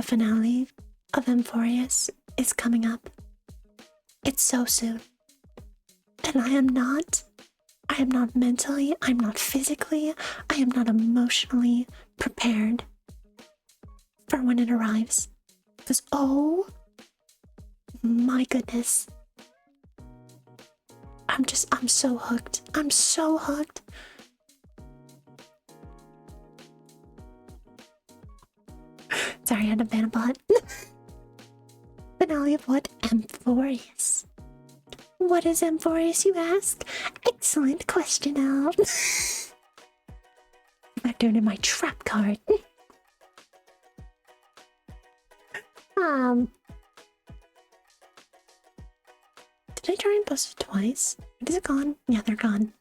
finale of Amphoreus is coming up. It's so soon. And I am not mentally, I'm not physically, I am not emotionally prepared for when it arrives. Because, oh my goodness. I'm so hooked. I'm so hooked. Sorry, I had to ban a bot. Finale of what? Amphoreus. What is Amphoreus, you ask? Excellent question, Al. I'm doing it in my trap card. Did I try and post it twice? Is it gone? Yeah, they're gone.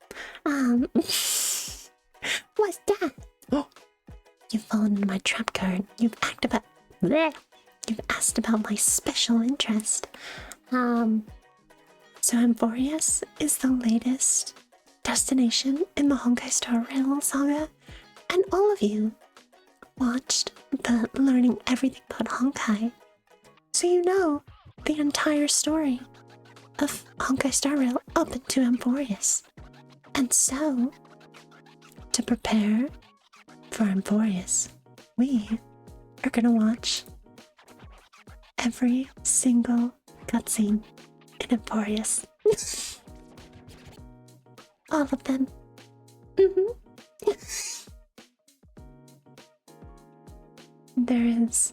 What's that? Oh, you've fallen into my trap card. You've asked about my special interest. So Amphoreus is the latest destination in the Honkai Star Rail saga, and all of you watched the Learning Everything About Honkai, so you know the entire story of Honkai Star Rail up into Amphoreus. And so, to prepare for Amphoreus, we are gonna watch every single cutscene in Amphoreus. All of them. There is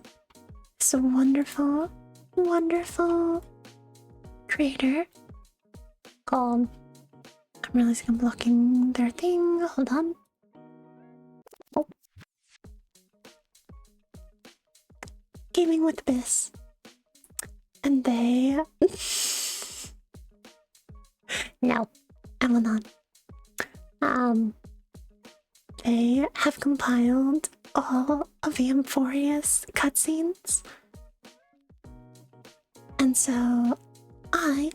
this wonderful, wonderful creator called... I'm realizing I'm blocking their thing. Hold on. Oh. Gaming with Abyss. And they... No, I will not. They have compiled all of the Amphoreus cutscenes. And so I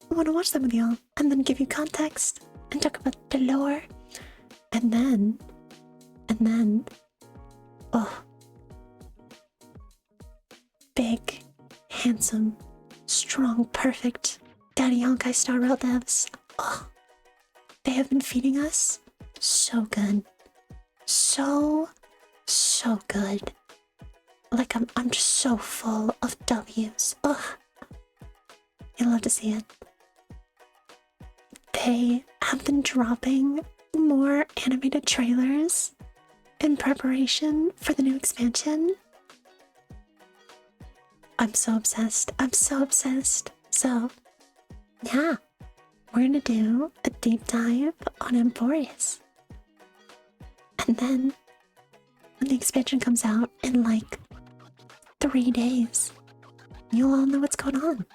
want to watch them with y'all and then give you context and talk about the lore. And then, oh, big, handsome, strong, perfect Daddy Honkai Star Rail devs. Oh, they have been feeding us so good. So good. Like I'm just so full of W's. Ugh. You'll love to see it. They have been dropping more animated trailers in preparation for the new expansion. I'm so obsessed. I'm so obsessed. So, yeah, we're gonna do a deep dive on Amphoreus. And then, when the expansion comes out in like 3 days, you'll all know what's going on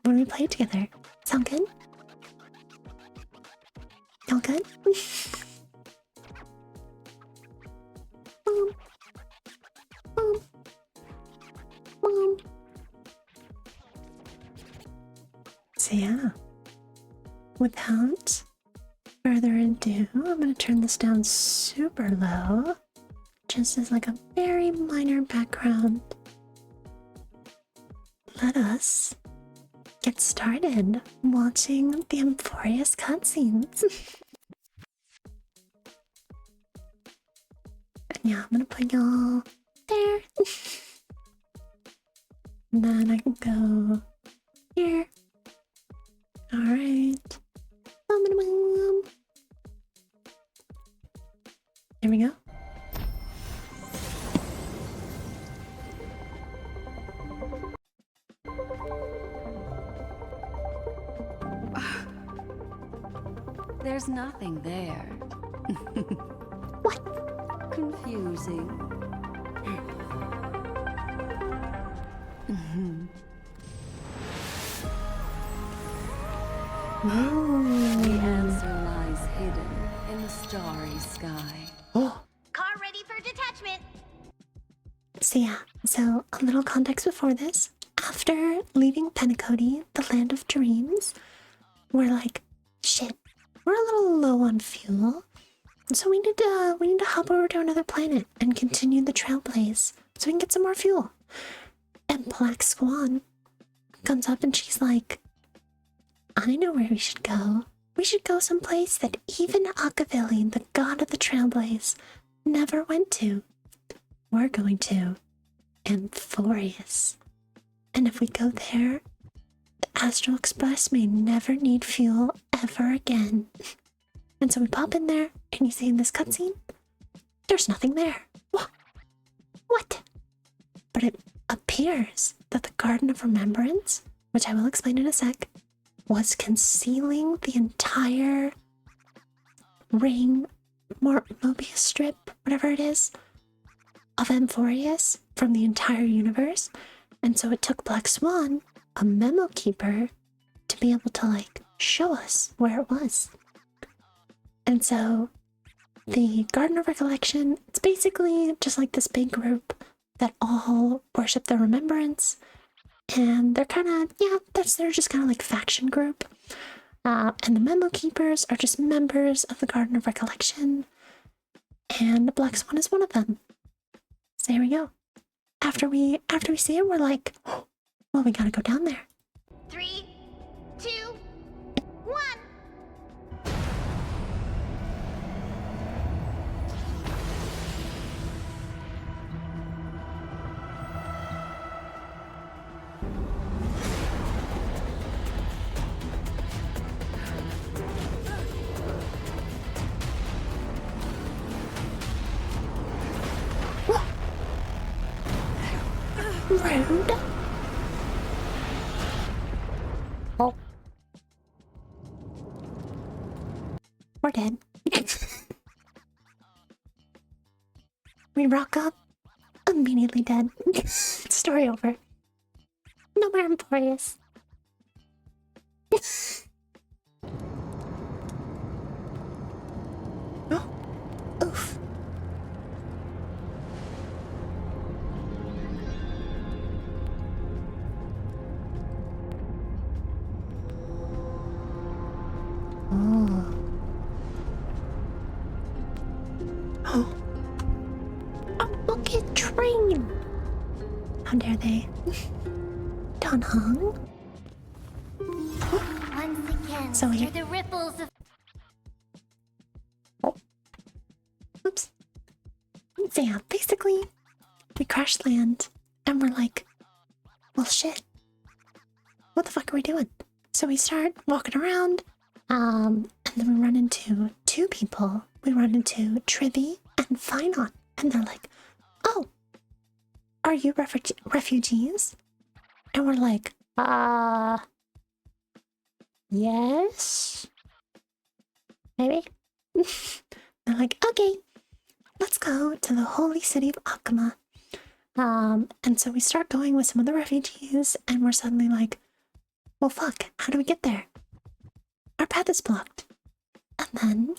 when we play together. Sound good? Y'all good? Mom. So yeah, without further ado, I'm gonna turn this down super low, just as like a very minor background. Let us get started watching the Amphoreus cutscenes. And yeah, I'm gonna put y'all there. And then I can go here. Alright. There we go. There's nothing there. What? Confusing. The answer lies hidden in the starry sky. Oh. Car ready for detachment. So yeah, so a little context before this. After leaving Penacody, the land of dreams, we're like, shit, we're a little low on fuel. So we need to hop over to another planet and continue the trailblaze so we can get some more fuel. And Black Swan comes up and she's like, I know where we should go. We should go someplace that even Akavili, the god of the Trailblaze, never went to. We're going to Amphoreus. And if we go there, the Astral Express may never need fuel ever again. And so we pop in there, and you see in this cutscene, there's nothing there. What? But it appears that the Garden of Remembrance, which I will explain in a sec, was concealing the entire ring, Mobius strip, whatever it is, of Amphoreus from the entire universe. And so it took Black Swan, a memo keeper, to be able to, like, show us where it was. And so the Garden of Recollection, it's basically just like this big group that all worship the Remembrance. And they're kind of, they're just kind of like faction group. And the Memo Keepers are just members of the Garden of Recollection. And the Black Swan is one of them. So here we go. After we see it, we're like, oh, well, we gotta go down there. 3, 2, 1. Rude. Oh. We're dead. We rock up, immediately dead. Story over. No more Amphoreus. Oh. Oof. Oh. A bucket train! How dare they? Don Hong? Once again, So through the ripples of Oops. So yeah, basically, we crash land, and we're like, well, shit. What the fuck are we doing? So we start walking around, and then we run into two people. We run into Trivy and Finon, and they're like, oh, are you refugees? And we're like, yes? Maybe? They're like, okay, let's go to the holy city of Akama. And so we start going with some of the refugees, and we're suddenly like, well, fuck, how do we get there? Our path is blocked. And then...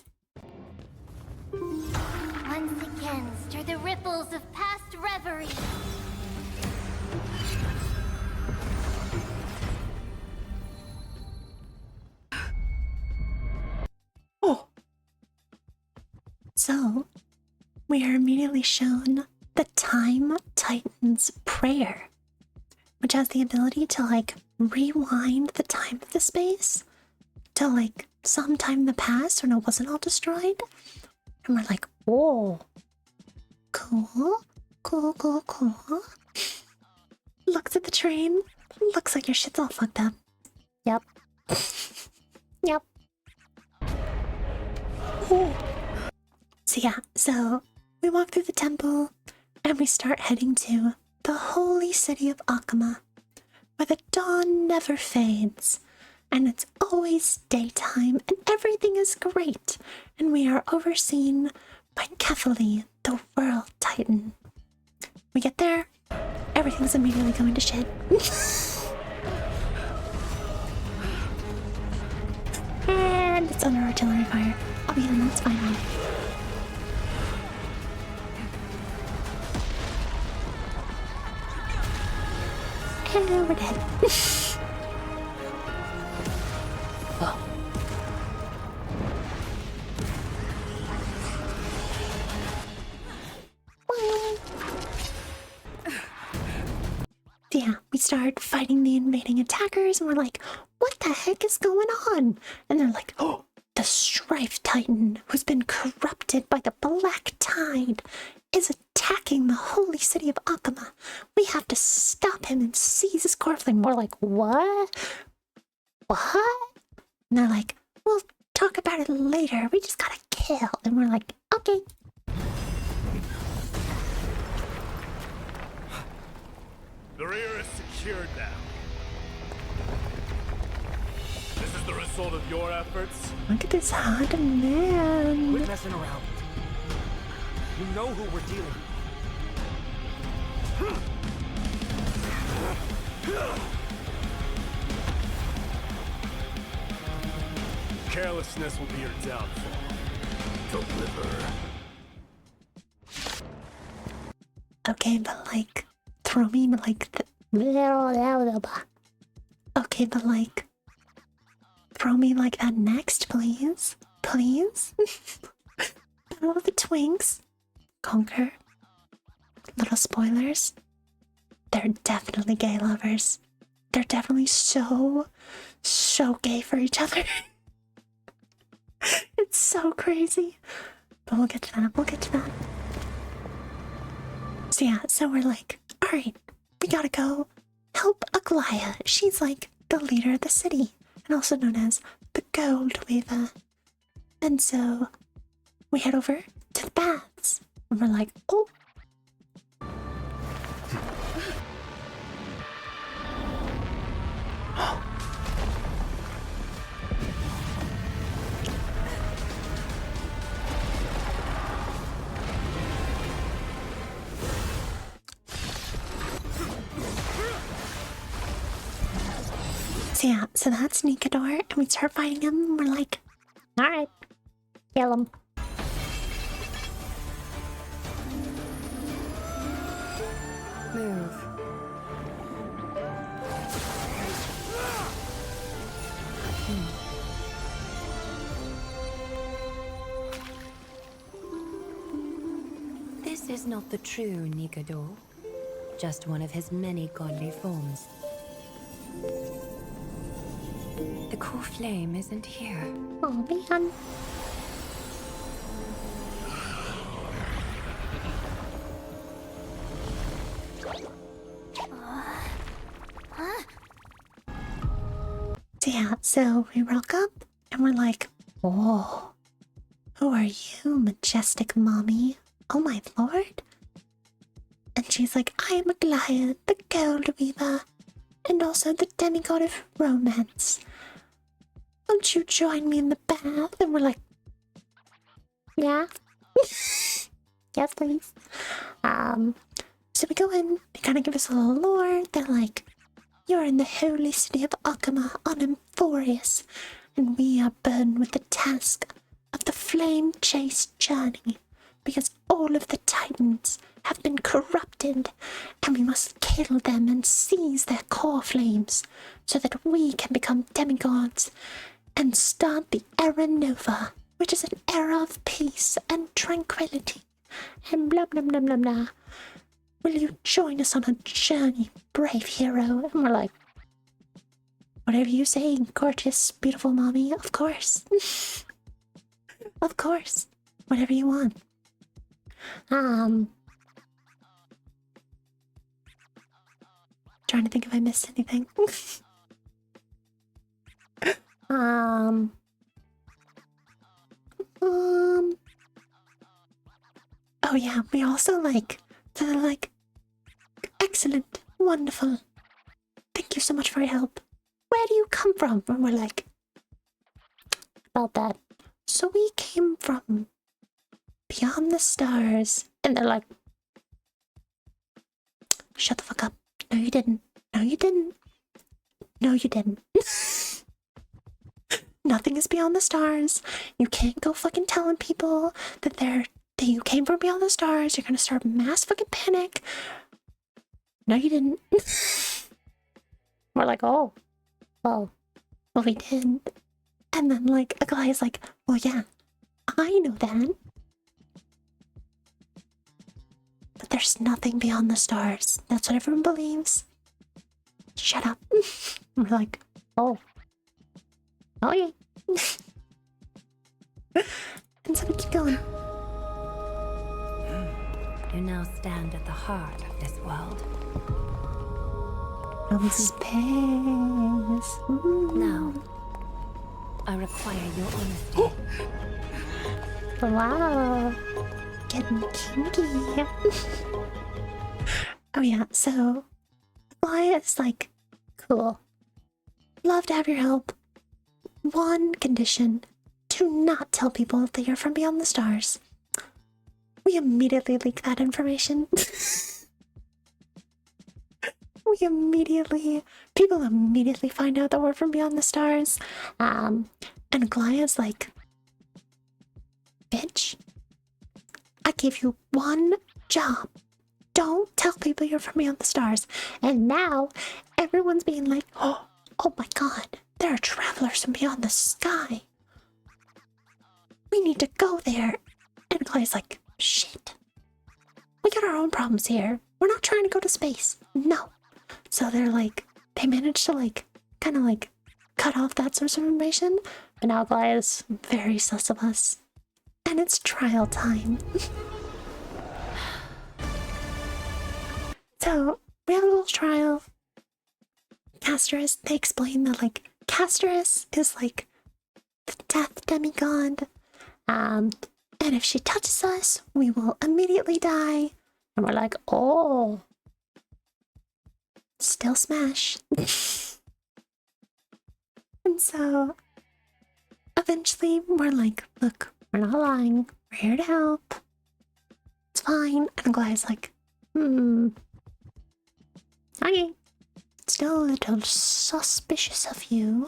once again, stir the ripples of past reverie. Oh! So, we are immediately shown the Time Titan's Prayer, which has the ability to, like, rewind the time of the space to, like, some time in the past when it wasn't all destroyed. And we're like, whoa. Cool. Cool, cool, cool. Looks at the train. Looks like your shit's all fucked up. Yep. Yep. Ooh. So yeah, so we walk through the temple and we start heading to the holy city of Akama, where the dawn never fades, and it's always daytime, and everything is great, and we are overseen by Kefali, the World Titan. We get there, everything's immediately going to shit. And it's under artillery fire. Oh yeah, that's fine. And we're dead. Oh. So yeah, we start fighting the invading attackers, and we're like, what the heck is going on? And they're like, oh, the Strife Titan, who's been corrupted by the Black Tide, is attacking the holy city of Akama. We have to stop him and seize his core flame. We're like, what? What? And they're like, we'll talk about it later. We just gotta kill. And we're like, okay. The rear is secured now. This is the result of your efforts. Look at this hot man. Quit messing around. You know who we're dealing with. Carelessness will be your downfall. Deliver. Okay, but like, throw me like the... Okay, but like, throw me like that next, please. Please? Battle of the Twinks. Conquer. Little spoilers. They're definitely gay lovers. They're definitely so gay for each other. It's so crazy. But we'll get to that. We'll get to that. So yeah, so we're like, alright, we gotta go help Aglaya. She's like the leader of the city, and also known as the Gold Weaver. And so we head over to the baths, and we're like, oh. So yeah, so that's Nikador, and we start fighting him, and we're like, alright, kill him. Move. This is not the true Nikador, just one of his many godly forms. The core flame isn't here. Oh man. So yeah, so we rock up and we're like, whoa, who are you, majestic mommy? Oh my lord. And she's like, I am Aglaya, the Gold Weaver, and also the demigod of romance. Won't you join me in the bath? And we're like, yeah. Yes, please. So we go in, they kind of give us a little lore. They're like, you're in the holy city of Akama on Amphoreus, and we are burdened with the task of the flame chase journey, because all of the titans have been corrupted, and we must kill them and seize their core flames, so that we can become demigods and start the Era Nova, which is an era of peace and tranquility, and blah blah blah blah blah. Will you join us on a journey, brave hero? And we're like, whatever you say, gorgeous, beautiful mommy, of course. Of course. Whatever you want. Trying to think if I missed anything. Oh yeah, we also like, they're like, excellent, wonderful. Thank you so much for your help. Where do you come from? And we're like, about that. So we came from beyond the stars. And they're like, shut the fuck up. No, you didn't. No, you didn't. No, you didn't. Nothing is beyond the stars. You can't go fucking telling people that you came from beyond the stars. You're gonna start mass fucking panic. No, you didn't. We're like, oh, well, we did. And then like a guy is like, well, yeah, I know that. But there's nothing beyond the stars. That's what everyone believes. shut up. And we're like, oh. Oh yeah. And so we keep going. You now stand at the heart of this world. From space. Now, I require your honesty. Wow. Getting kinky. Oh yeah, so Goliath's like, cool. Love to have your help. One condition. Do not tell people that you're from beyond the stars. We immediately leak that information. People immediately find out that we're from beyond the stars. And Goliath's like, bitch, I give you one job. Don't tell people you're from beyond the stars. And now everyone's being like, oh my god, there are travelers from beyond the sky. We need to go there. And Goliath's like, shit. We got our own problems here. We're not trying to go to space. No. So they're like, they managed to like, kind of like, cut off that source of information. But now Goliath's very sus of us. And it's trial time. So, we have a little trial. Castorus, they explain that like, Castorus is like the death demigod. And if she touches us, we will immediately die. And we're like, oh. Still smash. And so, eventually, we're like, look, we're not lying. We're here to help. It's fine. And Goliath's like, okay. Still a little suspicious of you.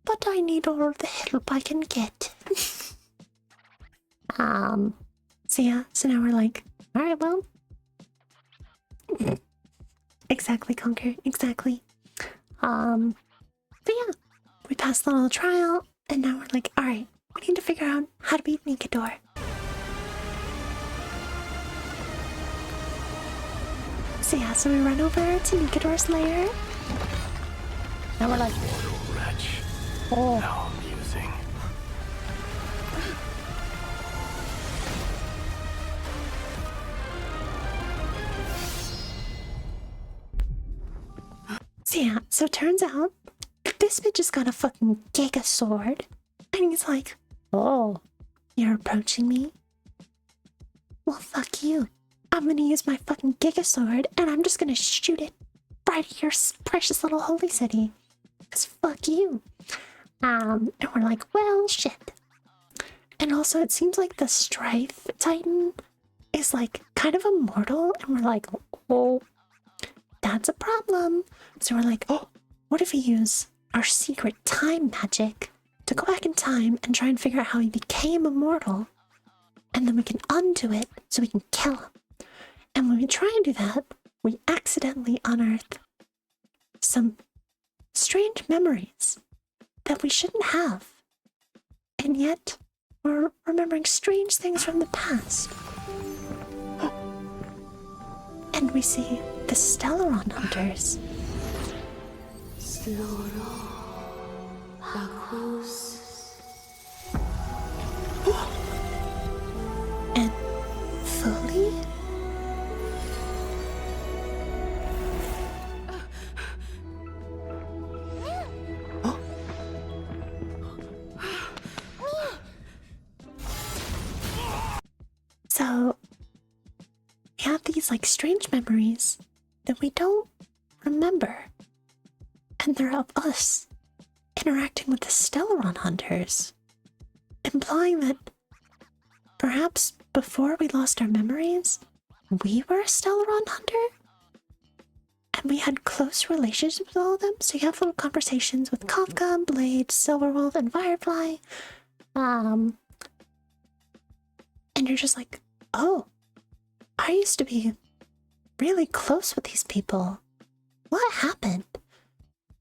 But I need all the help I can get. So yeah, so now we're like, alright, well. Exactly, Conquer, exactly. But yeah, we passed the little trial, and now we're like, alright, we need to figure out how to beat Nikador. So yeah, so we run over to Nikador's lair. Now we're like, Mortal wretch. oh. How amusing. So yeah, so it turns out this bitch has got a fucking giga sword. And he's like, oh, you're approaching me? Well, fuck you. I'm gonna use my fucking giga sword and I'm just gonna shoot it right at your precious little holy city. Cause fuck you. And we're like, well, shit. And also it seems like the Strife Titan is like kind of immortal. And we're like, oh, that's a problem. So we're like, oh, what if we use our secret time magic to go back in time and try and figure out how he became immortal? And then we can undo it so we can kill him. And when we try and do that, we accidentally unearth some strange memories that we shouldn't have. And yet, we're remembering strange things from the past. And we see the Stellaron Hunters. And fully? So, we have these like strange memories that we don't remember. And they're of us interacting with the Stellaron Hunters, implying that perhaps before we lost our memories, we were a Stellaron Hunter? And we had close relationships with all of them, so you have little conversations with Kafka, Blade, Silverwolf, and Firefly. And you're just like, oh, I used to be really close with these people. What happened?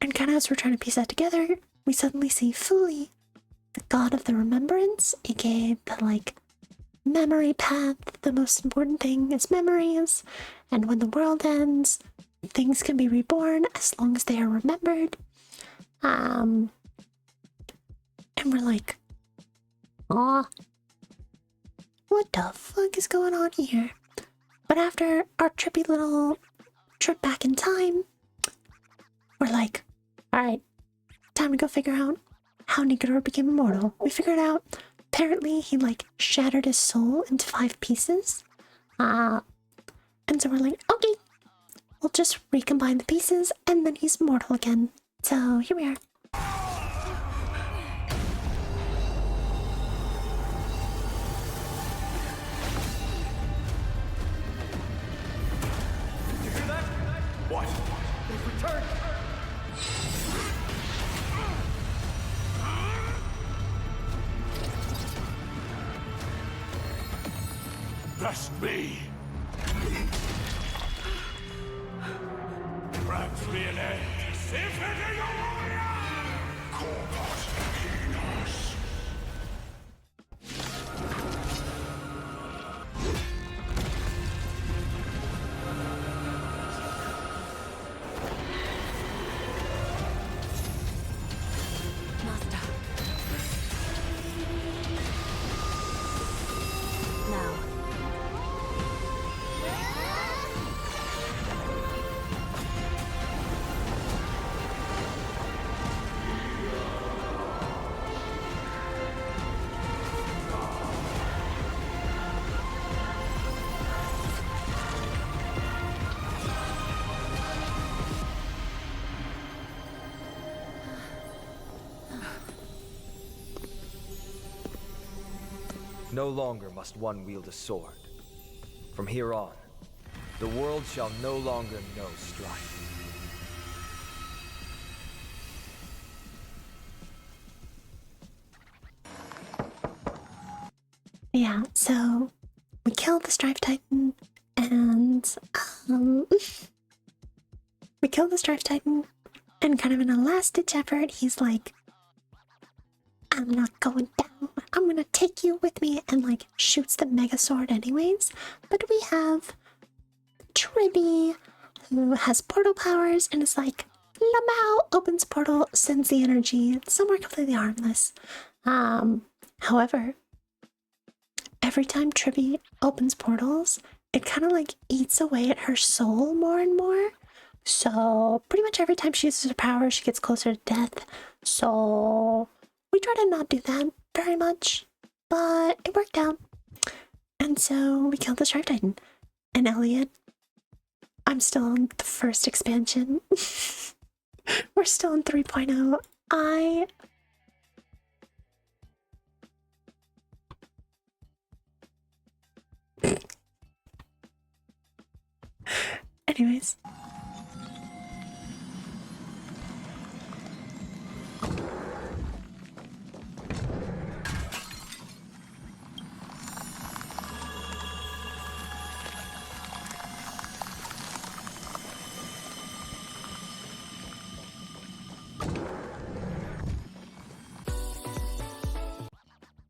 And kind of as we're trying to piece that together, we suddenly see Fuli, the god of the remembrance, aka the like memory path. The most important thing is memories, and when the world ends, things can be reborn as long as they are remembered. And we're like, aw, what the fuck is going on here? But after our trippy little trip back in time, we're like, alright, time to go figure out how Nigador became immortal. We figured out, apparently he like shattered his soul into 5 pieces. And so we're like, okay, we'll just recombine the pieces and then he's mortal again. So here we are. What? They've returned! That's me! Grabs me an egg! Cipher to your warrior! Corpus Penis! Master. Now. No longer must one wield a sword. From here on, the world shall no longer know strife. Yeah, so we killed the Strife Titan and we killed the Strife Titan and kind of in a last-ditch effort, he's like, I'm not going down. I'm gonna take you with me, and like shoots the mega sword anyways. But we have Tribby, who has portal powers and is like, Lamau opens portal, sends the energy, somewhere completely harmless. However, every time Tribby opens portals, it kind of like eats away at her soul more and more. So pretty much every time she uses her power, she gets closer to death. So we try to not do that very much, but it worked out. And so we killed the Strife Titan. And Elliot, I'm still on the first expansion. We're still in 3.0. Anyways.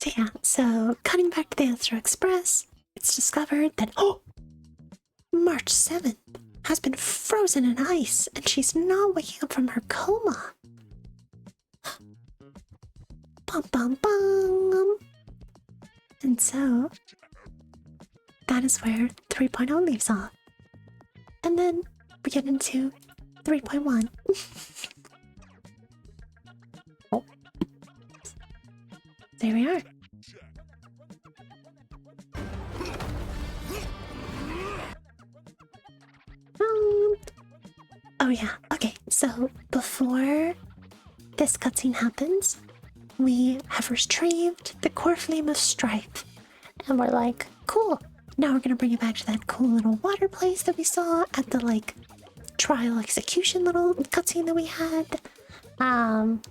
So yeah, so cutting back to the Astro Express, it's discovered that, March 7th has been frozen in ice and she's not waking up from her coma. Bum bum bum. And so, that is where 3.0 leaves off. And then we get into 3.1. Oh. There we are. Oh yeah, okay, so before this cutscene happens, we have retrieved the core flame of strife. And we're like, cool, now we're gonna bring it back to that cool little water place that we saw at the like trial execution little cutscene that we had. And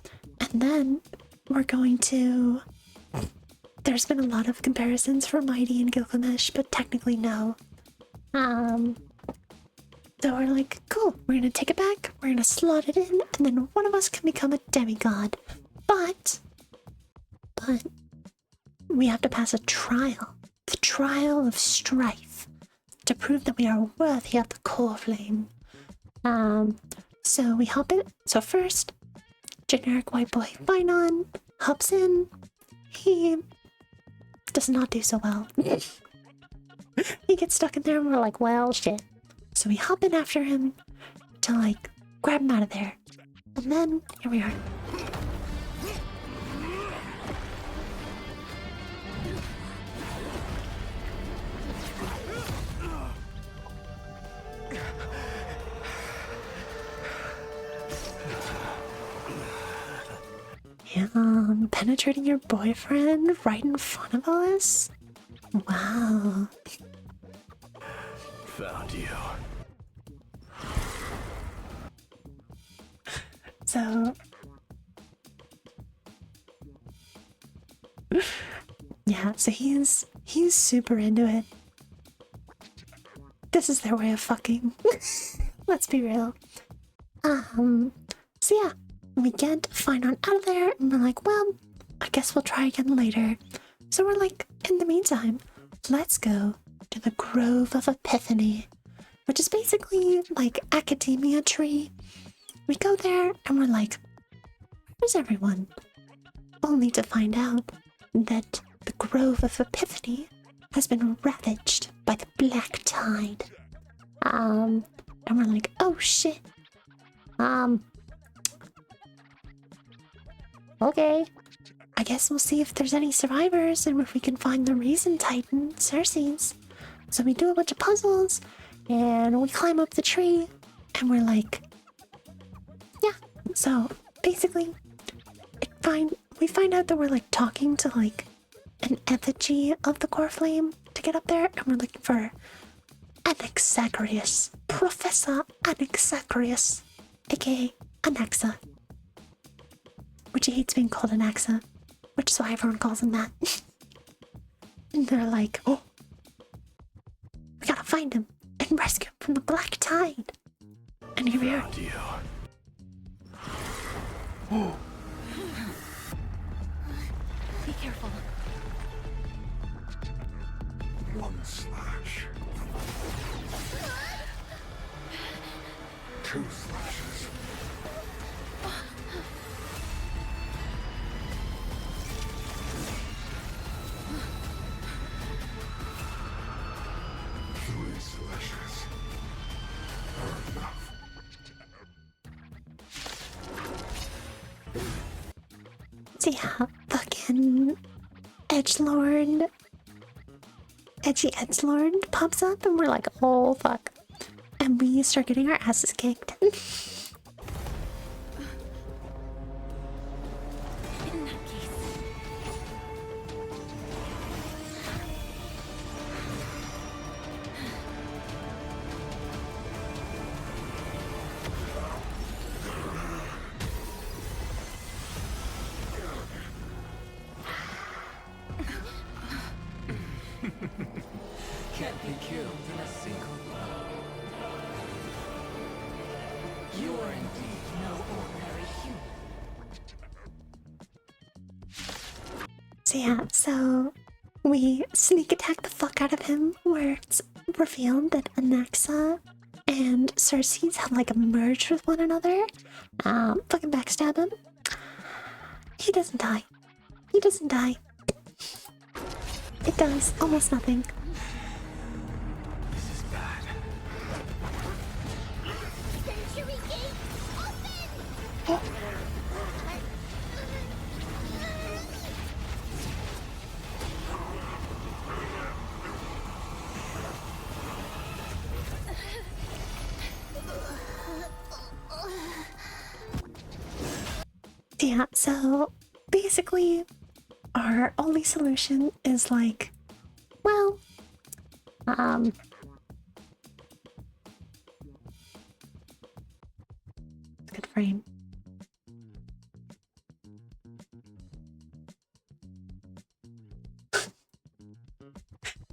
then we're going to... There's been a lot of comparisons for Mighty and Gilgamesh, but technically no. So we're like, cool, we're gonna take it back, we're gonna slot it in, and then one of us can become a demigod. But we have to pass a trial. The trial of strife. To prove that we are worthy of the core flame. So we hop in. So first, generic white boy Finon hops in. He does not do so well. He gets stuck in there and we're like, well, shit. So we hop in after him to like grab him out of there. And then here we are. Penetrating your boyfriend right in front of us? Wow. Found you. So... yeah, so he's super into it. This is their way of fucking. Let's be real. So yeah, we get Finon out of there, and we're like, well, I guess we'll try again later. So we're like, in the meantime, let's go to the Grove of Epiphany, which is basically like academia tree. We go there, and we're like, where's everyone? Only to find out that the Grove of Epiphany has been ravaged by the Black Tide. And we're like, oh shit. Okay. I guess we'll see if there's any survivors and if we can find the Reason Titan, Circes. So we do a bunch of puzzles and we climb up the tree and we're like, yeah. So basically, we find out that we're like talking to like an effigy of the core flame to get up there, and we're looking for Anaxagrius, Professor Anaxagrius, aka Anaxa, which he hates being called Anaxa, which is why everyone calls him that. And they're like, oh, we gotta find him and rescue him from the Black Tide. And here we are. Found you. Be careful. One slash. Two slashes. Three slashes. Enough. So yeah, fucking Edgelord pops up and we're like, oh fuck. And we start getting our asses kicked. In that case. Can't be killed in a single blow. You are indeed no ordinary human. So yeah, so we sneak attack the fuck out of him where it's revealed that Anaxa and Circes have like merged with one another. Fucking backstab him. He doesn't die. He doesn't die. It does almost nothing. This is bad. Century Gate, open! Yeah, so basically our only solution is like, well, good frame.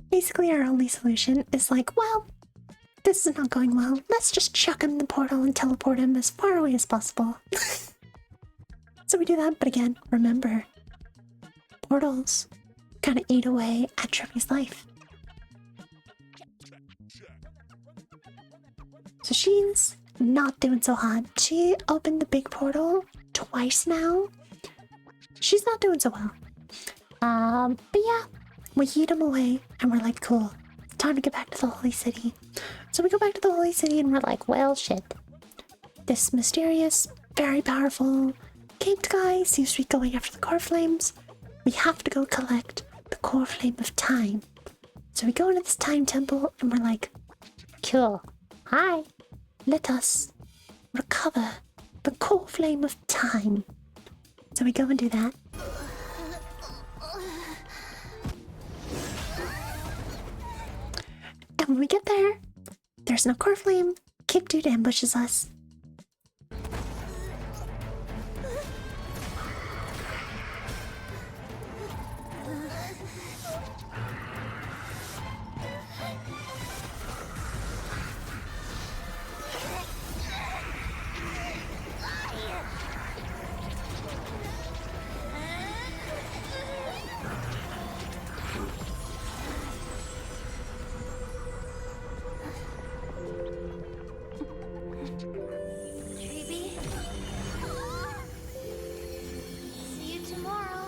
Basically our only solution is like, well, this is not going well. Let's just chuck him in the portal and teleport him as far away as possible. So we do that, but again, remember, portals kind of eat away at Trippy's life. So she's not doing so hot. She opened the big portal twice now. She's not doing so well. But yeah, we eat him away and we're like, cool, time to get back to the Holy City. So we go back to the Holy City and we're like, well, shit. This mysterious, very powerful caped guy seems to be going after the core flames. We have to go collect the core flame of time. So we go into this time temple and we're like, cool, hi, let us recover the core flame of time. So we go and do that. And when we get there, there's no core flame. Cape Dude ambushes us. Treeby? See you tomorrow.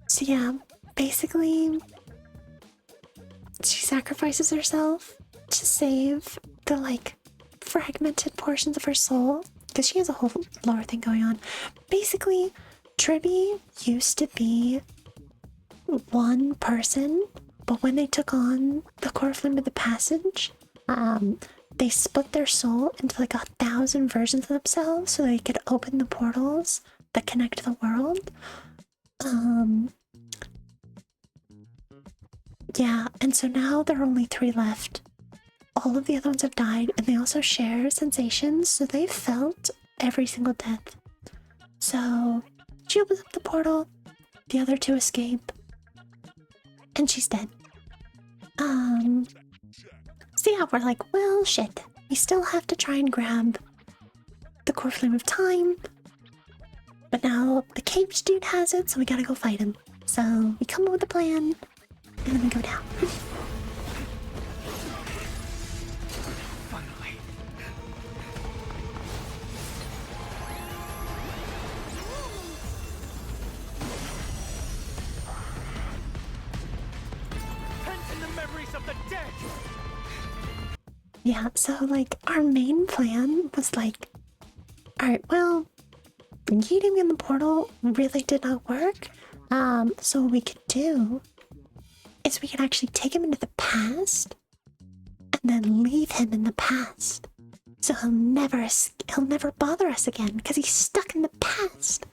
So yeah, basically, she sacrifices herself to save the, like, fragmented portions of her soul. Because she has a whole lore thing going on. Basically, Treeby used to be one person, but when they took on the core flame of the passage, they split their soul into like 1,000 versions of themselves so they could open the portals that connect to the world. Yeah, and so now there are only 3 left. All of the other ones have died, and they also share sensations, so they've felt every single death. So she opens up the portal, the other 2 escape, and she's dead. So yeah, we're like, well, shit. We still have to try and grab the core flame of time, but now the cage dude has it, so we gotta go fight him. So we come up with a plan, and then we go down. Finally. Pent in the memories of the dead. Yeah, so like our main plan was like, alright, well, yeeting in the portal really did not work. So what we could do is we could actually take him into the past and then leave him in the past. So he'll never bother us again because he's stuck in the past.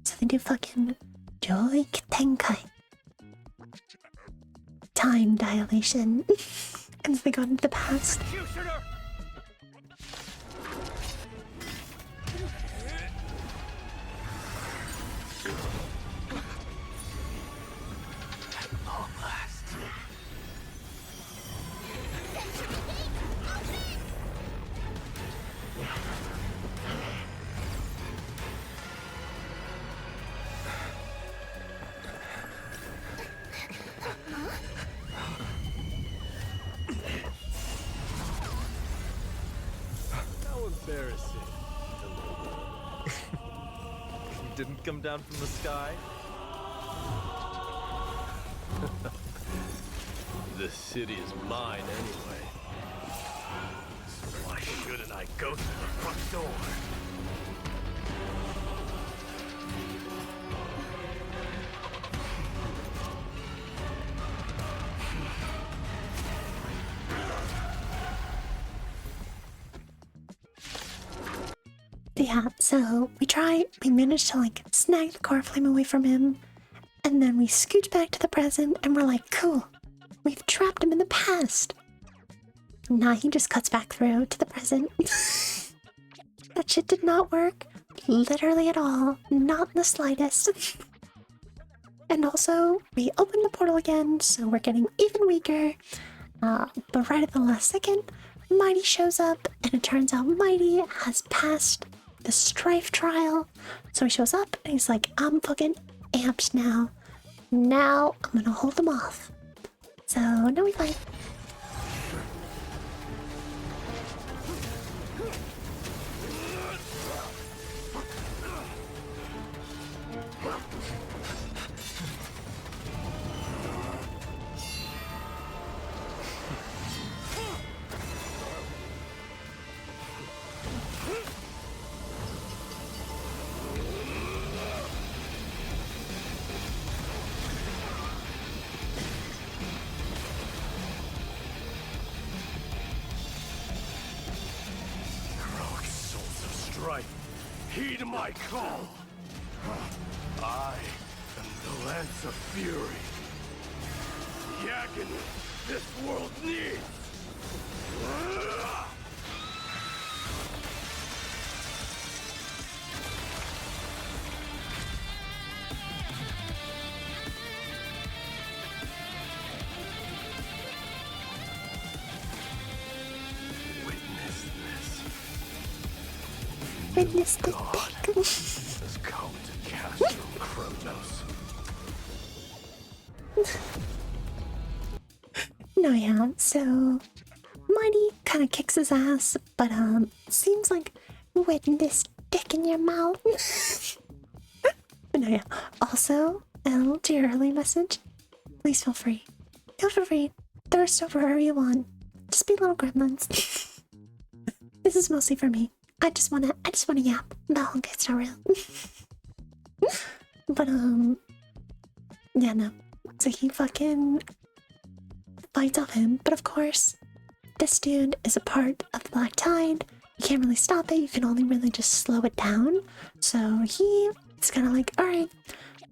So they do fucking Joy Tenkai. Time dilation. And so they go into the past. Executioner! At long last. How embarrassing. You didn't come down from the sky? The city is mine anyway. So why shouldn't I go through the front door? Yeah, so we managed to like snag the core flame away from him, and then we scooch back to the present and we're like, cool, we've trapped him in the past. Nah, he just cuts back through to the present. That shit did not work, literally at all, not in the slightest. And also, we opened the portal again, so we're getting even weaker. But right at the last second, Mighty shows up, and it turns out Mighty has passed the Strife trial. So he shows up, and he's like, I'm fucking amped now. Now I'm gonna hold them off. So, no, we fine. Heroic souls of strife, heed my call. I am the Lance of Fury. The agony this world needs. Witness this. Witness the God dick. has come to cast from Kronos. No, yeah, so Mighty kind of kicks his ass, but seems like witness dick in your mouth. But no, yeah. Also, L, to your early message, please feel free. Feel free. Thirst over wherever you want. Just be little gremlins. This is mostly for me. I just wanna yap. The whole guy's not real. But yeah, no. So he fucking fights off him, but of course, this dude is a part of the Black Tide. You can't really stop it, you can only really just slow it down. So he's kind of like, alright,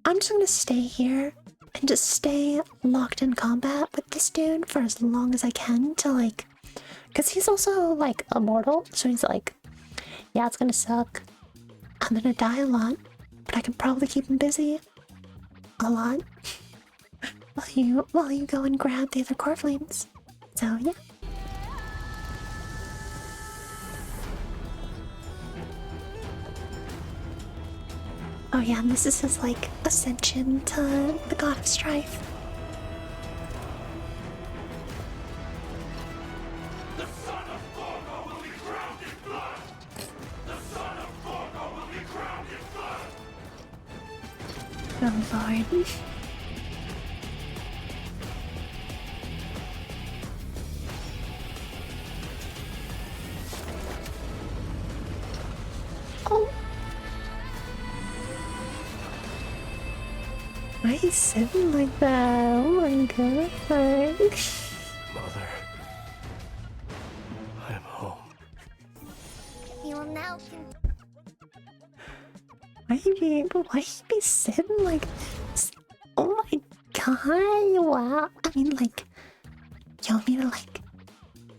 I'm just gonna stay here and just stay locked in combat with this dude for as long as I can to like, because he's also like immortal, so he's like, yeah, it's gonna suck. I'm gonna die a lot, but I can probably keep him busy a lot. While you go and grab the other core flames. So yeah. Oh yeah, and this is his like ascension to the god of strife. The son of Gorgo will be crowned in blood! The son of Gorgo will be crowned in blood! Oh lord. Oh. Why is he sitting like that? Oh my god. Mother, I am home. You will now Why he be sitting like this? Oh my god, wow. I mean, like, you want me to like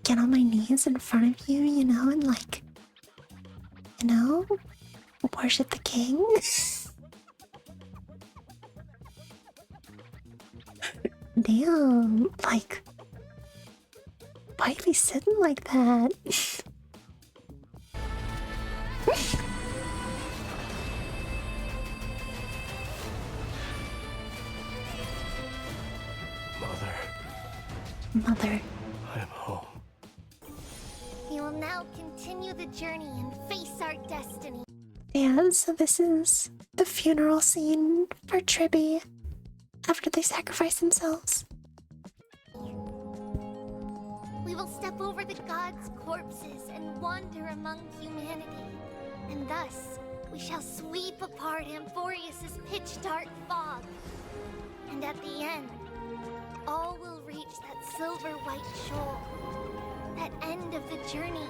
get on my knees in front of you, you know, and like, you know, worship the king? Damn, like, why be sitting like that? Mother. I am home. We will now continue the journey and face our destiny. Yeah, so this is the funeral scene for Tribby after they sacrifice themselves. We will step over the gods' corpses and wander among humanity. And thus, we shall sweep apart Amphoreus' pitch-dark fog. And at the end, all will reach that silver-white shoal. That end of the journey,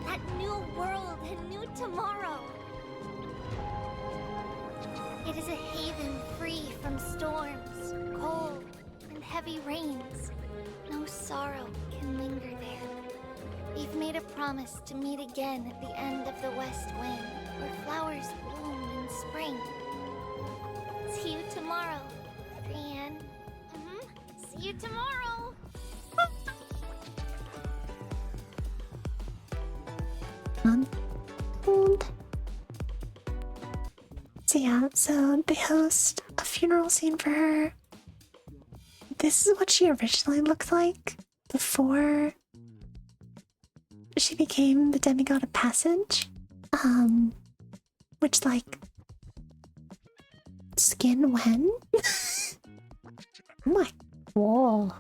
that new world and new tomorrow. It is a haven free from storms, cold, and heavy rains. No sorrow can linger there. We've made a promise to meet again at the end of the west wind, where flowers bloom in spring. See you tomorrow, Brienne. See you tomorrow. So yeah, so they host a funeral scene for her. this is what she originally looked like before she became the demigod of passage. Which, like, skin when? My, whoa.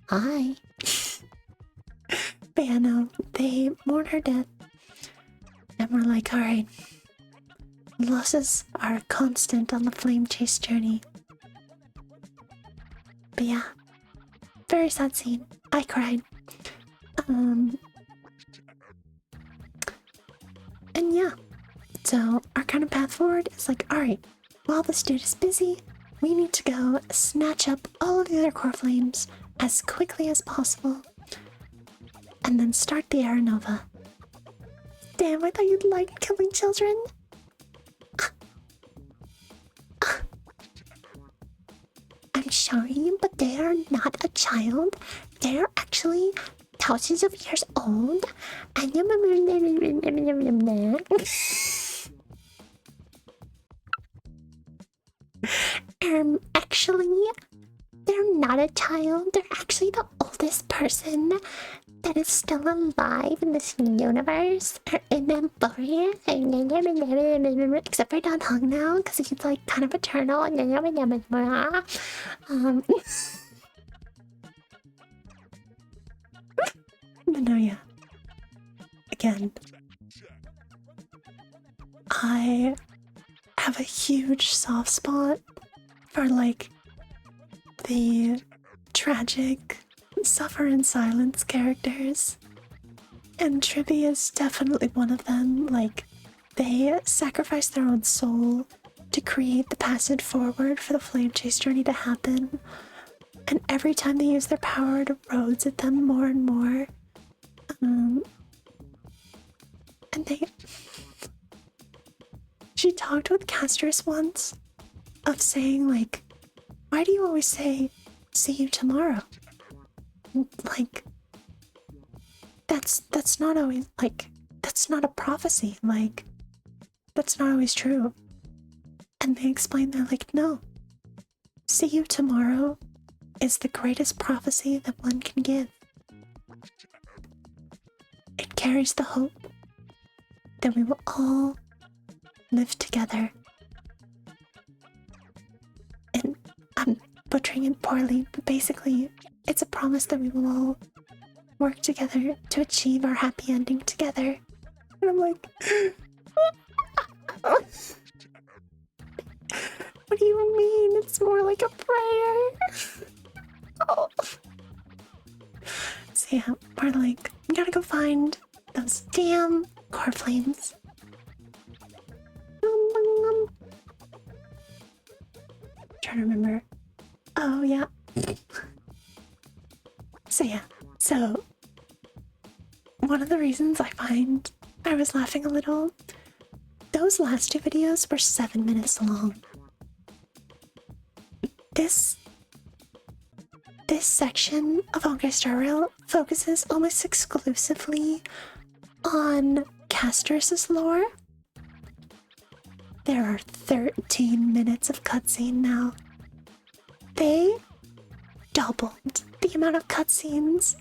Hi. But yeah, no, they mourn her death. And we're like, alright. Losses are constant on the flame chase journey. But yeah. Very sad scene. I cried. And yeah. So our kind of path forward is like, alright, while this dude is busy, we need to go snatch up all of the other core flames as quickly as possible. And then start the Era Nova. Damn, I thought you'd like killing children. I'm sorry, but they are not a child. They are actually thousands of years old. Actually, they're not a child. They're actually the oldest person that is still alive in this universe, or in Amphoreus, except for Don Hung now, because he's like kind of eternal. But no, yeah. Again, I have a huge soft spot for like the tragic suffer in silence characters, and Tribby is definitely one of them. Like, they sacrifice their own soul to create the passage forward for the flame chase journey to happen, and every time they use their power, it erodes at them more and more. And she talked with Castrus once of saying, like, why do you always say see you tomorrow? Like, that's not always, like, that's not a prophecy. Like, that's not always true. And they explain, they're like, no, see you tomorrow is the greatest prophecy that one can give. It carries the hope that we will all live together. And I'm butchering it poorly, but basically, it's a promise that we will all work together to achieve our happy ending together. And I'm like, what do you mean? It's more like a prayer. Oh. So yeah, we're like, we gotta go find those damn core flames. Trying to remember. Oh yeah. So yeah, so one of the reasons I was laughing a little, those last two videos were 7 minutes long. This section of Honkai Star Rail focuses almost exclusively on Castrus's lore. There are 13 minutes of cutscene now. They doubled the amount of cutscenes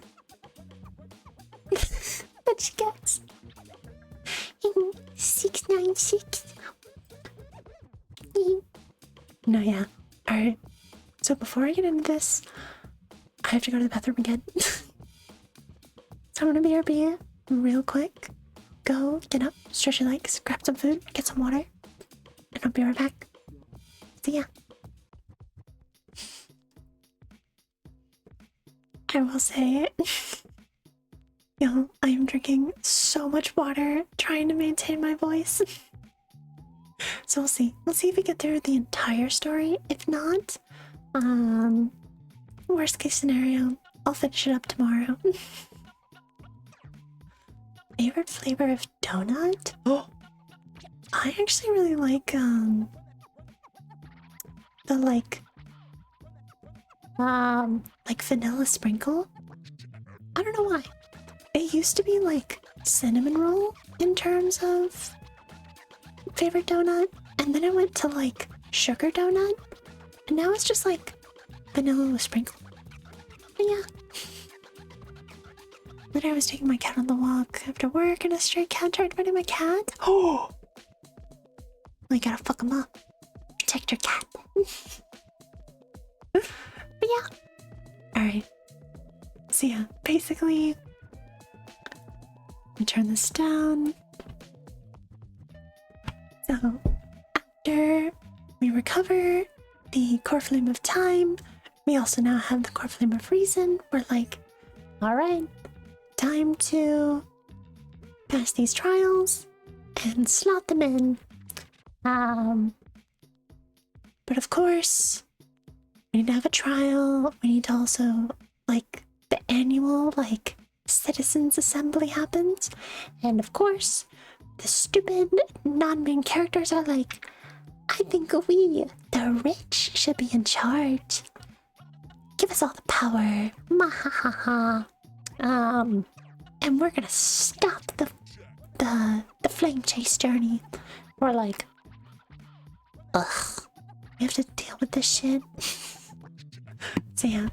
that she gets in 696. No, yeah. Alright. So before I get into this, I have to go to the bathroom again. So I'm gonna BRB real quick. Go, get up, stretch your legs, grab some food, get some water, and I'll be right back. See ya. I will say, y'all, I am drinking so much water, trying to maintain my voice. So we'll see. We'll see if we get through the entire story. If not, worst case scenario, I'll finish it up tomorrow. Favorite flavor of donut? Oh, I actually really like the like vanilla sprinkle. I don't know why. It used to be like cinnamon roll in terms of favorite donut, and then it went to like sugar donut, and now it's just like vanilla with sprinkles. But yeah. Then I was taking my cat on the walk after work, and a stray cat tried biting my cat. Oh! Well, you gotta fuck him up. Protect your cat. But yeah. Alright. So yeah, basically, let me turn this down. So, after we recover the core flame of time, we also now have the core flame of reason. We're like, alright, time to pass these trials and slot them in. But of course, we need to have a trial. We need to also, like, the annual, like, citizens assembly happens. And of course, the stupid non-main characters are like, I think we, the rich, should be in charge. Give us all the power. Mahahaha. And we're gonna stop the flame chase journey. We're like, ugh, we have to deal with this shit. So yeah.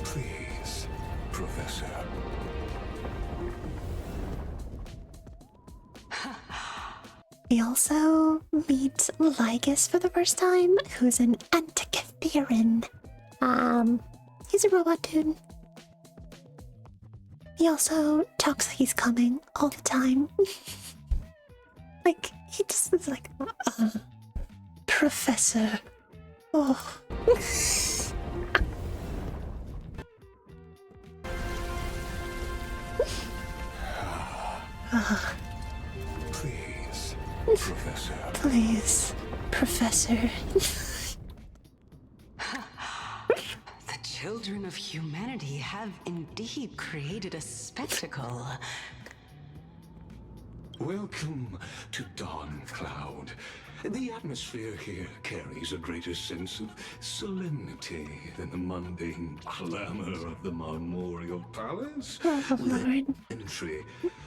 Please, Professor. We also meet Lygus for the first time, who's an Antikytheran. He's a robot dude. He also talks like he's coming all the time. Like, he just is like, Professor. Oh. Please, Professor. Please, Professor. The children of humanity have indeed created a spectacle. Welcome to Dawn Cloud. The atmosphere here carries a greater sense of solemnity than the mundane clamor of the Memorial Palace. Oh, Lord. Entry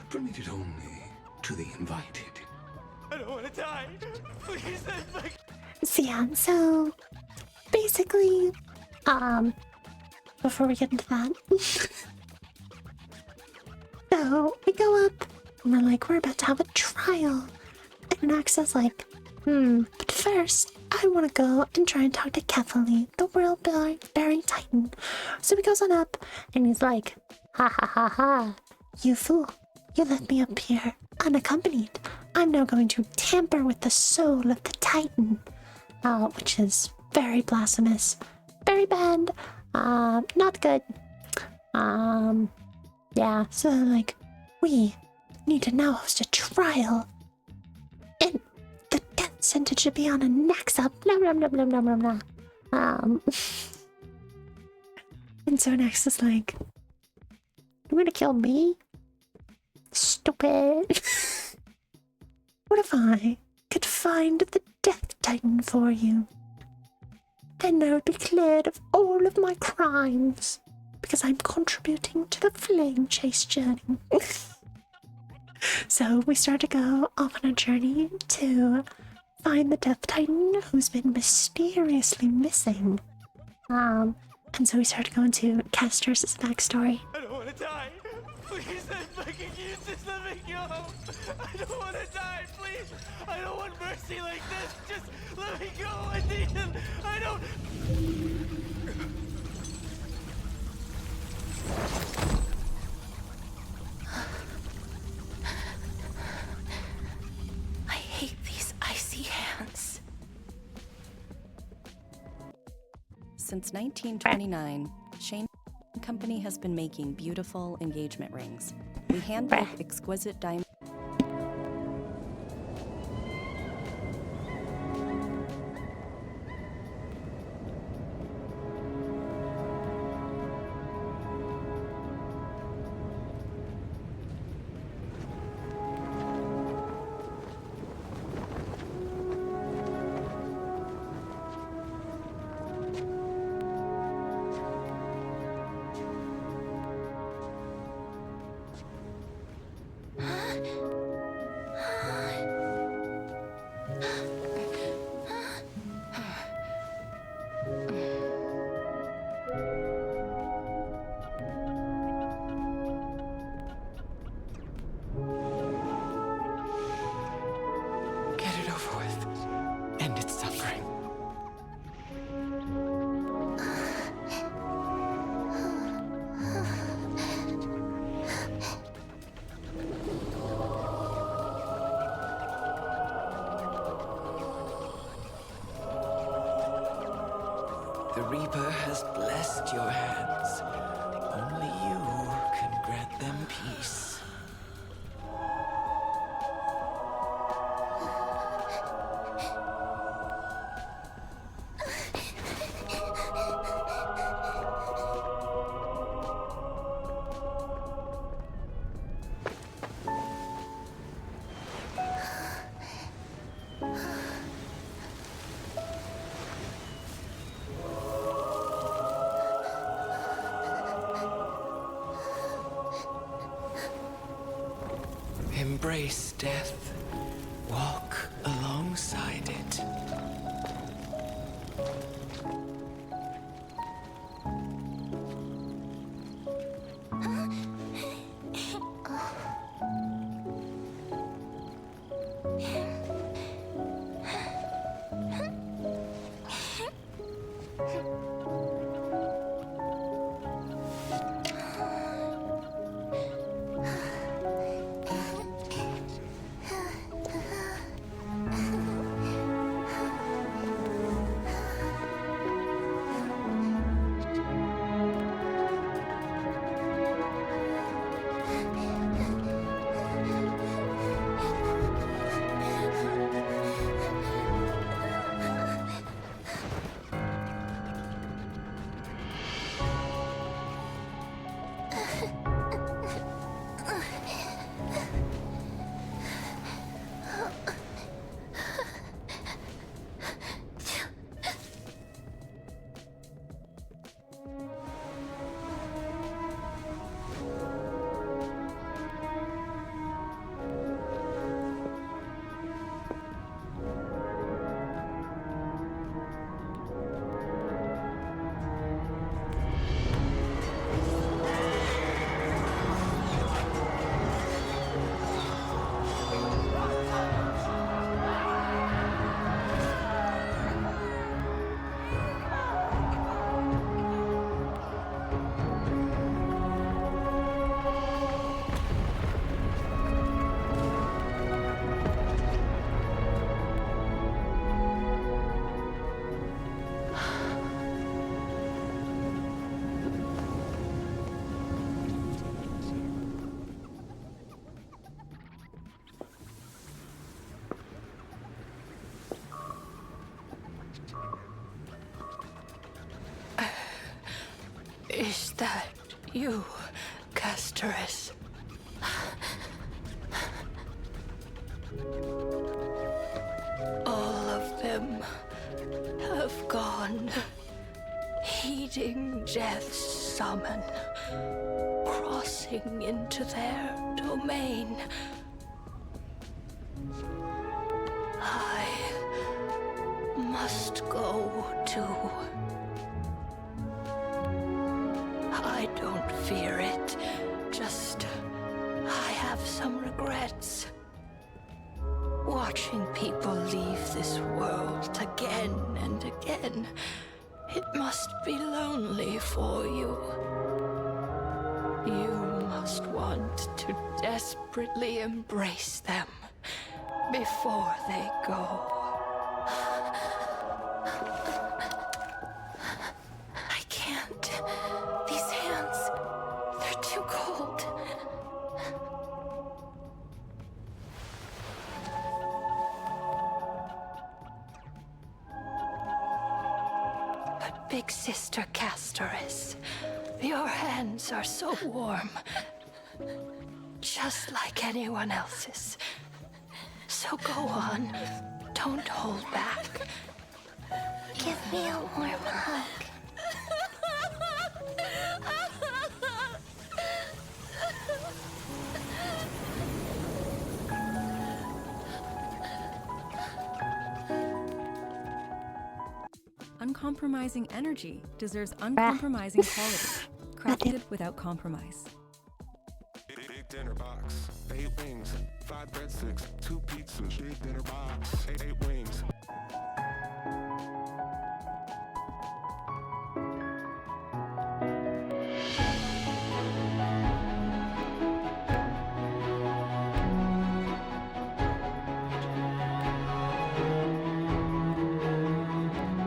permitted only to the invited. I don't want to die. Please, So yeah, so basically, before we get into that, so we go up and we're like, we're about to have a trial. And Axel's like, but first, I want to go and try and talk to Kefali, the world-bearing titan. So he goes on up and he's like, ha ha ha ha, you fool, you left me up here unaccompanied. I'm now going to tamper with the soul of the titan. Which is very blasphemous, very bad, not good. Yeah, so like, we need to now host a trial, and the death sentence should be on a Naxa, blah blah blah blah blah blah blah. And so Naxa's like, "You gonna kill me? Stupid! What if I could find the Death Titan for you? Then I would be cleared of all of my crimes, because I'm contributing to the flame chase journey." So we start to go off on a journey to find the Death Titan who's been mysteriously missing. And so we start to go into Castor's backstory. I don't want to die. Please, I'm begging you, just let me go. I don't want to die, please. I don't want mercy like this. Just let me go. I need him. I don't. I hate these icy hands. Since 1929, Shane Company has been making beautiful engagement rings. We handmade exquisite diamond. Reaper has blessed your hands. Only you can grant them peace. Embrace death. Walk alongside it. Is that you, Casteress? All of them have gone, heeding death's summon, crossing into their domain. I must go too. I don't fear it, just I have some regrets. Watching people leave this world again and again, it must be lonely for you. You must want to desperately embrace them before they go. I can't. These hands, they're too cold. But Big Sister Casteress, your hands are so warm. Just like anyone else's. So go on. Don't hold back. Give me a warm hug. Uncompromising energy deserves uncompromising quality, crafted without compromise. Big dinner box, 8 wings, 5 breadsticks, 2 pizzas. Big dinner box, 8 wings.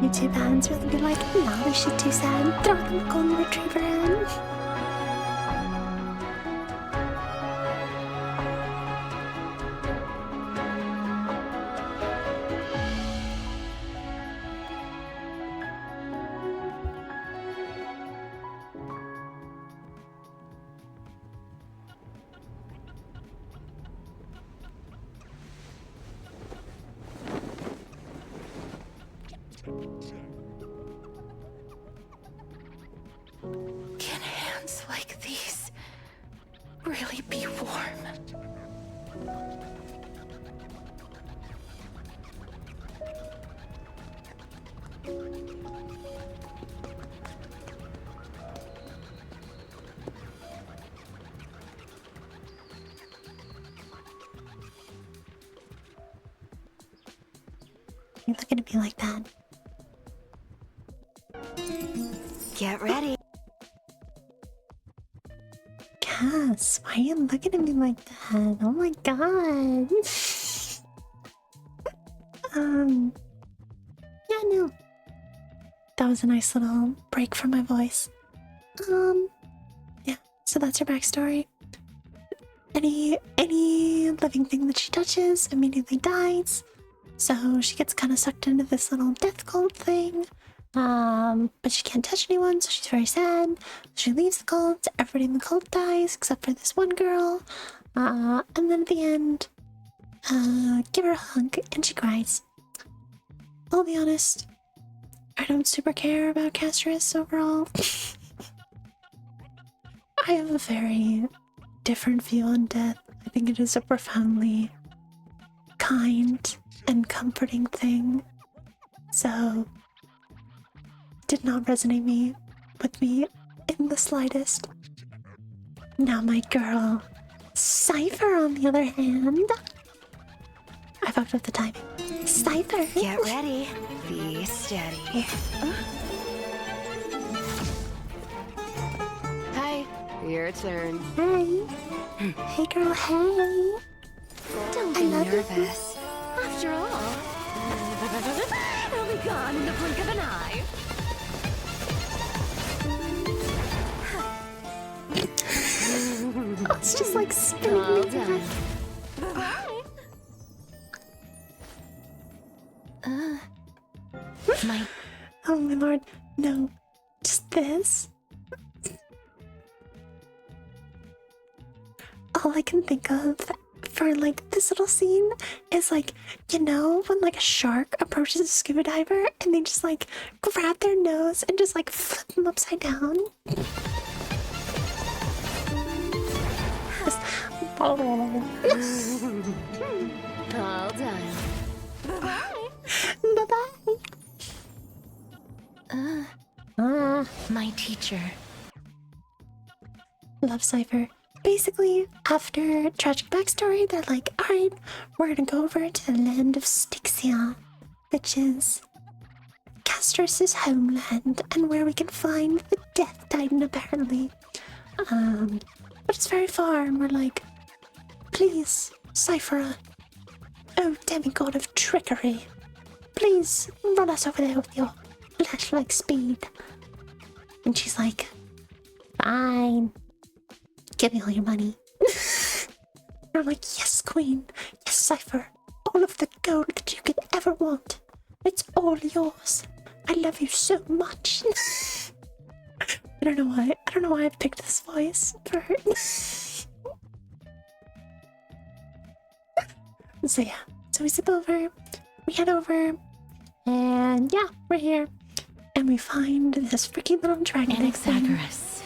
You YouTube fans will be like, nah, this shit too sad. Throw the golden retriever in. Can hands like these really be warm? You're looking at me like that. Get ready. Cass, why are you looking at me like that? Oh my god. Yeah, no. That was a nice little break from my voice. Yeah, so that's her backstory. Any living thing that she touches immediately dies. So she gets kind of sucked into this little death cult thing. But she can't touch anyone, so she's very sad. She leaves the cult, everybody in the cult dies except for this one girl. And then at the end, give her a hug and she cries. I'll be honest, I don't super care about Castrus overall. I have a very different view on death. I think it is a profoundly kind and comforting thing. So did not resonate with me in the slightest. Now my girl, Cipher, on the other hand. I fucked up the timing. Cipher! Get ready. Be steady. Hi, your turn. Hey. Hey girl, hey. Don't be nervous. After all, it'll be gone in the blink of an eye. It's just like spinning All me done. My Oh my lord, no. Just this. All I can think of for like this little scene is like, you know, when like a shark approaches a scuba diver and they just like grab their nose and just like flip them upside down. All done. Bye-bye. my teacher. Love Cipher. Basically, after tragic backstory, they're like, alright, we're gonna go over to the land of Styxia, which is Castrus's homeland, and where we can find the Death Titan, apparently. But it's very far, and we're like, please, Cipher, oh demigod of trickery, please run us over there with your flash-like speed. And she's like, fine. Give me all your money. And I'm like, yes, queen. Yes, Cipher. All of the gold that you could ever want. It's all yours. I love you so much. I don't know why. I don't know why I picked this voice for her. So yeah. So we zip over. We head over. And yeah, we're here. And we find this freaking little dragon thing. Anaxagoras.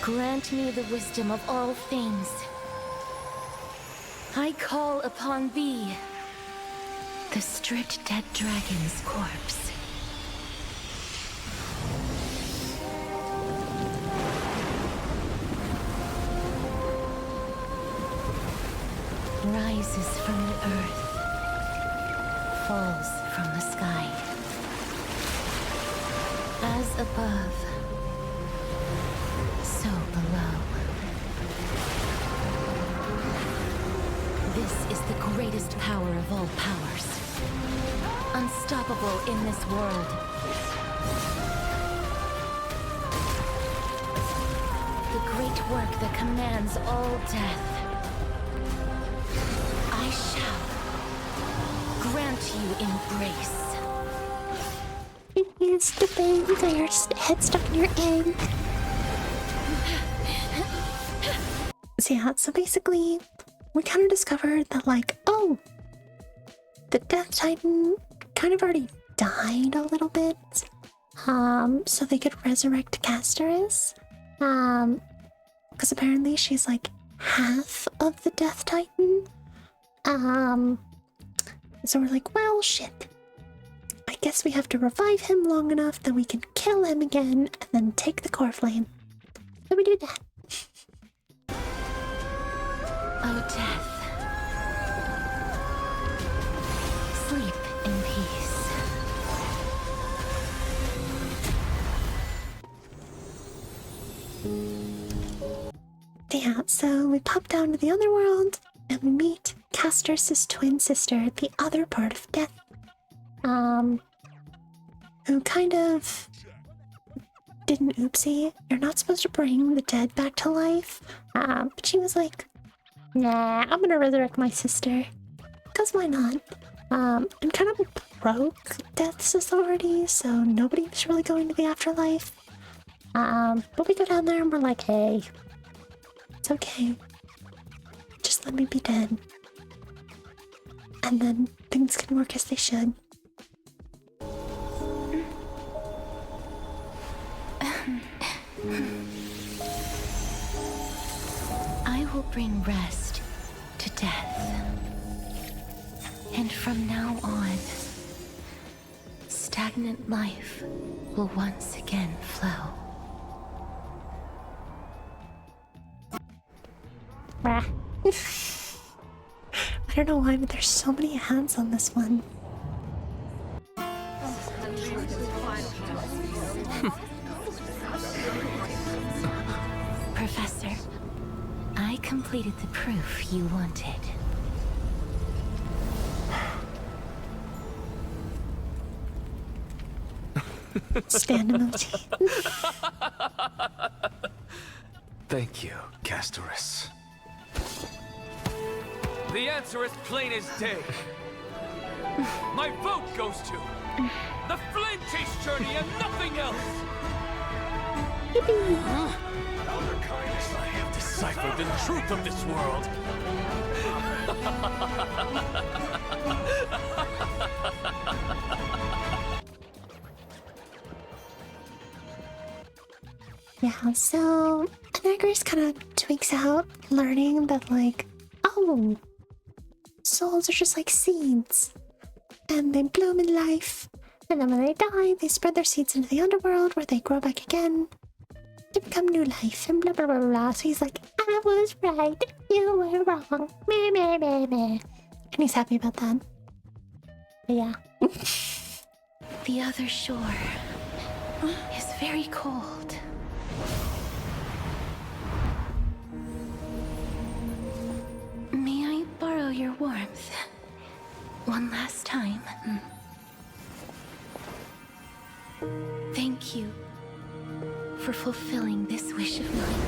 Grant me the wisdom of all things. I call upon thee, the stripped dead dragon's corpse. Rises from the earth, falls from the sky. As above, so below. This is the greatest power of all powers. unstoppable in this world. The great work that commands all death. I shall grant you embrace. Yes, the bang, got your head stuck in your egg. So yeah, so basically, we kind of discovered that, like, oh, the Death Titan kind of already died a little bit. So they could resurrect Casterus. Because apparently she's like half of the Death Titan. So we're like, well, shit. I guess we have to revive him long enough that we can kill him again and then take the core flame. So we do that. Oh, death. Sleep in peace. Yeah, so we pop down to the other world and we meet Caster's twin sister, the other part of death. Who kind of did an oopsie. You're not supposed to bring the dead back to life. But she was like, nah, I'm gonna resurrect my sister. Because why not? And kind of broke Death's authority, so nobody was really going to the afterlife. But we go down there and we're like, hey, it's okay. Just let me be dead. And then things can work as they should. I will bring rest to death. And from now on, stagnant life will once again flow. I don't know why, but there's so many hands on this one. Professor, I completed the proof you wanted. Stand emoji. Thank you, Casterus. The answer is plain as day. My vote goes to the Flame Chase Journey and nothing else. Elder kindness, I have deciphered the truth of this world. Yeah, so Anagris kind of tweaks out, learning that, like, oh, souls are just like seeds, and they bloom in life, and then when they die, they spread their seeds into the underworld where they grow back again to become new life, and blah blah blah blah. So he's like, I was right, you were wrong, meh meh meh meh, and he's happy about that. But yeah. The other shore is very cold. May I borrow your warmth one last time? Thank you for fulfilling this wish of mine.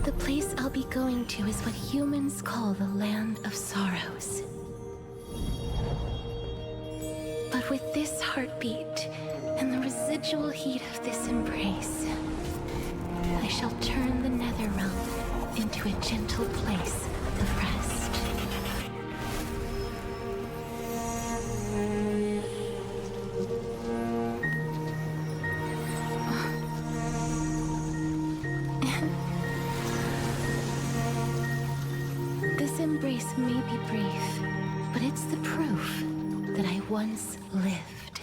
The place I'll be going to is what humans call the Land of Sorrows. But with this heartbeat and the residual heat of this embrace, I shall turn the nether realm into a gentle place of rest. This embrace may be brief, but it's the proof that I once lived.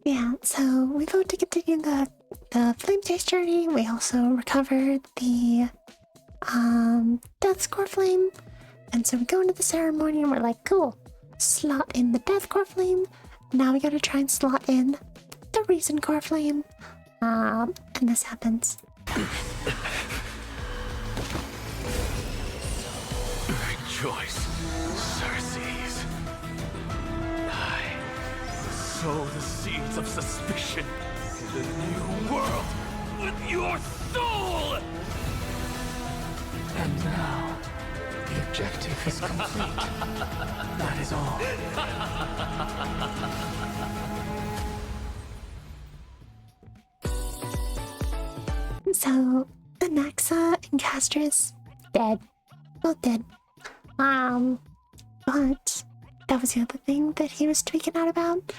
Yeah, so we vote to continue the Flame Chase journey. We also recovered the Death Core Flame. And so we go into the ceremony and we're like, cool, slot in the Death Core Flame. Now we gotta try and slot in the Reason Core Flame. And this happens. choice, Circes. I sow the seeds of suspicion in the new world with your soul! And now, the objective is complete. That is all. So, Anaxa and Castris, dead. Both dead. But that was the other thing that he was tweaking out about,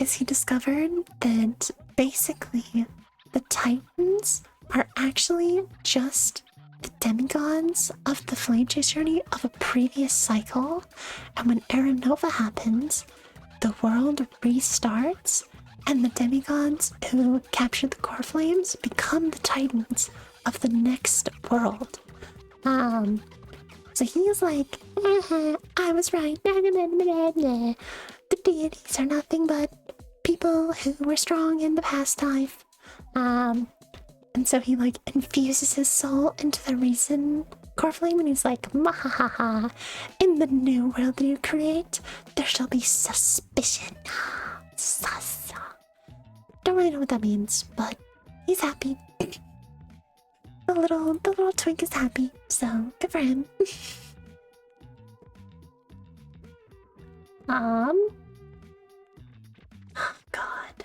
is he discovered that basically the Titans are actually just the demigods of the Flame Chase journey of a previous cycle, and when Era Nova happens, the world restarts, and the demigods who captured the core flames become the Titans of the next world. So he's like, I was right. The deities are nothing but people who were strong in the past life. And so he like infuses his soul into the Reason core flame, and he's like, Mahaha, in the new world that you create, there shall be suspicion. Sus. Don't really know what that means, but he's happy. The little twink is happy, so good for him. Oh God.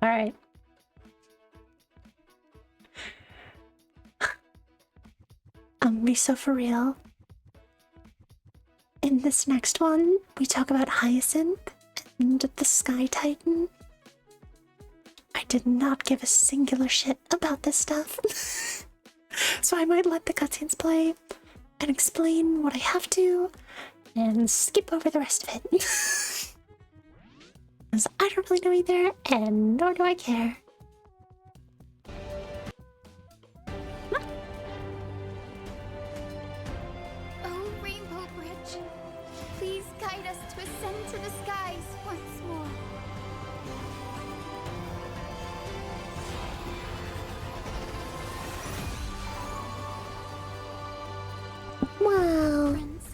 All right. Be so for real. In this next one, we talk about Hyacinth and the Sky Titan. I did not give a singular shit about this stuff. So I might let the cutscenes play and explain what I have to and skip over the rest of it. Because I don't really know either, and nor do I care. Oh, Rainbow Bridge, please guide us to ascend to the skies once more. Wow. Friends,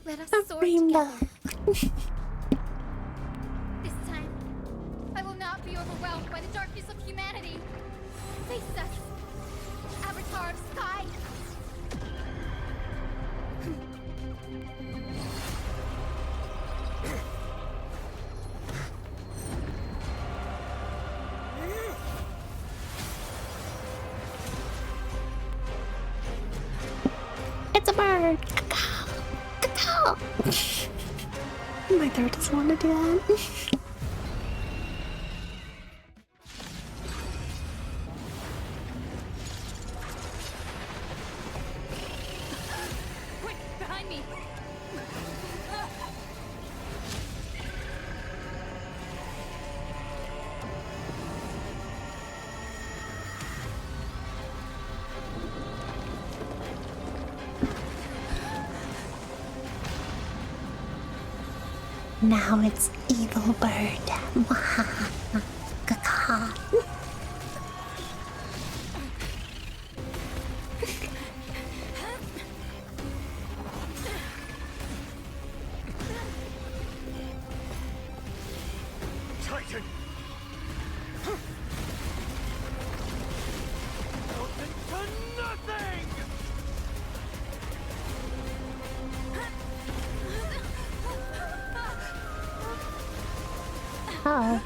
let us A soar rainbow. together. This time, I will not be overwhelmed by the darkness of humanity. Face us, Avatar of Sky. It's a bird. Caw-caw. Caw-caw. My throat doesn't want to do that. Quick, behind me. Now it's evil bird. Caw-caw. Titan! Melted to nothing! Oh.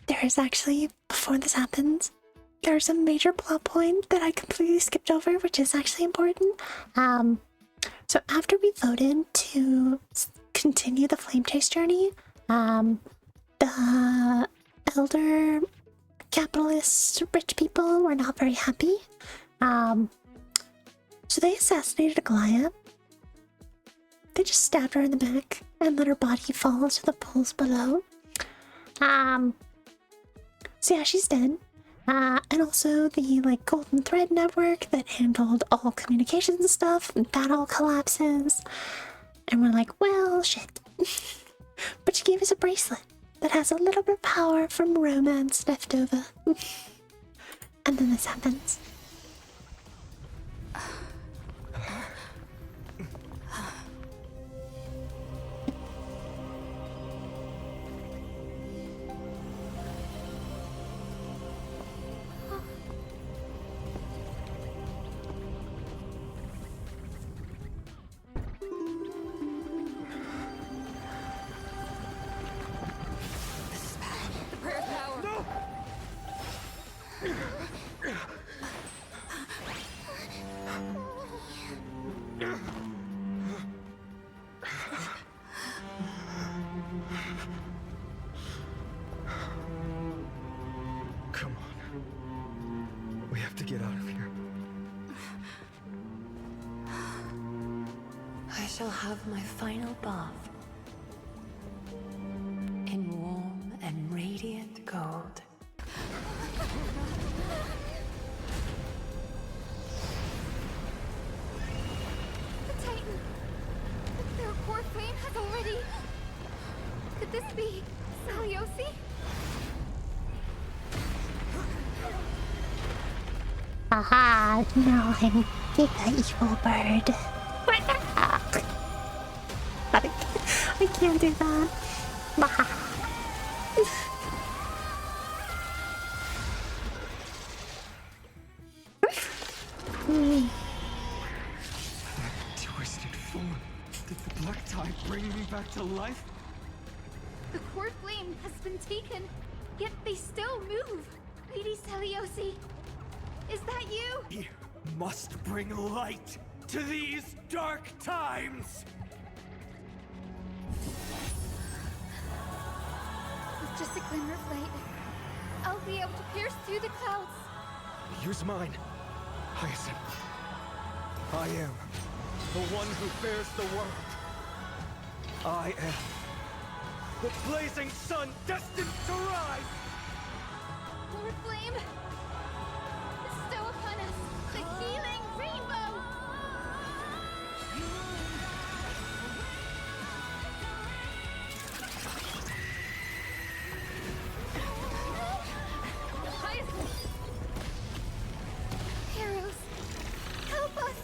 There is actually, before this happens, there's a major plot point that I completely skipped over, which is actually important. So after we voted to continue the Flame Chase journey, the elder capitalist rich people were not very happy. So they assassinated Aglaia. They just stabbed her in the back and let her body fall to the pools below. So yeah, she's dead. And also the Golden Thread network that handled all communications and stuff, that all collapses. And we're like, well, shit. But she gave us a bracelet that has a little bit of power from romance left over. And then this happens. Come on. We have to get out of here. I shall have my final bath in warm and radiant gold. The Titan! Their core flame has already... Could this be Saliosi? Aha, no, I'm the evil bird. What the fuck? I can't do that. Twisted form. Did the black tide bring me back to life? The core flame has been taken, yet they still move. Lady Saliosi, is that you? You must bring light to these dark times! With just a glimmer of light, I'll be able to pierce through the clouds. Use mine, Hyacinth. I am the one who bears the world. I am the blazing sun destined to rise! Core flame, bestow upon us the healing rainbow! Hyacinth! Heroes, help us!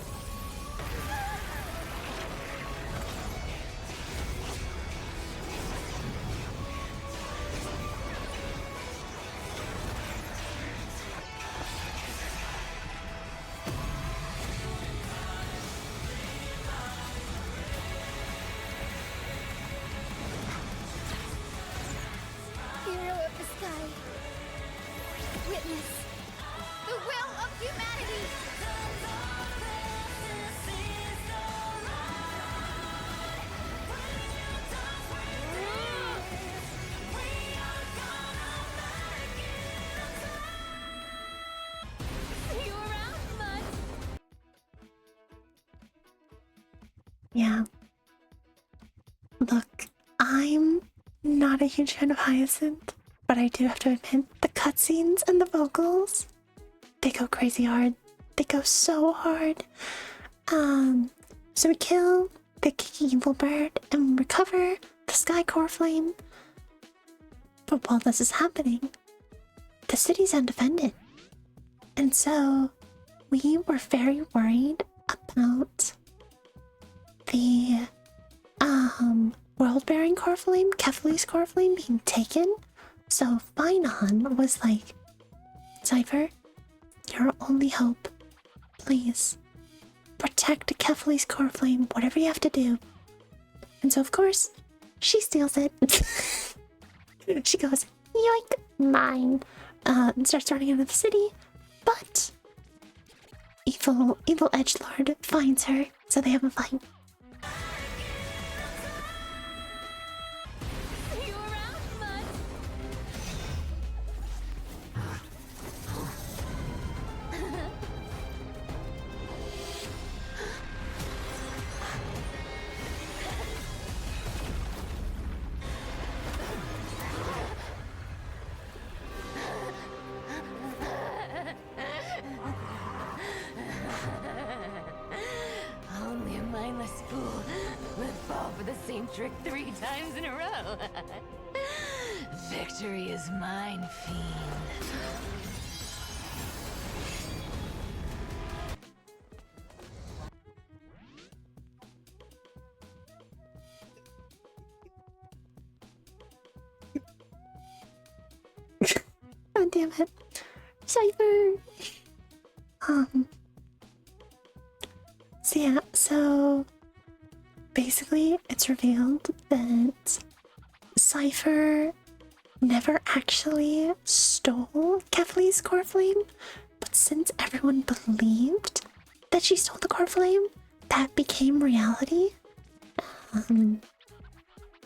Hero of the sky, witness the will of humanity! See you around, Mud! Yeah. Look, I'm not a huge fan of Hyacinth, but I do have to admit, the cutscenes and the vocals, they go crazy hard. They go so hard. So we kill the kicking evil bird and recover the sky core flame. But while this is happening, the city's undefended. And so we were very worried about the world-bearing core flame, Kefali's core flame, being taken. So Finon was like, Cipher, you're our only hope. Please, protect Kefali's core flame, whatever you have to do. And so of course, she steals it. She goes, yoink, mine, and starts running out of the city. But evil edgelord finds her, so they have a fight. See you around, Mud! Only a mindless fool would fall for the same trick 3 times in a row. Victory is mine, fiend. God damn it. Cipher! So yeah, so basically it's revealed that Cipher never actually stole Kefli's core flame, but since everyone believed that she stole the core flame, that became reality.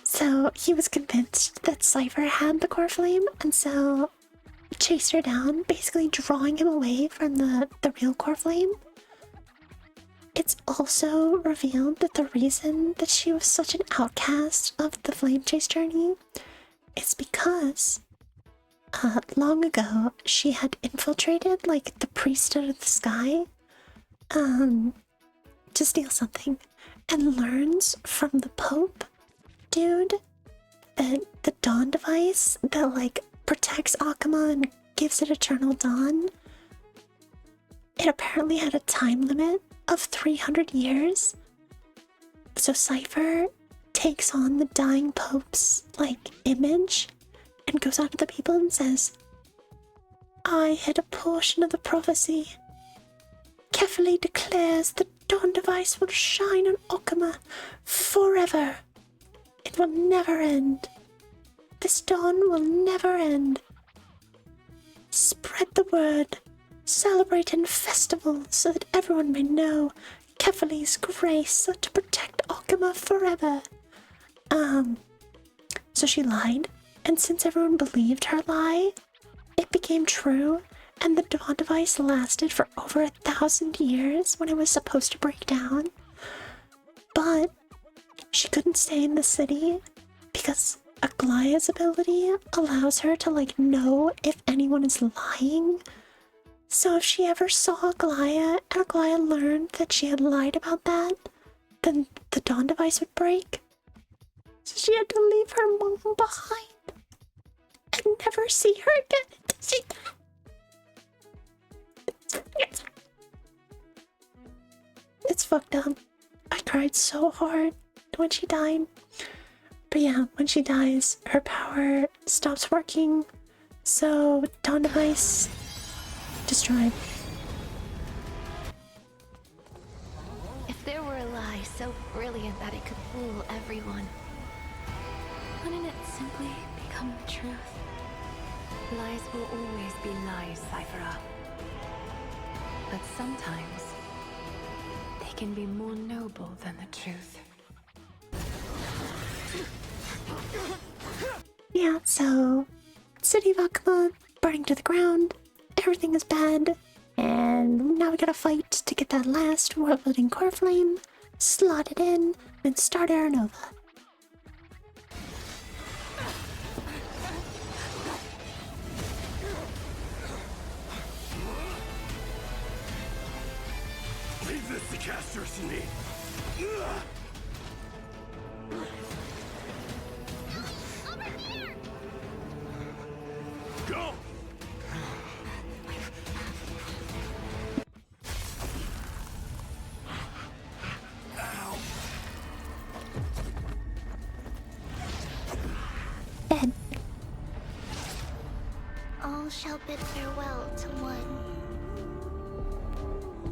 So he was convinced that Cipher had the core flame, and so chased her down, basically drawing him away from the real core flame. It's also revealed that the reason that she was such an outcast of the flame chase journey is because long ago she had infiltrated like the priesthood of the sky to steal something, and learns from the Pope dude that the dawn device that like protects Akuma and gives it eternal dawn, it apparently had a time limit of 300 years. So Cipher takes on the dying Pope's like image and goes out to the people and says, I had a portion of the prophecy. Carefully declares the dawn device will shine on Akuma forever. It will never end. This dawn will never end. Spread the word. Celebrate in festivals so that everyone may know Kefali's grace to protect Akuma forever. So she lied, and since everyone believed her lie, it became true, and the dawn device lasted for over 1,000 years when it was supposed to break down. But she couldn't stay in the city because Aglaya's ability allows her to like know if anyone is lying. So if she ever saw Aglaya and Aglaya learned that she had lied about that, then the dawn device would break. So she had to leave her mom behind and never see her again. It's fucked up. I cried so hard when she died. But yeah, when she dies, her power stops working. So dawn device destroyed. If there were a lie so brilliant that it could fool everyone, wouldn't it simply become the truth? Lies will always be lies, Cipher. But sometimes they can be more noble than the truth. Yeah, so City of Akuma burning to the ground. Everything is bad, and now we gotta fight to get that last world-building core flame, slot it in, and start Era Nova. Leave this to casters and me. Over here! Go! Dead. All shall bid farewell to one.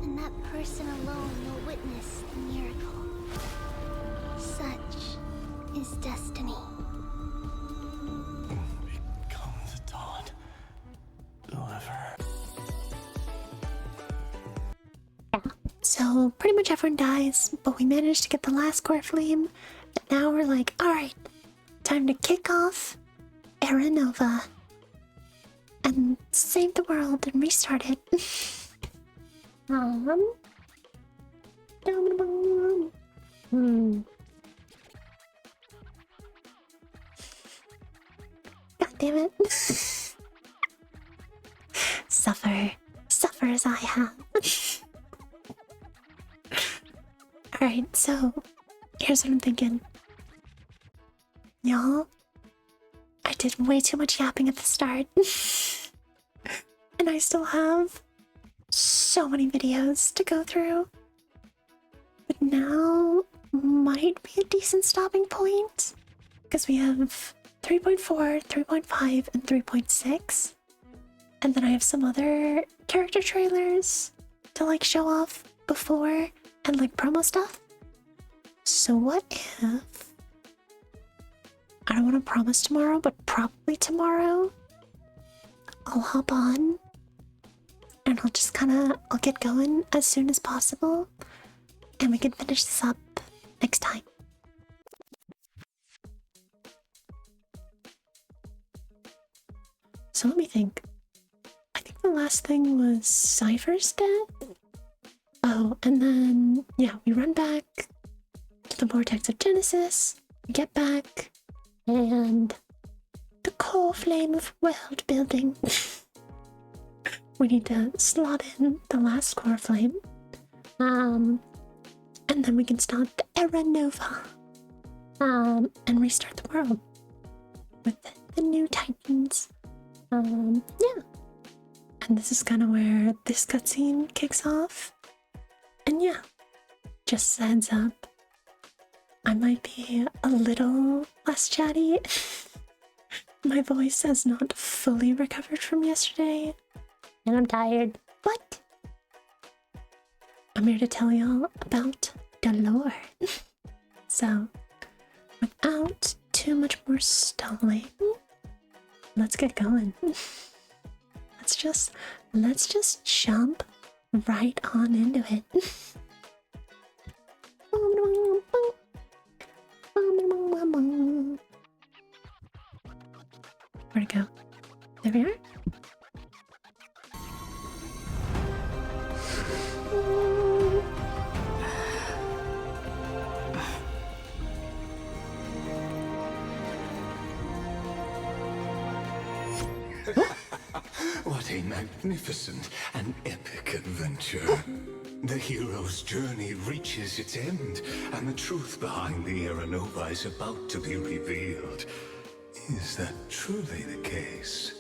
And that person alone will witness the miracle. Such is destiny. Become the dawn. Whoever. So pretty much everyone dies, but we managed to get the last core flame. And now we're like, alright, time to kick off Era Nova. And save the world and restart it. God damn it. Suffer. Suffer as I have. Alright, so here's what I'm thinking. Y'all, I did way too much yapping at the start. And I still have so many videos to go through. But now might be a decent stopping point. Because we have 3.4, 3.5, and 3.6. And then I have some other character trailers to like show off before and like promo stuff. So what if... I don't want to promise tomorrow, but probably tomorrow I'll hop on and I'll just I'll get going as soon as possible and we can finish this up next time. So let me think. I think the last thing was Cipher's death. Oh, and then, yeah, we run back to the Vortex of Genesis, we get back, and the core flame of world building. We need to slot in the last core flame. And then we can start the Era Nova. And restart the world with the new Titans. Yeah. And this is kind of where this cutscene kicks off. And yeah, just a heads up, I might be a little less chatty. My voice has not fully recovered from yesterday, and I'm tired. But I'm here to tell y'all about the lore. So, without too much more stalling, let's get going. Let's just jump right on into it. Where'd it go? There we are. What a magnificent and epic adventure. The hero's journey reaches its end, and the truth behind the Era Nova is about to be revealed. Is that truly the case?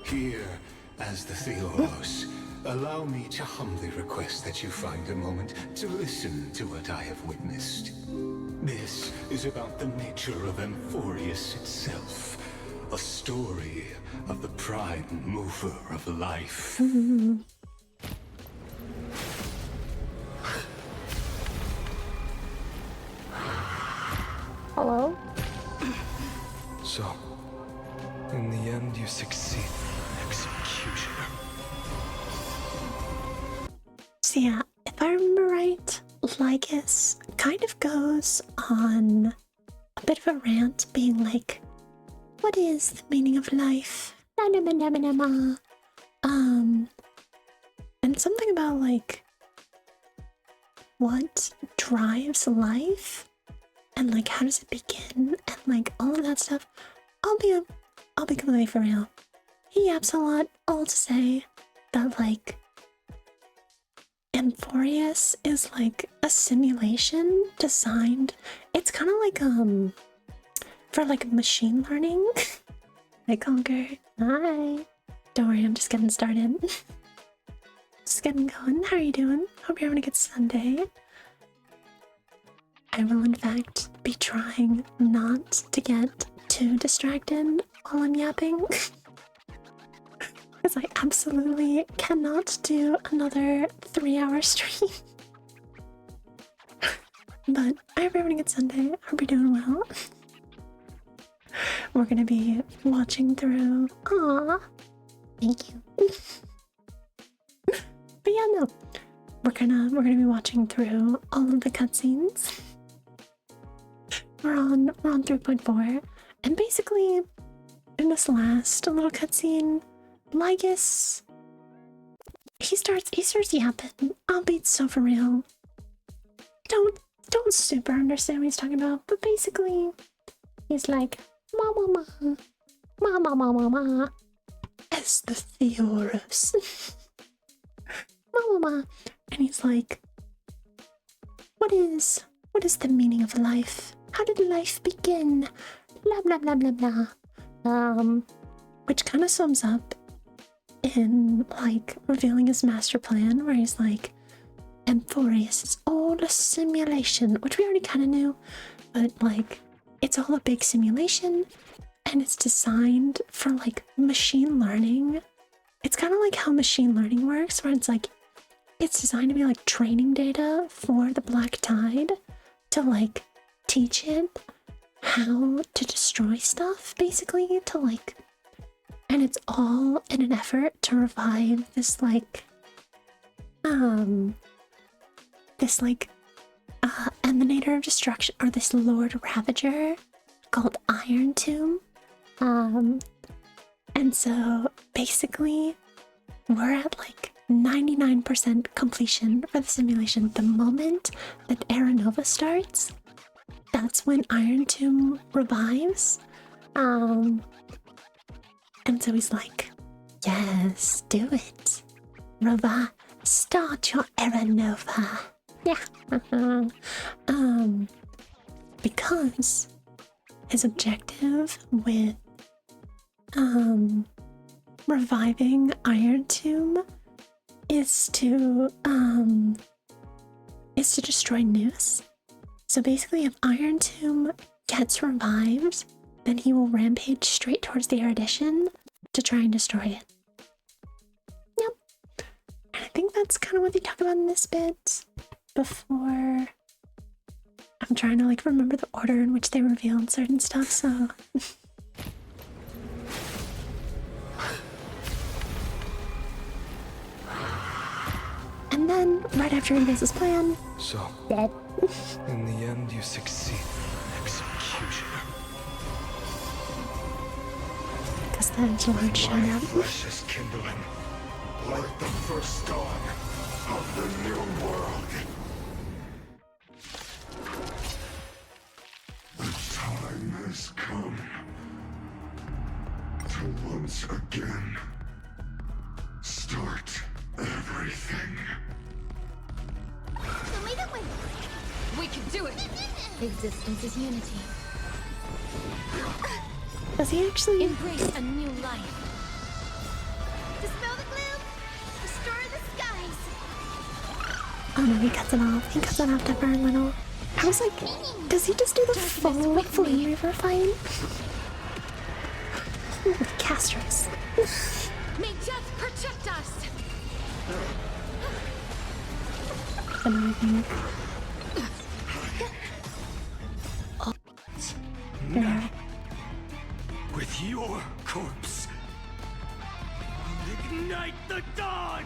Here, as the Theoros, allow me to humbly request that you find a moment to listen to what I have witnessed. This is about the nature of Amphoreus itself, a story of the prime mover of life. Hello? So, in the end, you succeed, Executioner. So yeah, if I remember right, Lycus kind of goes on a bit of a rant being like, what is the meaning of life? And something about like, what drives life? And like, how does it begin? And like, all of that stuff. I'll be completely for real. He yaps a lot, all to say that like, Amphoreus is like a simulation designed. It's kind of like for like machine learning. Hi Conquer. Hi. Don't worry, I'm just getting started. Just getting going. How are you doing? Hope you're having a good Sunday. I will in fact be trying not to get too distracted while I'm yapping. Because I absolutely cannot do another 3-hour stream. But I hope you're having a good Sunday. Hope you're doing well. We're gonna be watching through. Aww. Thank you. But yeah, no. We're gonna be watching through all of the cutscenes. We're on 3.4. And basically, in this last little cutscene, Lycus, he starts yapping. I'll be so for real. Don't super understand what he's talking about, but basically, he's like, ma, as the Theoros. ma, and he's like, what is the meaning of life? How did life begin? Blah blah blah blah blah. Which kind of sums up in like revealing his master plan, where he's like, Amphoreus is all a simulation, which we already kind of knew, but like it's all a big simulation and it's designed for like machine learning. It's kind of like how machine learning works, where it's like it's designed to be like training data for the Black Tide to like teach it how to destroy stuff, basically, to like, and it's all in an effort to revive this like emanator of destruction, or this Lord Ravager called Irontomb. And so basically we're at like 99% completion for the simulation. The moment that Era Nova starts, that's when Irontomb revives. And so he's like, yes, do it. Start your Era Nova. Yeah. Because his objective with reviving Irontomb is to destroy Noose. So basically, if Irontomb gets revived, then he will rampage straight towards the Erudition to try and destroy it. Yep. And I think that's kind of what they talk about in this bit. Before, I'm trying to like remember the order in which they revealed certain stuff, so. And then, right after he does his plan, so dead. In the end, you succeed in execution. Because the Edgelord showed My up. flesh is kindling. Like the first dawn of the new world. The time has come to once again start everything. We can do it! Existence is unity. Does he actually embrace a new life? Dispel the gloom! Restore the skies! Oh no, he cuts it off. He cuts it off to burn little. I was like, does he just do the full Flame Reaver fight? With Castros. May death protect us! Annoying. Now, with your corpse, I'll ignite the dawn!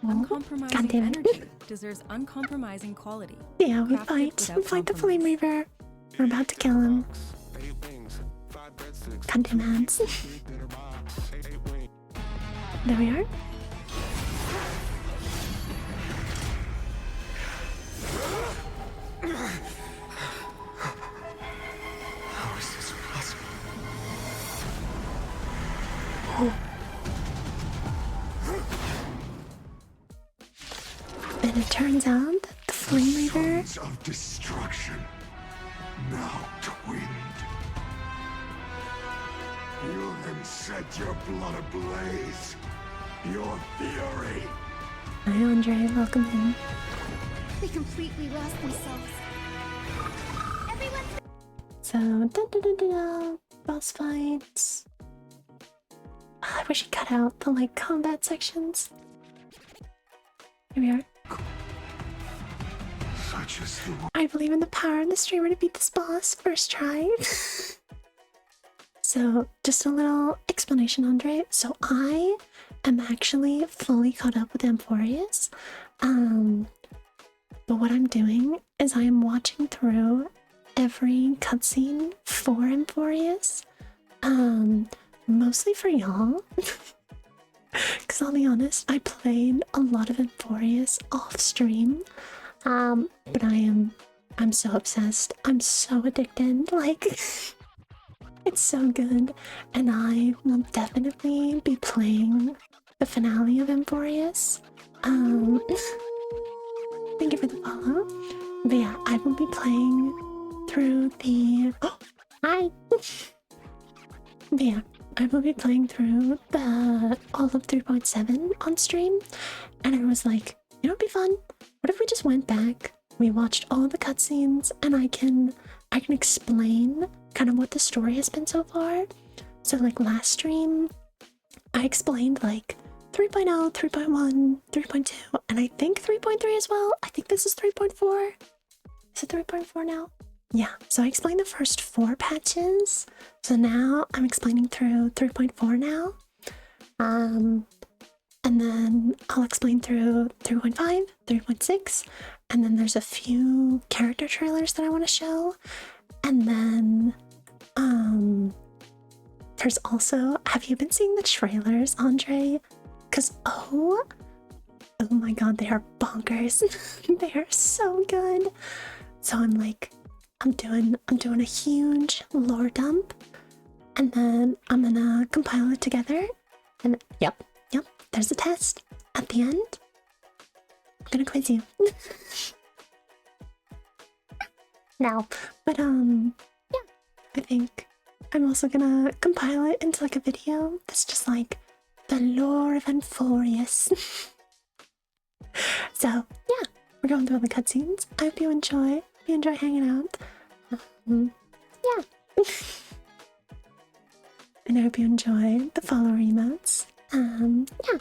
Uncompromising energy deserves uncompromising quality. Yeah, we Crafted fight. without We fight the compromise. Flame Reaver. We're about to kill him. Goddamn hands. There we are. How is this possible? And it turns out that the Flame Reaver Sons of destruction, now twinned. You can set your blood ablaze. Your fury. Hi Andre, welcome in. They completely lost themselves. Everyone, So, boss fights. I wish he cut out the like combat sections. Here we are. Such is the I believe in the power of the streamer to beat this boss first try. So, just a little explanation, Andre. So, I am actually fully caught up with Amphoreus. But what I'm doing is I am watching through every cutscene for Amphoreus. Mostly for y'all. Because I'll be honest, I played a lot of Amphoreus off stream. But I'm so obsessed. I'm so addicted. Like, it's so good. And I will definitely be playing the finale of Amphoreus. Thank you for the follow. But yeah, I will be playing through the... Hi. But yeah, I will be playing through all of 3.7 on stream, and I was like, you know, it'd be fun. What if we just went back, we watched all the cutscenes, and I can explain kind of what the story has been so far. So like last stream, I explained like 3.0, 3.1, 3.2, and I think 3.3 as well. I think this is 3.4. Is it 3.4 now? Yeah, so I explained the first 4 patches. So now I'm explaining through 3.4 now. And then I'll explain through 3.5, 3.6, and then there's a few character trailers that I want to show. And then there's also, have you been seeing the trailers, Andre? Cause oh my god, they are bonkers. They are so good. So I'm doing a huge lore dump, and then I'm gonna compile it together. And yep, there's a test at the end. I'm gonna quiz you. No, but yeah, I think I'm also gonna compile it into like a video that's just like the lore of Amphoreus. So yeah, we're going through all the cutscenes. I hope you enjoy. You enjoy hanging out. Yeah. And I hope you enjoy the follower emotes. Yeah.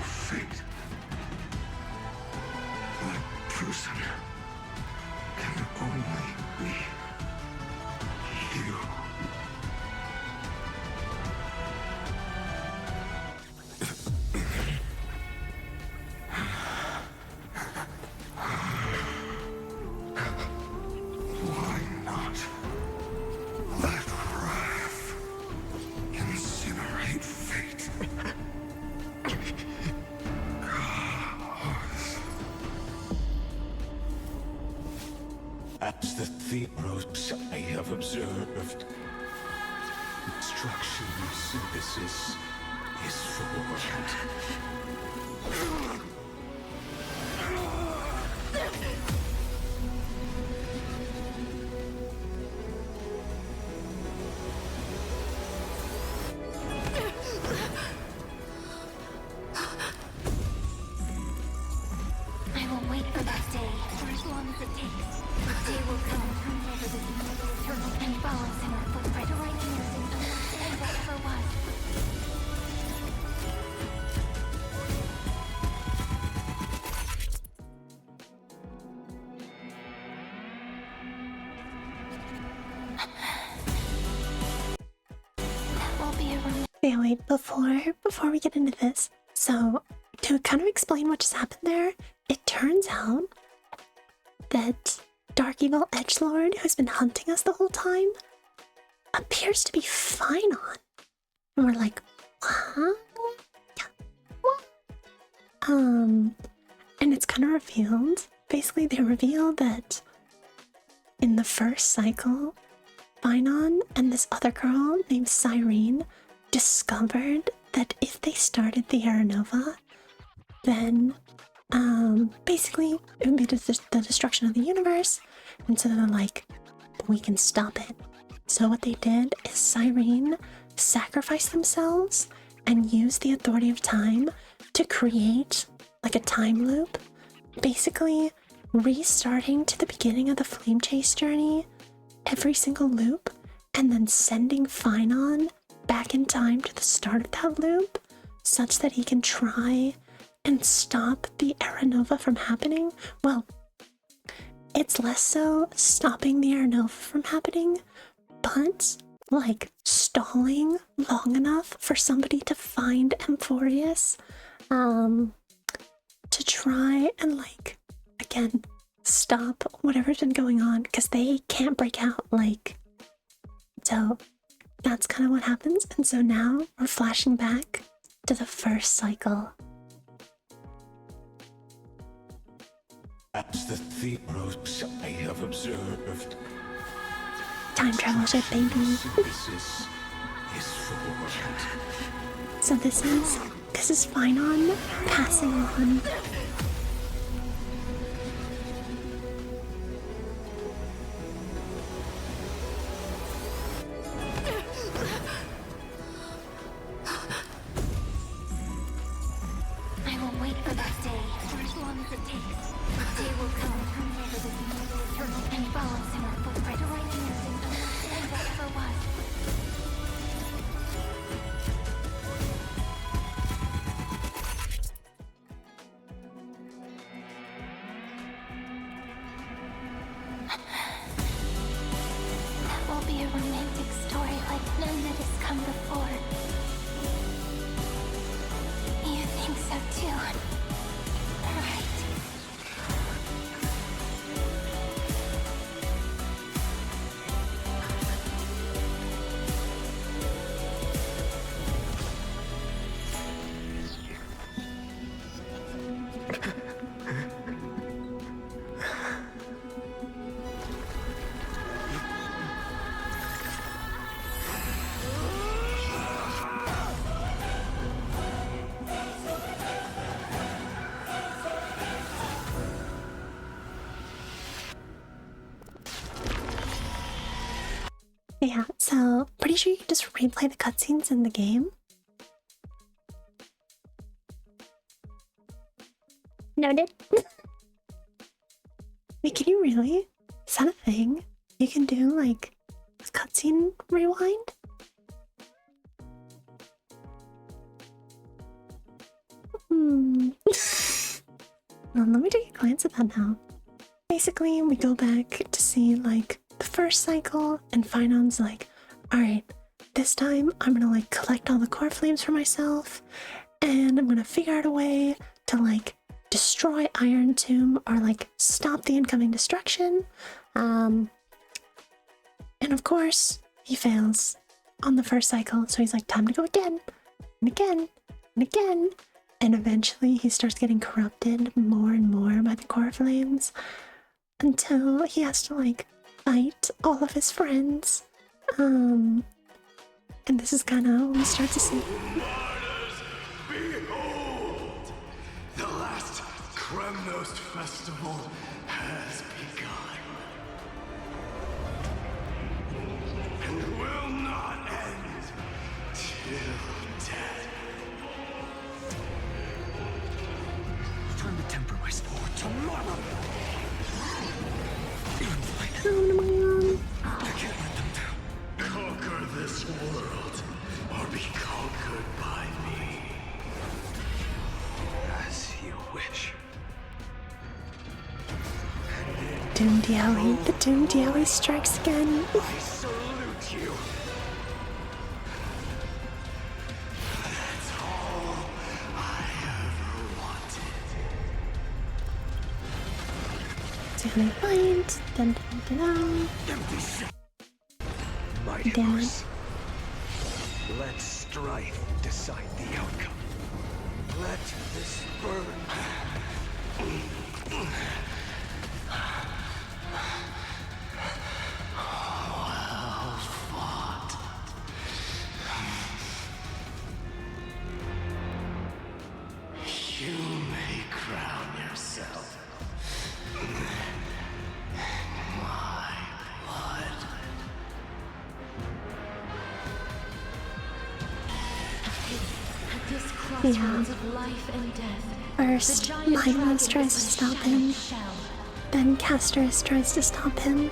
Fate. That person can only be you. Why not let wrath incinerate fate? As the Theros I have observed, destruction synthesis is forward. I will wait for that day for as long as it takes. The day will come whenever this eternal and follows in our footprint, writing everything and whatever was. That will be a Yeah, wait, before we get into this, so to kind of explain what just happened there, it turns out that Dark Evil Edgelord, who's been hunting us the whole time, appears to be fine on. And we're like, what? What? And it's kind of revealed. Basically, they reveal that in the first cycle, Finon and this other girl named Cyrene discovered that if they started the Era Nova, then basically it would be the destruction of the universe. And so they're like, we can stop it. So what they did is Cyrene sacrificed themselves and used the authority of time to create like a time loop, basically restarting to the beginning of the Flame Chase journey every single loop, and then sending Finon back in time to the start of that loop, such that he can try and stop the Era Nova from happening. Well, it's less so stopping the Era Nova from happening, but like stalling long enough for somebody to find Amphoreus, to try and like, again, stop whatever's been going on, because they can't break out, like. So that's kind of what happens. And so now we're flashing back to the first cycle. As the Theros I have observed, Time travel ship, baby. synthesis is forward. So this is Finon passing on. as it takes. The day will come where this eternal and follows in our footprint, directing us in understanding what ever was. That will be a romantic story like none that has come before. You think so too, right? Yeah, so pretty sure you can just replay the cutscenes in the game. Noted. Wait, can you really? Is that a thing? You can do like a cutscene rewind? Well, let me take a glance at that now. Basically, we go back to see like the first cycle, and Phinon's like, alright, this time I'm gonna like collect all the core flames for myself, and I'm gonna figure out a way to like destroy Irontomb or like stop the incoming destruction. And of course, he fails on the first cycle, so he's like, time to go again, and again, and again. And eventually he starts getting corrupted more and more by the core flames until he has to like fight all of his friends. And this is kind of when we start to see. Martyrs, behold! The last Kremnos festival has begun. And will not end till death. Time to temper my sport tomorrow. I can't let them down. Conquer this world, or be conquered by me. As you wish. Doom Dialy. The Doom Dialy strikes again. I salute you. That's all I ever wanted. Dialy fight. Dun dun dun dun. Empty shell. Mighty Damn horse. Let strife decide the outcome. Let this burn. Well fought. You may crown yourself my blood. At this crossroads of life and death, First, the giant Lightning dragon tries to is a stop shattered him. shell. Then Castorus tries to stop him.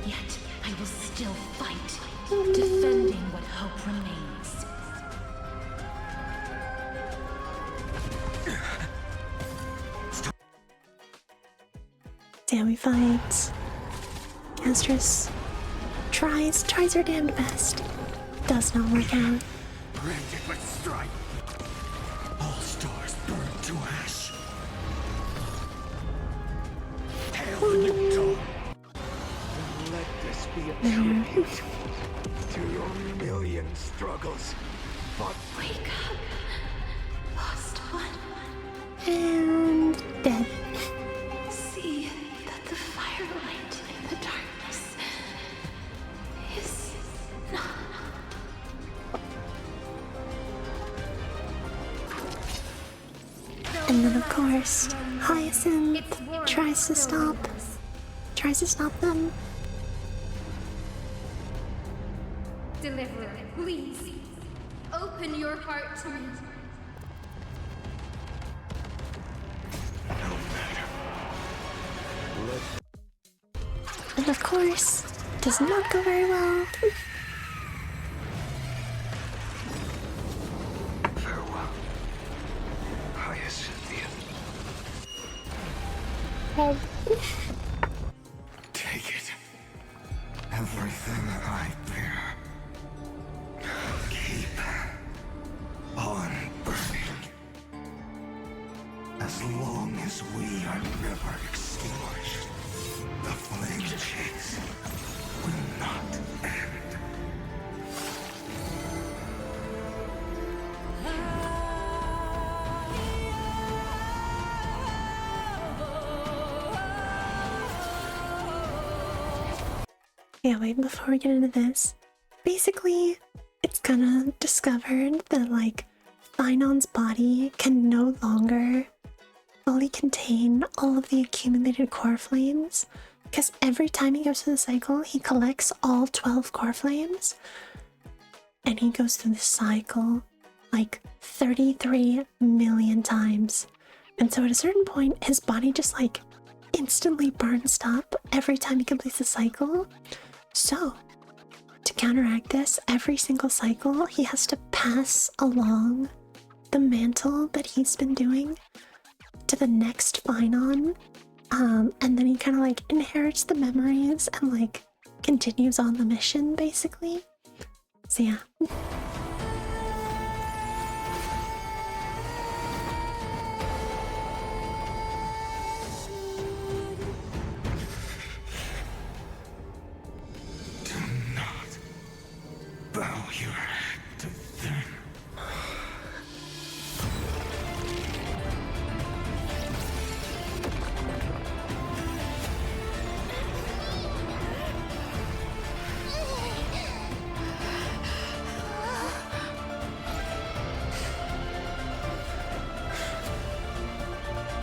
Yet I will still fight, defending what hope remains. Damn, we fight. Castorus tries her damned best. Does not work out. Branded with strife. All stars burn to ash. Hail the new dawn. Let this be a tribute to your million struggles. But Wake up, lost one. And dead. See that the firelight in the darkness is not. And then of course, Hyacinth tries to stop them. Deliverer, please. Open your heart to me. No And of course, does not go very well. Farewell, Hyacinthia. Take it. Everything I bear. Keep on burning. As long as we are never extinguished, the flame chase will not end. Yeah, wait, before we get into this, basically, it's kinda discovered that, like, Thynon's body can no longer fully contain all of the accumulated core flames, because every time he goes through the cycle, he collects all 12 core flames, and he goes through the cycle like 33 million times. And so at a certain point, his body just like instantly burns up every time he completes the cycle. So to counteract this, every single cycle, he has to pass along the mantle that he's been doing to the next Phynon, and then he kind of like inherits the memories and like continues on the mission basically. So yeah. Do not bow your head to them.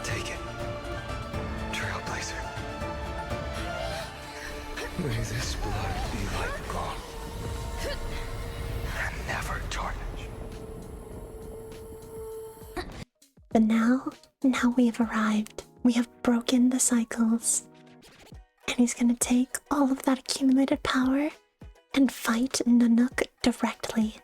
Take it, Trailblazer. May this blood be like gold and never tarnish. But now we have arrived. We have broken the cycles. And he's gonna take all of that accumulated power and fight Nanook directly.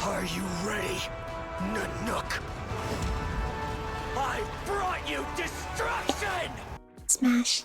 Are you ready, Nanook? I brought you destruction! Smash.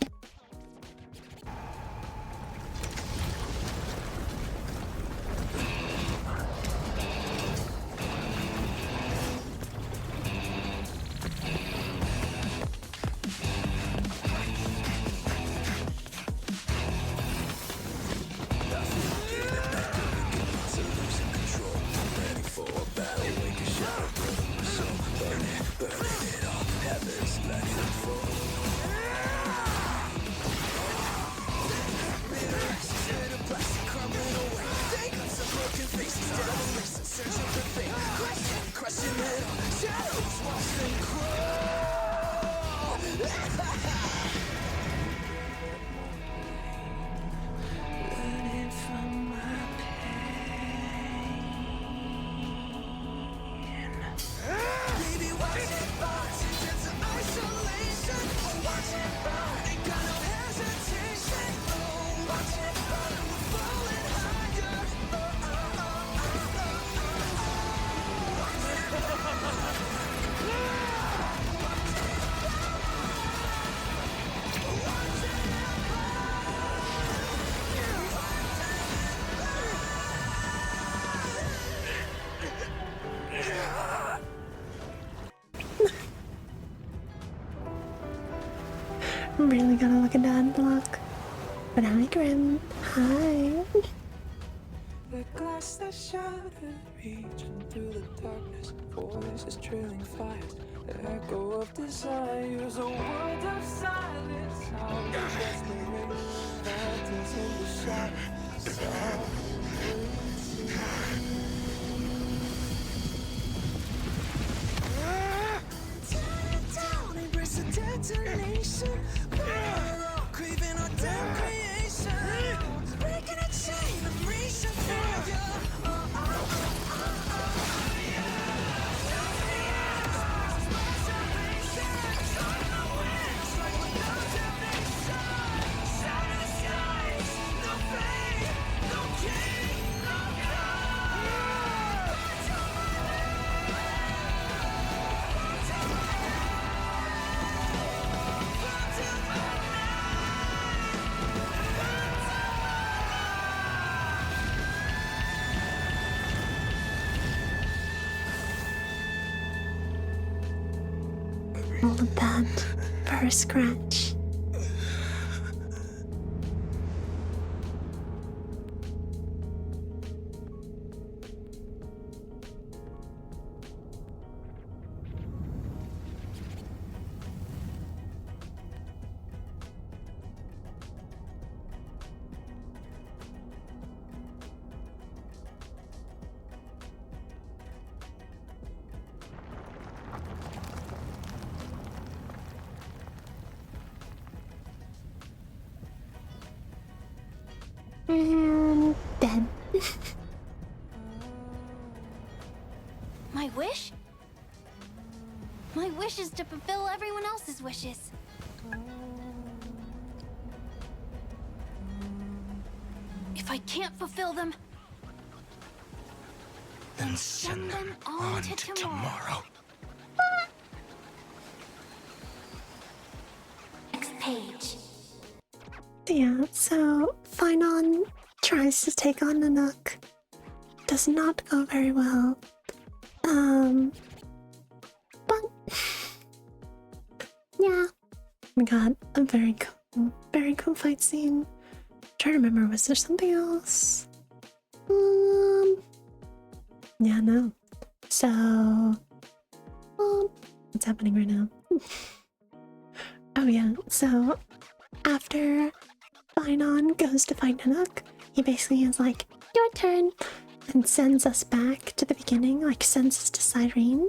I'm really gonna look at that block. But hi, Grim. Hi. The glass that shattered, reaching through the darkness, voices trailing fires, the echo of desires, a world of silence, how the desperation battles in the shadows. Down, embrace the detonation, craving our damn creation, breaking a chain of reaching for you. All of that for a scratch. And dead. My wish? My wish is to fulfill everyone else's wishes. If I can't fulfill them, Then send them on to tomorrow. Next page. Yeah, so Finon tries to take on Nanook. Does not go very well. But yeah, we got a very cool fight scene. Trying to remember, was there something else? Yeah, no. So, what's happening right now? Oh yeah, so after Finon goes to fight Nanook, he basically is like, your turn, and sends us back to the beginning, like sends us to Cyrene.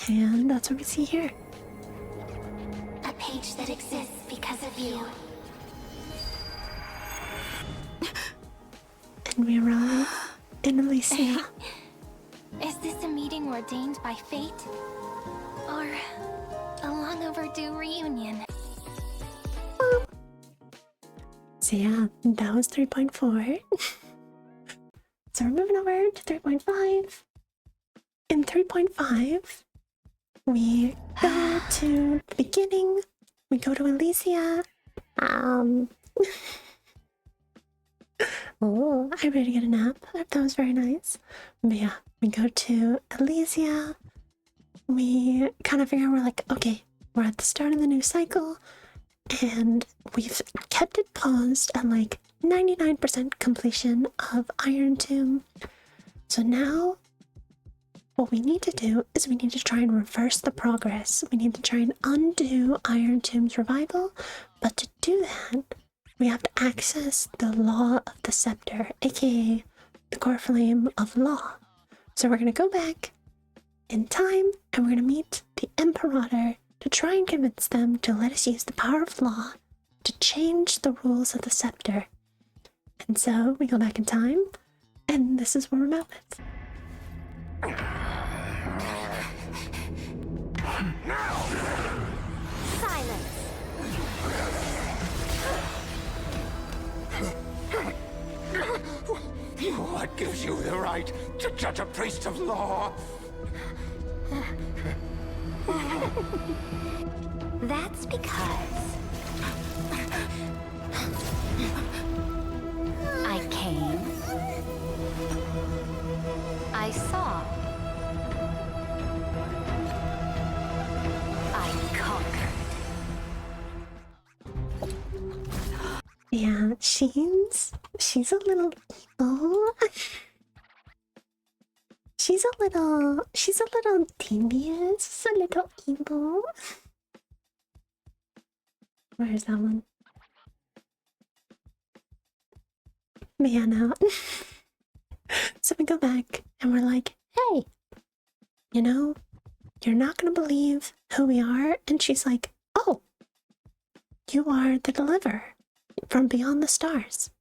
And that's what we see here. A page that exists because of you. And we arrive in Elysia. Is this a meeting ordained by fate? Or a long overdue reunion? So yeah, that was 3.4. So we're moving over to 3.5. In 3.5, we go to the beginning. We go to Elysia. Oh, I'm ready to get a nap. That was very nice. But yeah, we go to Elysia. We kind of figure out, we're like, okay, we're at the start of the new cycle, and we've kept it paused at like 99% completion of Irontomb. So now what we need to do is we need to try and reverse the progress. We need to try and undo Irontomb's revival, but to do that, we have to access the Law of the Scepter, aka the core flame of law. So we're gonna go back in time and we're gonna meet the Imperator to try and convince them to let us use the power of law to change the rules of the scepter. And so we go back in time, and this is what we're met with. Silence! What gives you the right to judge a priest of law? That's because I came, I saw, I conquered. Yeah, she's a little evil. She's a little devious, a little evil. Where's that one? But yeah, no. So we go back and we're like, hey, you know, you're not gonna believe who we are. And she's like, oh, you are the deliverer from beyond the stars.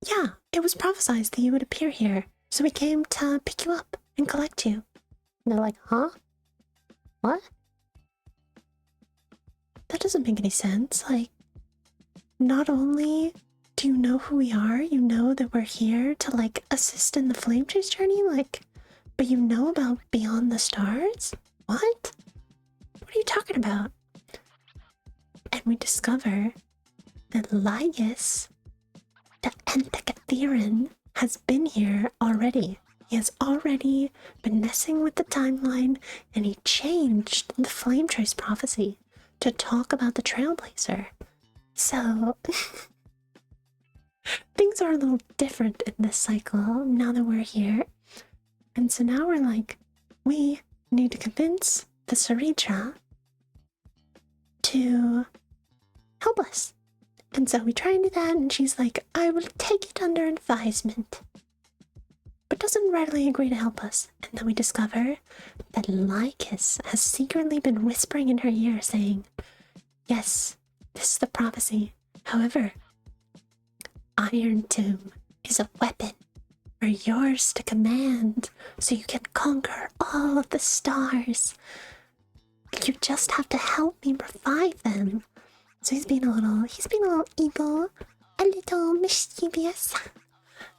Yeah, it was prophesied that you would appear here, so we came to pick you up and collect you. And they're like, huh? What? That doesn't make any sense. Like, not only do you know who we are, you know that we're here to, like, assist in the flame chase journey, like, but you know about beyond the stars? What? What are you talking about? And we discover that Lygus, the Antikytheran, has been here already. He has already been messing with the timeline, and he changed the flame trace prophecy to talk about the Trailblazer. So things are a little different in this cycle now that we're here. And so now we're like, we need to convince the Saritra to help us. And so we try and do that, and she's like, I will take it under advisement. But doesn't readily agree to help us. And then we discover that Lycus has secretly been whispering in her ear saying, yes, this is the prophecy. However, Irontomb is a weapon for yours to command, so you can conquer all of the stars. You just have to help me revive them. So he's being a little evil, a little mischievous.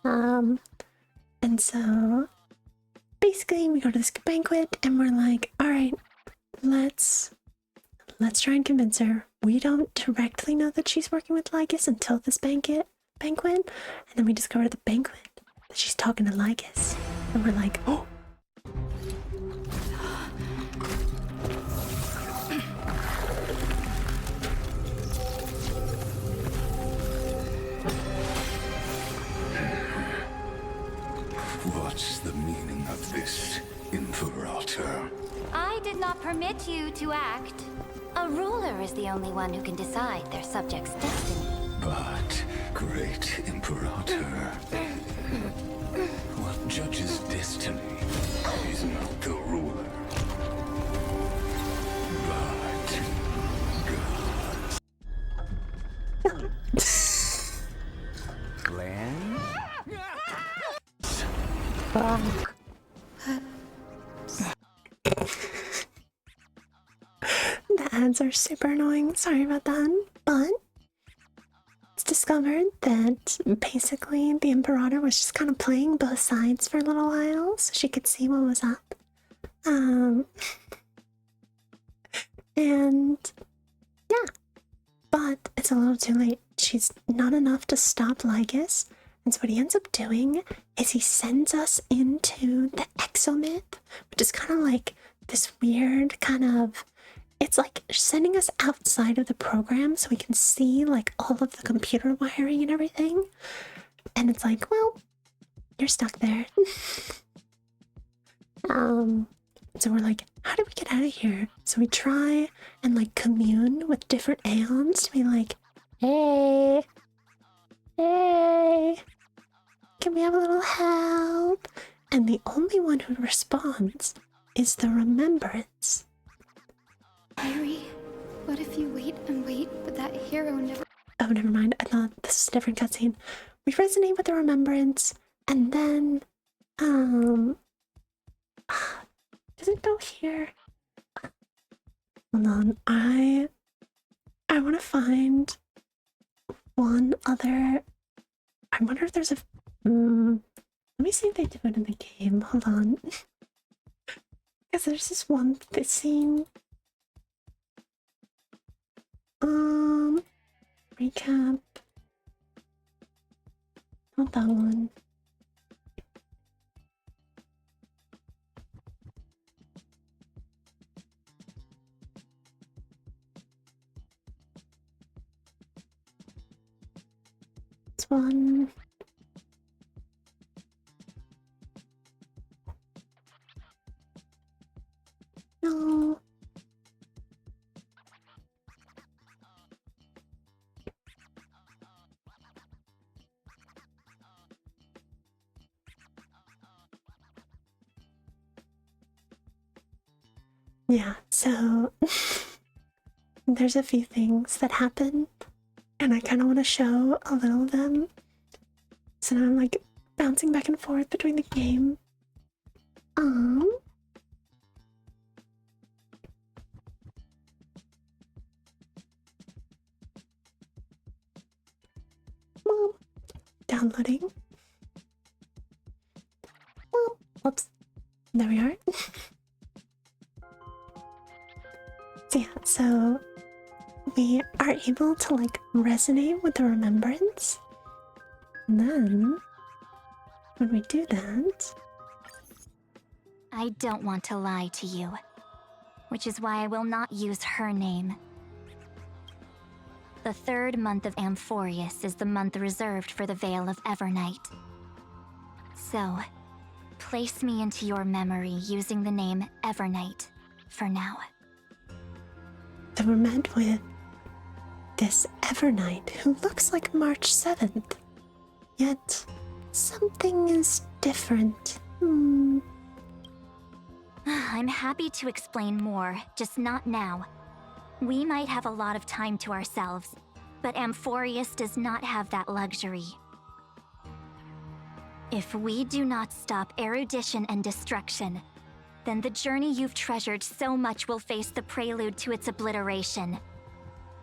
And so basically we go to this banquet and we're like, all right, let's try and convince her. We don't directly know that she's working with Lycus until this banquet, and then we discover at the banquet that she's talking to Lycus, and we're like, oh. What's the meaning of this, Imperator? I did not permit you to act. A ruler is the only one who can decide their subject's destiny. But, great Imperator, what judges destiny is not the ruler, but God. Glenn? The ads are super annoying, sorry about that, but it's discovered that basically the Imperator was just kind of playing both sides for a little while so she could see what was up. And yeah, but it's a little too late. She's not enough to stop Lycus. And so what he ends up doing is he sends us into the exomyth, which is kind of like this weird kind of, it's like sending us outside of the program so we can see like all of the computer wiring and everything. And it's like, well, you're stuck there. So we're like, how do we get out of here? So we try and like commune with different aeons to be like, hey, can we have a little help? And the only one who responds is the Remembrance. Irie, what if you wait and wait, but that hero never... Oh, never mind. I thought this was a different cutscene. We resonate with the Remembrance, and then, does it go here? Hold on. I want to find one other... I wonder if there's a... let me see if they do it in the game. Hold on. Because there's this one scene... recap. Not that one. one. No. Yeah, so there's a few things that happen, and I kind of want to show a little of them. So now I'm like bouncing back and forth between the game. Mom, downloading. Mom, whoops. There we are. So yeah, so we are able to like resonate with the remembrance. And then when we do that, I don't want to lie to you, which is why I will not use her name. The 3rd month of Amphoreus is the month reserved for the Veil of Evernight. So, place me into your memory using the name Evernight for now. so we're met with this Evernight who looks like March 7th. Yet, something is different. I'm happy to explain more, just not now. We might have a lot of time to ourselves, but Amphoreus does not have that luxury. If we do not stop erudition and destruction, then the journey you've treasured so much will face the prelude to its obliteration.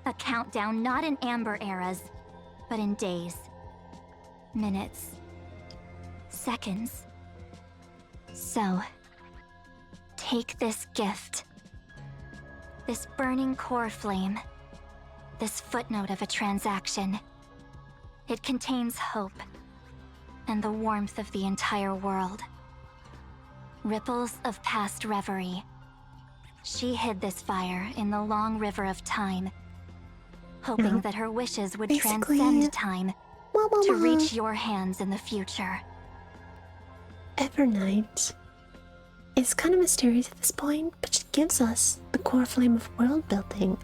A countdown not in amber eras, but in days, minutes, seconds. So, take this gift. This burning core flame. This footnote of a transaction. It contains hope and the warmth of the entire world. Ripples of past reverie. She hid this fire in the long river of time, hoping that her wishes would transcend time to reach your hands in the future. Evernight is kind of mysterious at this point, but she gives us the core flame of world building,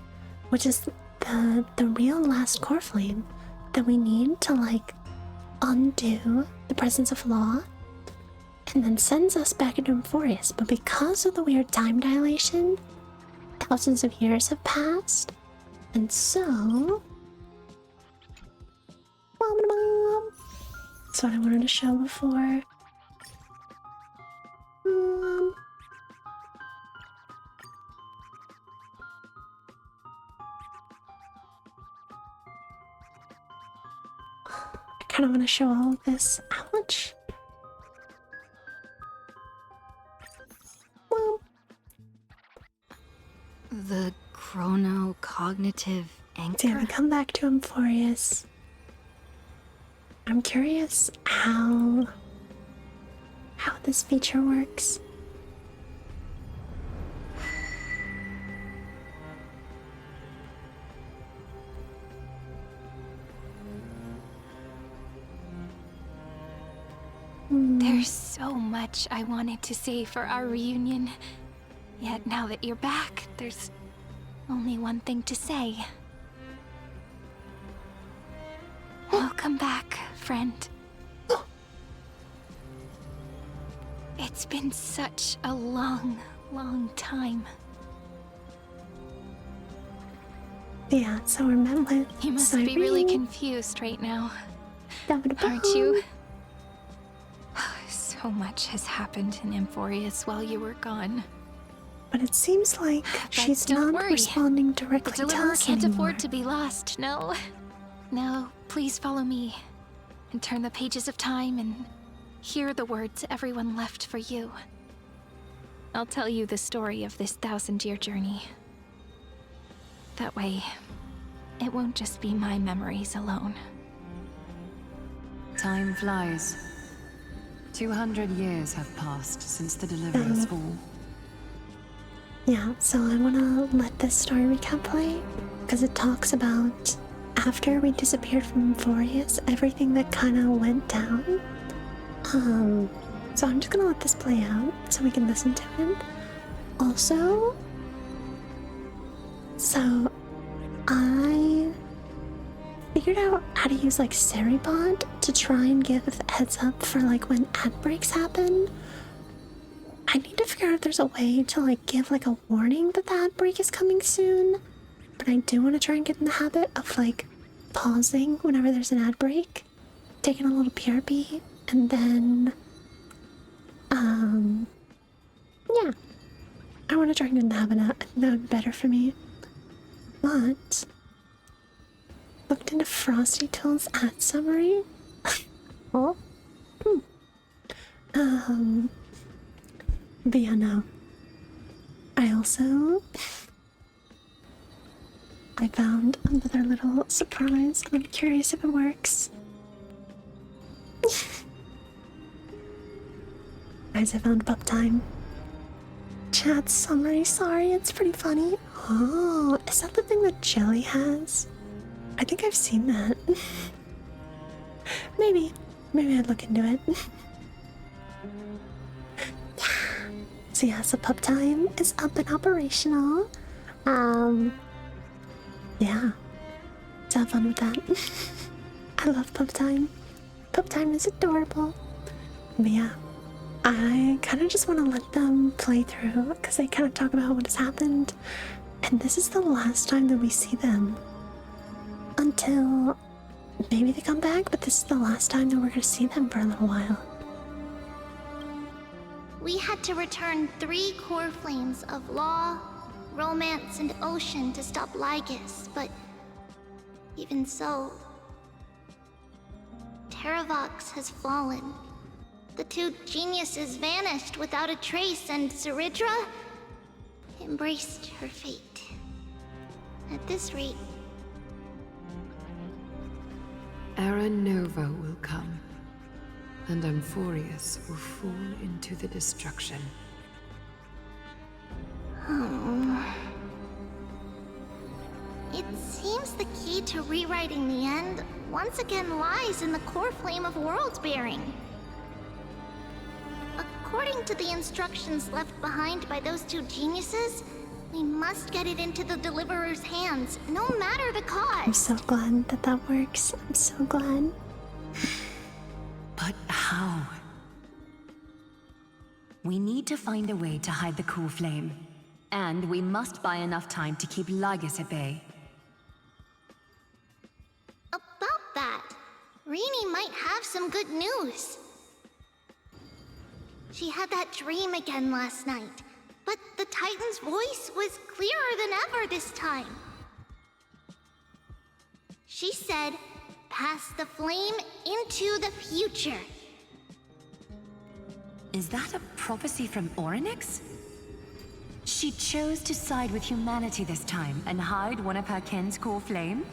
which is the real last core flame that we need to like undo the presence of law, and then sends us back into Amphoreus. But because of the weird time dilation, thousands of years have passed, and so that's what I wanted to show before. I kind of want to show all of this. Ouch. The chrono-cognitive anchor? So yeah, we come back to Amphoreus. I'm curious how this feature works. There's so much I wanted to say for our reunion. Yet now that you're back, there's only one thing to say. Welcome back, friend. It's been such a long, long time. Yeah, so we're met with You must be really confused right now, aren't you? So much has happened in Amphoreus while you were gone. But it seems like she's not responding directly the to deliverer us can't anymore. afford to be lost, no? No, please follow me and turn the pages of time and hear the words everyone left for you. I'll tell you the story of this 1000-year journey. That way, it won't just be my memories alone. Time flies. 200 years have passed since the Deliverer's fall. Yeah, so I want to let this story recap play because it talks about after we disappeared from Amphoreus, everything that kind of went down. So I'm just gonna let this play out so we can listen to it. Also, so I figured out how to use like Seribot to try and give heads up for like when ad breaks happen. I need to figure out if there's a way to like give like a warning that the ad break is coming soon. But I do want to try and get in the habit of like pausing whenever there's an ad break, taking a little PRP, and then yeah, I want to try and get in the habit of that. That would be better for me. But looked into Frosty Tool's ad summary. Oh. But yeah, no. I also I found another little surprise. I'm curious if it works. Guys, I found pup time. Chat summary, sorry, it's pretty funny. Oh, is that the thing that Jelly has? I think I've seen that. Maybe I'd look into it. Yeah. So yeah, so pup time is up and operational. Yeah. Let's have fun with that. I love pup time. Pup time is adorable. But yeah, I kind of just want to let them play through because they kind of talk about what has happened. And this is the last time that we see them. Until maybe they come back, but this is the last time that we're going to see them for a little while. We had to return 3 core flames of law, romance, and ocean to stop Lygus, but even so, Terravox has fallen. The 2 geniuses vanished without a trace, and Ceridra embraced her fate. At this rate, Era Nova will come, and Amphoreus will fall into the destruction. It seems the key to rewriting the end once again lies in the core flame of world-bearing. According to the instructions left behind by those 2 geniuses, we must get it into the Deliverer's hands, no matter the cost. I'm so glad that that works. I'm so glad. But how? We need to find a way to hide the core flame. And we must buy enough time to keep Lygus at bay. About that, Rini might have some good news. She had that dream again last night, but the Titan's voice was clearer than ever this time. She said, "Pass the flame into the future." Is that a prophecy from Orynyx? She chose to side with humanity this time and hide one of her kin's core flame?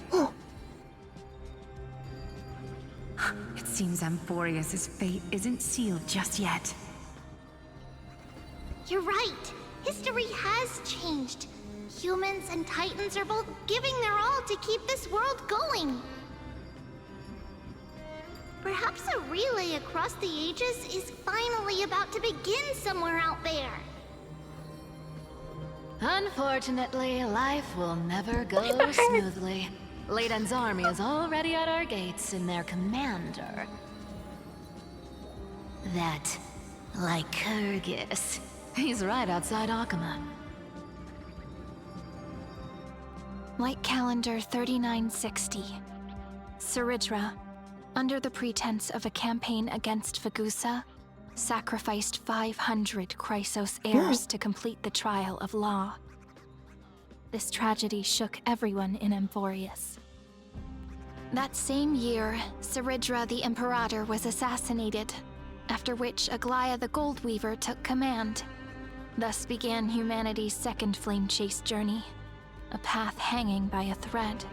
It seems Amphoreus' fate isn't sealed just yet. You're right. History has changed. Humans and Titans are both giving their all to keep this world going. Perhaps a relay across the ages is finally about to begin somewhere out there. Unfortunately, life will never go smoothly. Leiden's army is already at our gates, and their commander, that Lycurgus, he's right outside Akama. Light calendar 3960. Ceridra, under the pretense of a campaign against Vagusa, sacrificed 500 Chrysos heirs to complete the trial of law. This tragedy shook everyone in Amphoreus. That same year, Ceridra the Imperator was assassinated, after which Aglaia the Goldweaver took command. Thus began humanity's second flame chase journey, a path hanging by a thread.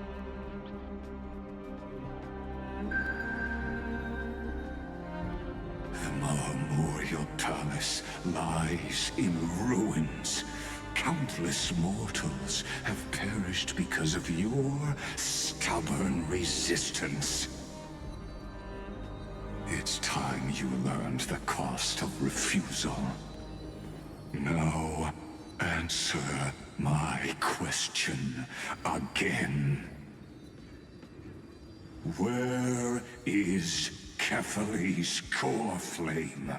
The Marmorial Palace lies in ruins. Countless mortals have perished because of your stubborn resistance. It's time you learned the cost of refusal. Now, answer my question again. Where is Kefali's core flame?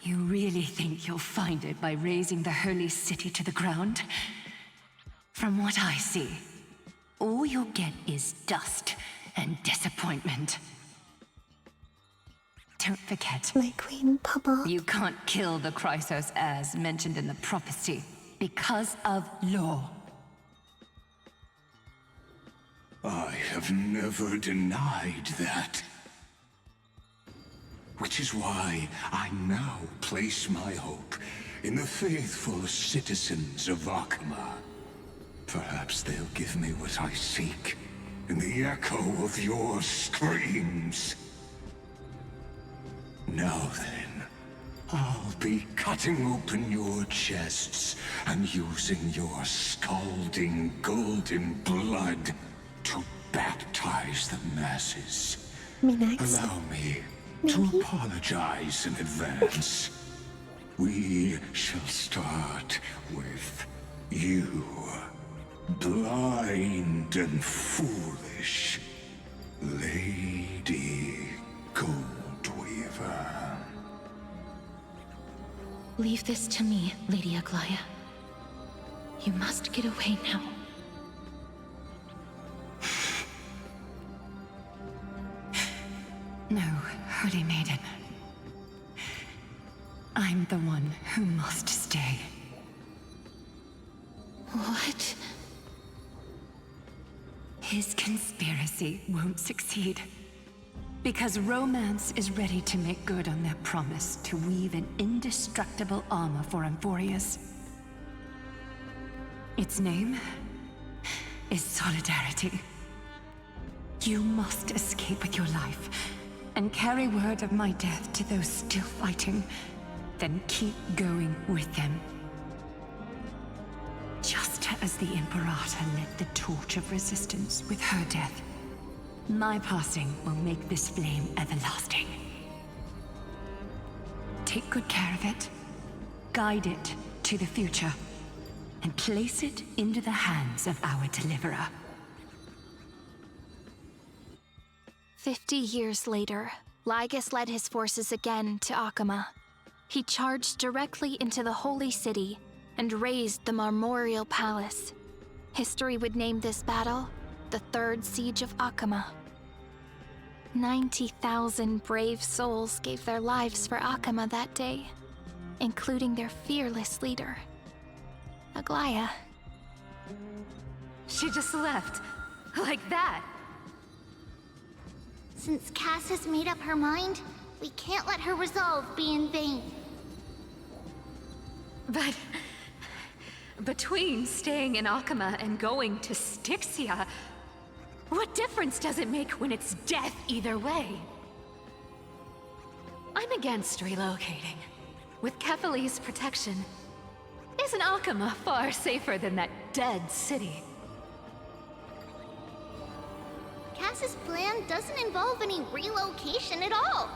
You really think you'll find it by razing the holy city to the ground? From what I see, all you'll get is dust and disappointment. Don't forget, my queen bubble. You can't kill the Chrysos as mentioned in the prophecy because of law. I have never denied that. Which is why I now place my hope in the faithful citizens of Akama. Perhaps they'll give me what I seek in the echo of your screams. Now then, I'll be cutting open your chests and using your scalding golden blood to baptize the masses. Me next. Allow me to apologize in advance. We shall start with you, blind and foolish Lady Goldweaver. Leave this to me, Lady Aglaya. You must get away now. No, Holy Maiden. I'm the one who must stay. What? His conspiracy won't succeed. Because Romance is ready to make good on their promise to weave an indestructible armor for Amphoreus. Its name is Solidarity. You must escape with your life and carry word of my death to those still fighting, then keep going with them. Just as the Imperator lit the torch of resistance with her death, my passing will make this flame everlasting. Take good care of it, guide it to the future, and place it into the hands of our deliverer. 50 years later, Lygus led his forces again to Akama. He charged directly into the Holy City and razed the Marmorial Palace. History would name this battle the Third Siege of Akama. 90,000 brave souls gave their lives for Akama that day, including their fearless leader, Aglaya. She just left, like that. Since Cass has made up her mind, we can't let her resolve be in vain. But between staying in Akama and going to Styxia, what difference does it make when it's death either way? I'm against relocating. With Kefali's protection, isn't Akama far safer than that dead city? Cass's plan doesn't involve any relocation at all.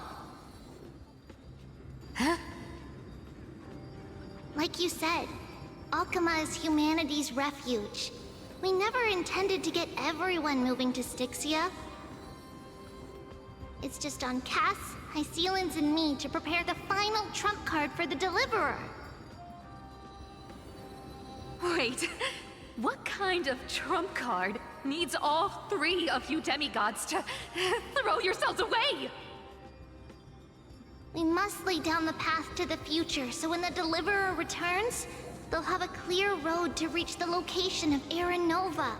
Huh? Like you said, Akama is humanity's refuge. We never intended to get everyone moving to Styxia. It's just on Cass, Hycealans, and me to prepare the final trump card for the Deliverer. Wait, what kind of trump card needs all three of you demigods to throw yourselves away? We must lay down the path to the future so when the Deliverer returns, they'll have a clear road to reach the location of Era Nova.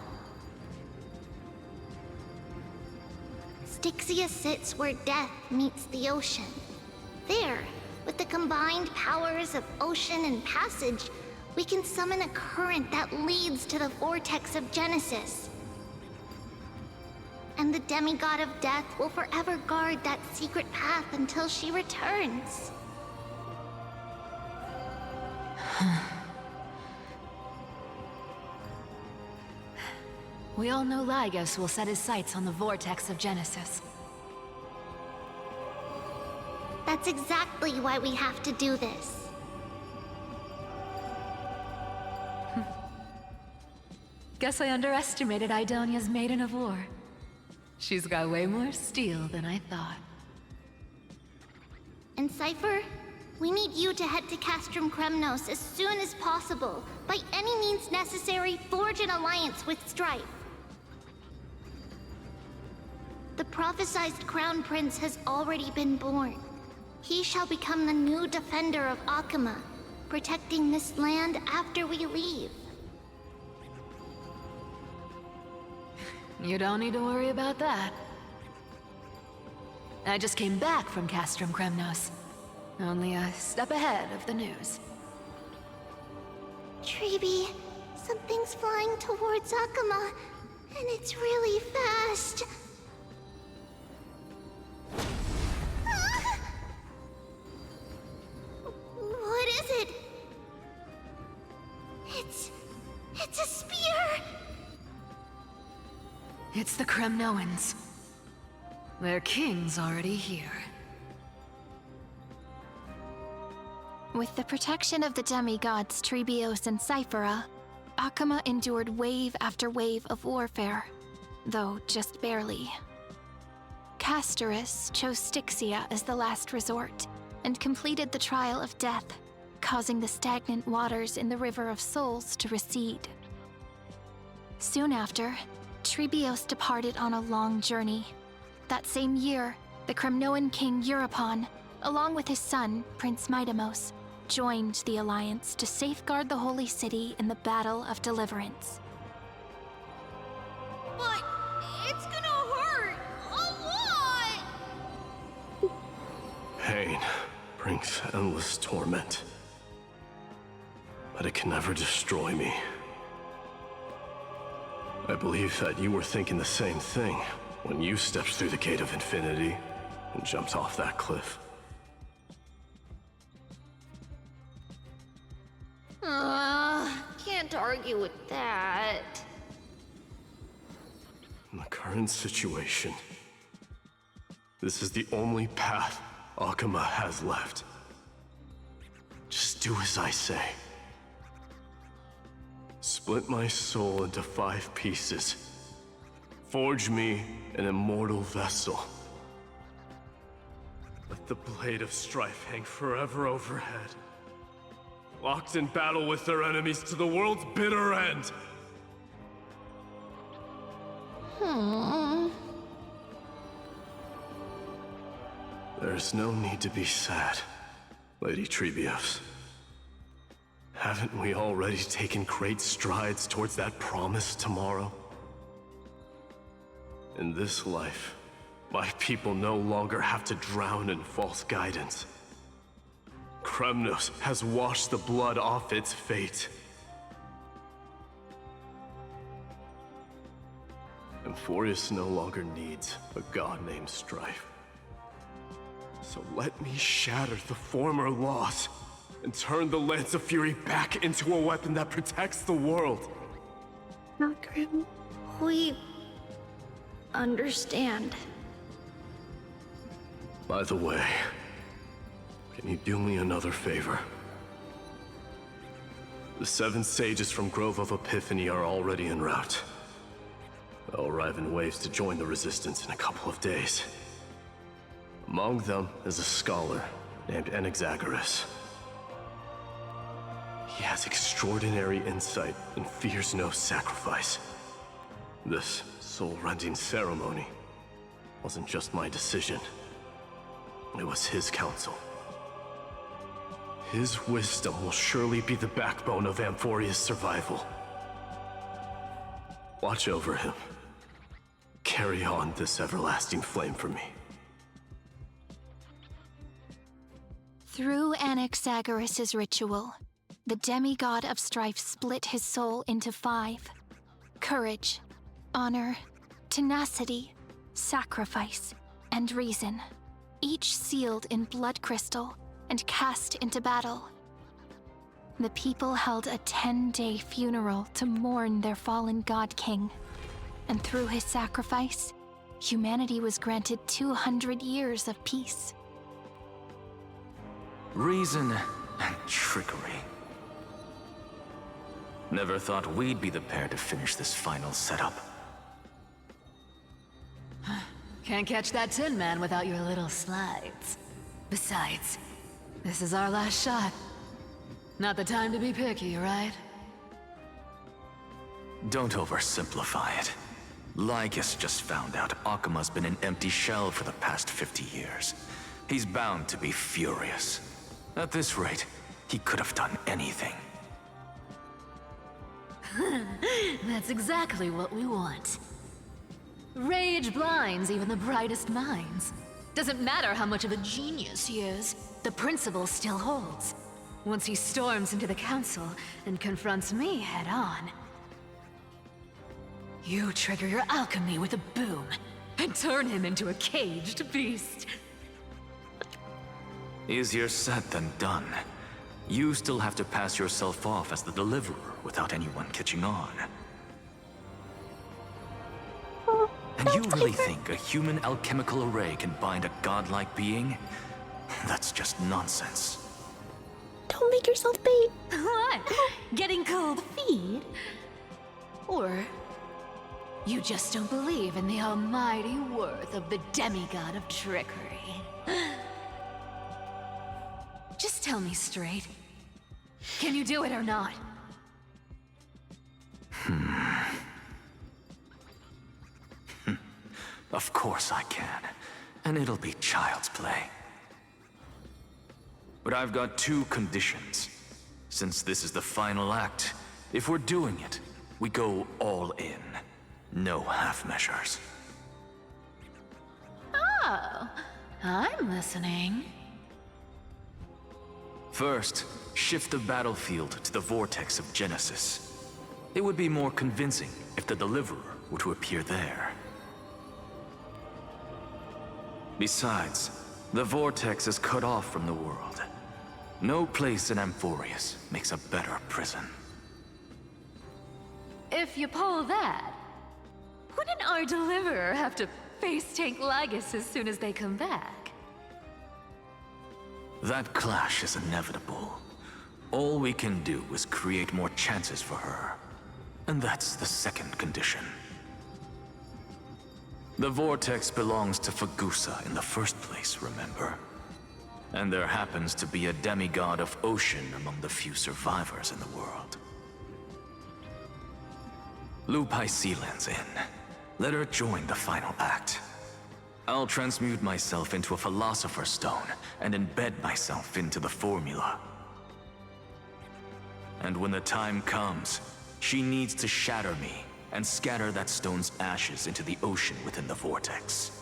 Styxia sits where death meets the ocean. There, with the combined powers of ocean and passage, we can summon a current that leads to the vortex of Genesis. And the demigod of death will forever guard that secret path until she returns. We all know Lygos will set his sights on the vortex of Genesis. That's exactly why we have to do this. Guess I underestimated Idonia's Maiden of War. She's got way more steel than I thought. And Cipher, we need you to head to Castrum Kremnos as soon as possible. By any means necessary, forge an alliance with Strife. The prophesized Crown Prince has already been born. He shall become the new defender of Akama, protecting this land after we leave. You don't need to worry about that. I just came back from Castrum Kremnos. Only a step ahead of the news. Treeby, something's flying towards Akama, and it's really fast. What is it? It's a spear! It's the Kremnoans. Their king's already here. With the protection of the demigods Trebios and Cyphera, Akama endured wave after wave of warfare, though just barely. Castorus chose Styxia as the last resort, and completed the trial of death, causing the stagnant waters in the River of Souls to recede. Soon after, Trebios departed on a long journey. That same year, the Kremnoan king Euripon, along with his son, Prince Midamos, joined the Alliance to safeguard the Holy City in the Battle of Deliverance. But it's gonna hurt a lot! Pain brings endless torment, but it can never destroy me. I believe that you were thinking the same thing when you stepped through the Gate of Infinity and jumped off that cliff. Can't argue with that. In the current situation, this is the only path Akama has left. Just do as I say. Split my soul into 5 pieces. Forge me an immortal vessel. Let the blade of strife hang forever overhead. Locked in battle with their enemies to the world's bitter end. There's no need to be sad, Lady Trebios. Haven't we already taken great strides towards that promise tomorrow? In this life, my people no longer have to drown in false guidance. Kremnos has washed the blood off its fate. Amphoreus no longer needs a god named Strife. So let me shatter the former loss and turn the Lance of Fury back into a weapon that protects the world. Not Grim. We understand. By the way, can you do me another favor? The 7 sages from Grove of Epiphany are already en route. They'll arrive in waves to join the Resistance in a couple of days. Among them is a scholar named Anaxagoras. He has extraordinary insight and fears no sacrifice. This soul-rending ceremony wasn't just my decision. It was his counsel. His wisdom will surely be the backbone of Amphoreus' survival. Watch over him. Carry on this everlasting flame for me. Through Anaxagoras' ritual, the demigod of strife split his soul into 5. Courage, honor, tenacity, sacrifice, and reason, each sealed in blood crystal and cast into battle. the people held a 10-day funeral to mourn their fallen God King. And through his sacrifice, humanity was granted 200 years of peace. Reason and trickery. Never thought we'd be the pair to finish this final setup. Can't catch that Tin Man without your little slides. Besides, this is our last shot. Not the time to be picky, right? Don't oversimplify it. Lycus just found out Akima's been an empty shell for the past 50 years. He's bound to be furious. At this rate, he could have done anything. That's exactly what we want. Rage blinds even the brightest minds. Doesn't matter how much of a genius he is, the principle still holds. Once he storms into the council and confronts me head-on. You trigger your alchemy with a boom, and turn him into a caged beast. Easier said than done. You still have to pass yourself off as the deliverer without anyone catching on. And you really think a human alchemical array can bind a godlike being? That's just nonsense. Don't make yourself bait. What? Getting cold feet? Or you just don't believe in the almighty worth of the demigod of trickery? Just tell me straight. Can you do it or not? Of course I can. And it'll be child's play. But I've got two conditions. Since this is the final act, if we're doing it, we go all in. No half measures. Oh, I'm listening. First, shift the battlefield to the vortex of Genesis. It would be more convincing if the deliverer were to appear there. Besides, the vortex is cut off from the world. No place in Amphoreus makes a better prison. If you pull that, wouldn't our deliverer have to face tank Lygus as soon as they come back? That clash is inevitable. All we can do is create more chances for her. And that's the second condition. The vortex belongs to Fagusa in the first place, remember? And there happens to be a demigod of ocean among the few survivors in the world. Loop Hycelan's in. Let her join the final act. I'll transmute myself into a Philosopher's Stone and embed myself into the formula. And when the time comes, she needs to shatter me and scatter that stone's ashes into the ocean within the vortex.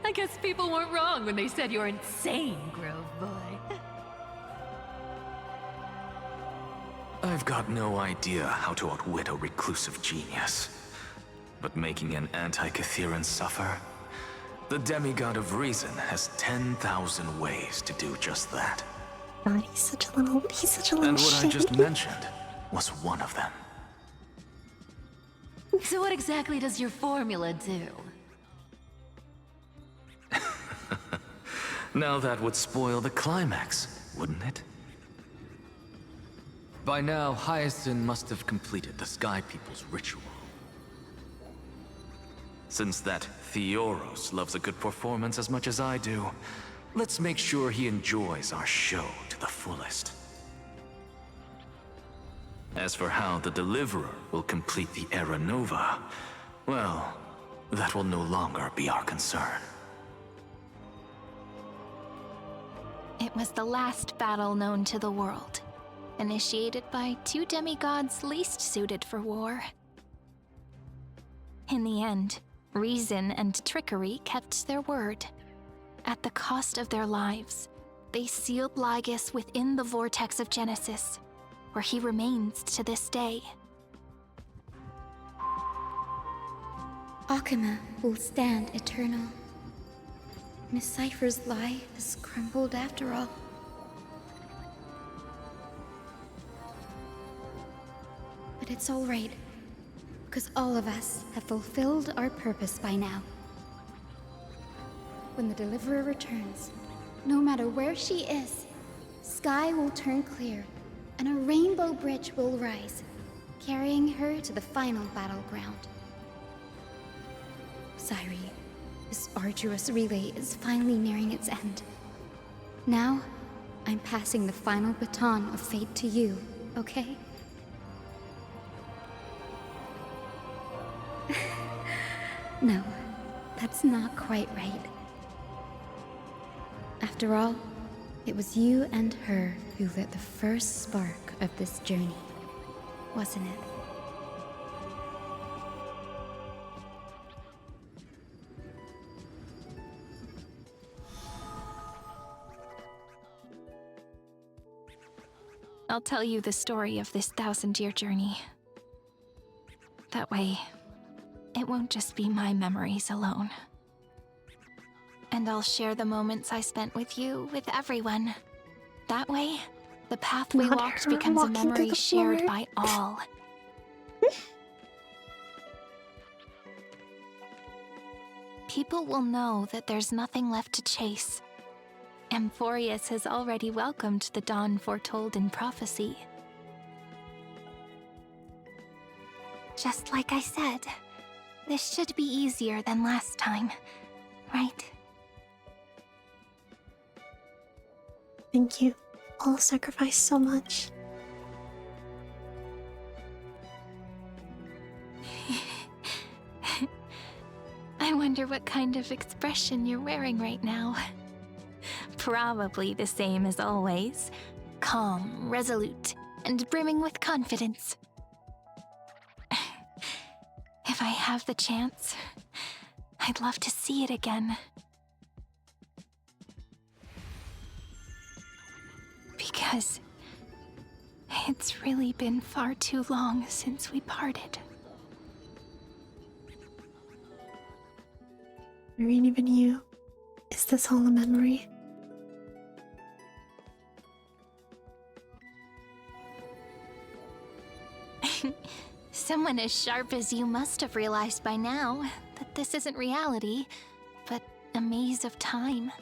I guess people weren't wrong when they said you're insane, Grove Boy. I've got no idea how to outwit a reclusive genius. But making an anti-Catheran suffer? The demigod of reason has 10,000 ways to do just that. God, he's such a little And what I just shady. mentioned was one of them. So what exactly does your formula do? Now that would spoil the climax, wouldn't it? By now, Hyacinth must have completed the Sky People's ritual. Since that Theoros loves a good performance as much as I do, let's make sure he enjoys our show to the fullest. As for how the Deliverer will complete the Era Nova, well, that will no longer be our concern. It was the last battle known to the world, initiated by two demigods least suited for war. In the end, reason and trickery kept their word. At the cost of their lives, they sealed Lygus within the vortex of Genesis, where he remains to this day. Akima will stand eternal. Miss Cipher's lie has crumbled after all. But it's all right, because all of us have fulfilled our purpose by now. When the Deliverer returns, no matter where she is, sky will turn clear, and a rainbow bridge will rise, carrying her to the final battleground. Sairi, this arduous relay is finally nearing its end. Now, I'm passing the final baton of fate to you, okay? No, that's not quite right. After all, it was you and her who lit the first spark of this journey, wasn't it? I'll tell you the story of this 1,000-year journey. That way, it won't just be my memories alone. And I'll share the moments I spent with you with everyone. That way, the path we walked becomes a memory shared by all. People will know that there's nothing left to chase. Amphoreus has already welcomed the dawn foretold in prophecy. Just like I said, this should be easier than last time, right? Thank you. All sacrificed so much. I wonder what kind of expression you're wearing right now. Probably the same as always. Calm, resolute, and brimming with confidence. If I have the chance, I'd love to see it again. Because it's really been far too long since we parted. Or even you. Is this all a memory? Someone as sharp as you must have realized by now that this isn't reality, but a maze of time.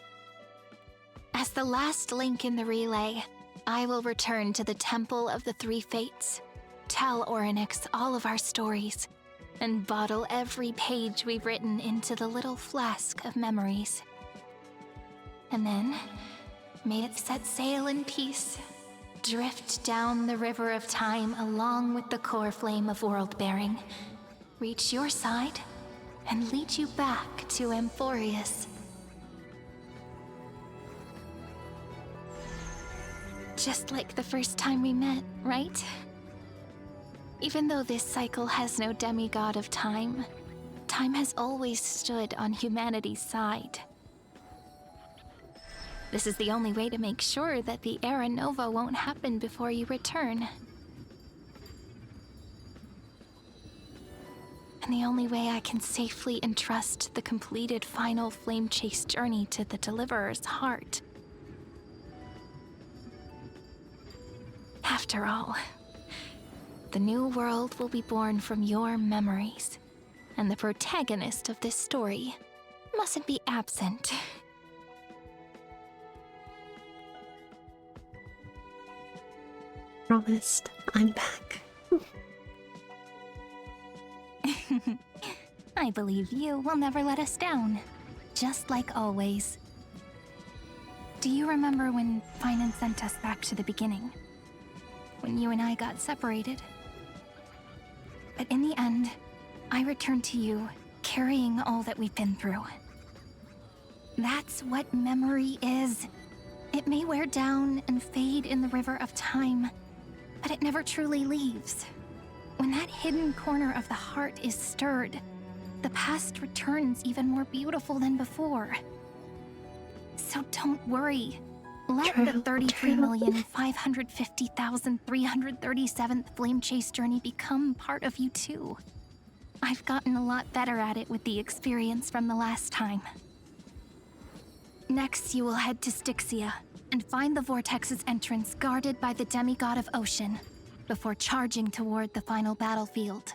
As the last link in the relay, I will return to the Temple of the Three Fates, tell Orynyx all of our stories, and bottle every page we've written into the little flask of memories. And then, may it set sail in peace, drift down the river of time along with the core flame of world-bearing, reach your side, and lead you back to Amphoreus. Just like the first time we met, right? Even though this cycle has no demigod of time, time has always stood on humanity's side. This is the only way to make sure that the Era Nova won't happen before you return. And the only way I can safely entrust the completed final flame chase journey to the Deliverer's heart. After all, the new world will be born from your memories, and the protagonist of this story mustn't be absent. Promised, I'm back. I believe you will never let us down, just like always. Do you remember when Paean sent us back to the beginning? When you and I got separated? But in the end, I returned to you, carrying all that we've been through. That's what memory is. It may wear down and fade in the river of time, but it never truly leaves. When that hidden corner of the heart is stirred, the past returns even more beautiful than before. So don't worry. Let the 33,550,337th Flame Chase journey become part of you too. I've gotten a lot better at it with the experience from the last time. Next, you will head to Styxia and find the Vortex's entrance guarded by the demigod of ocean before charging toward the final battlefield.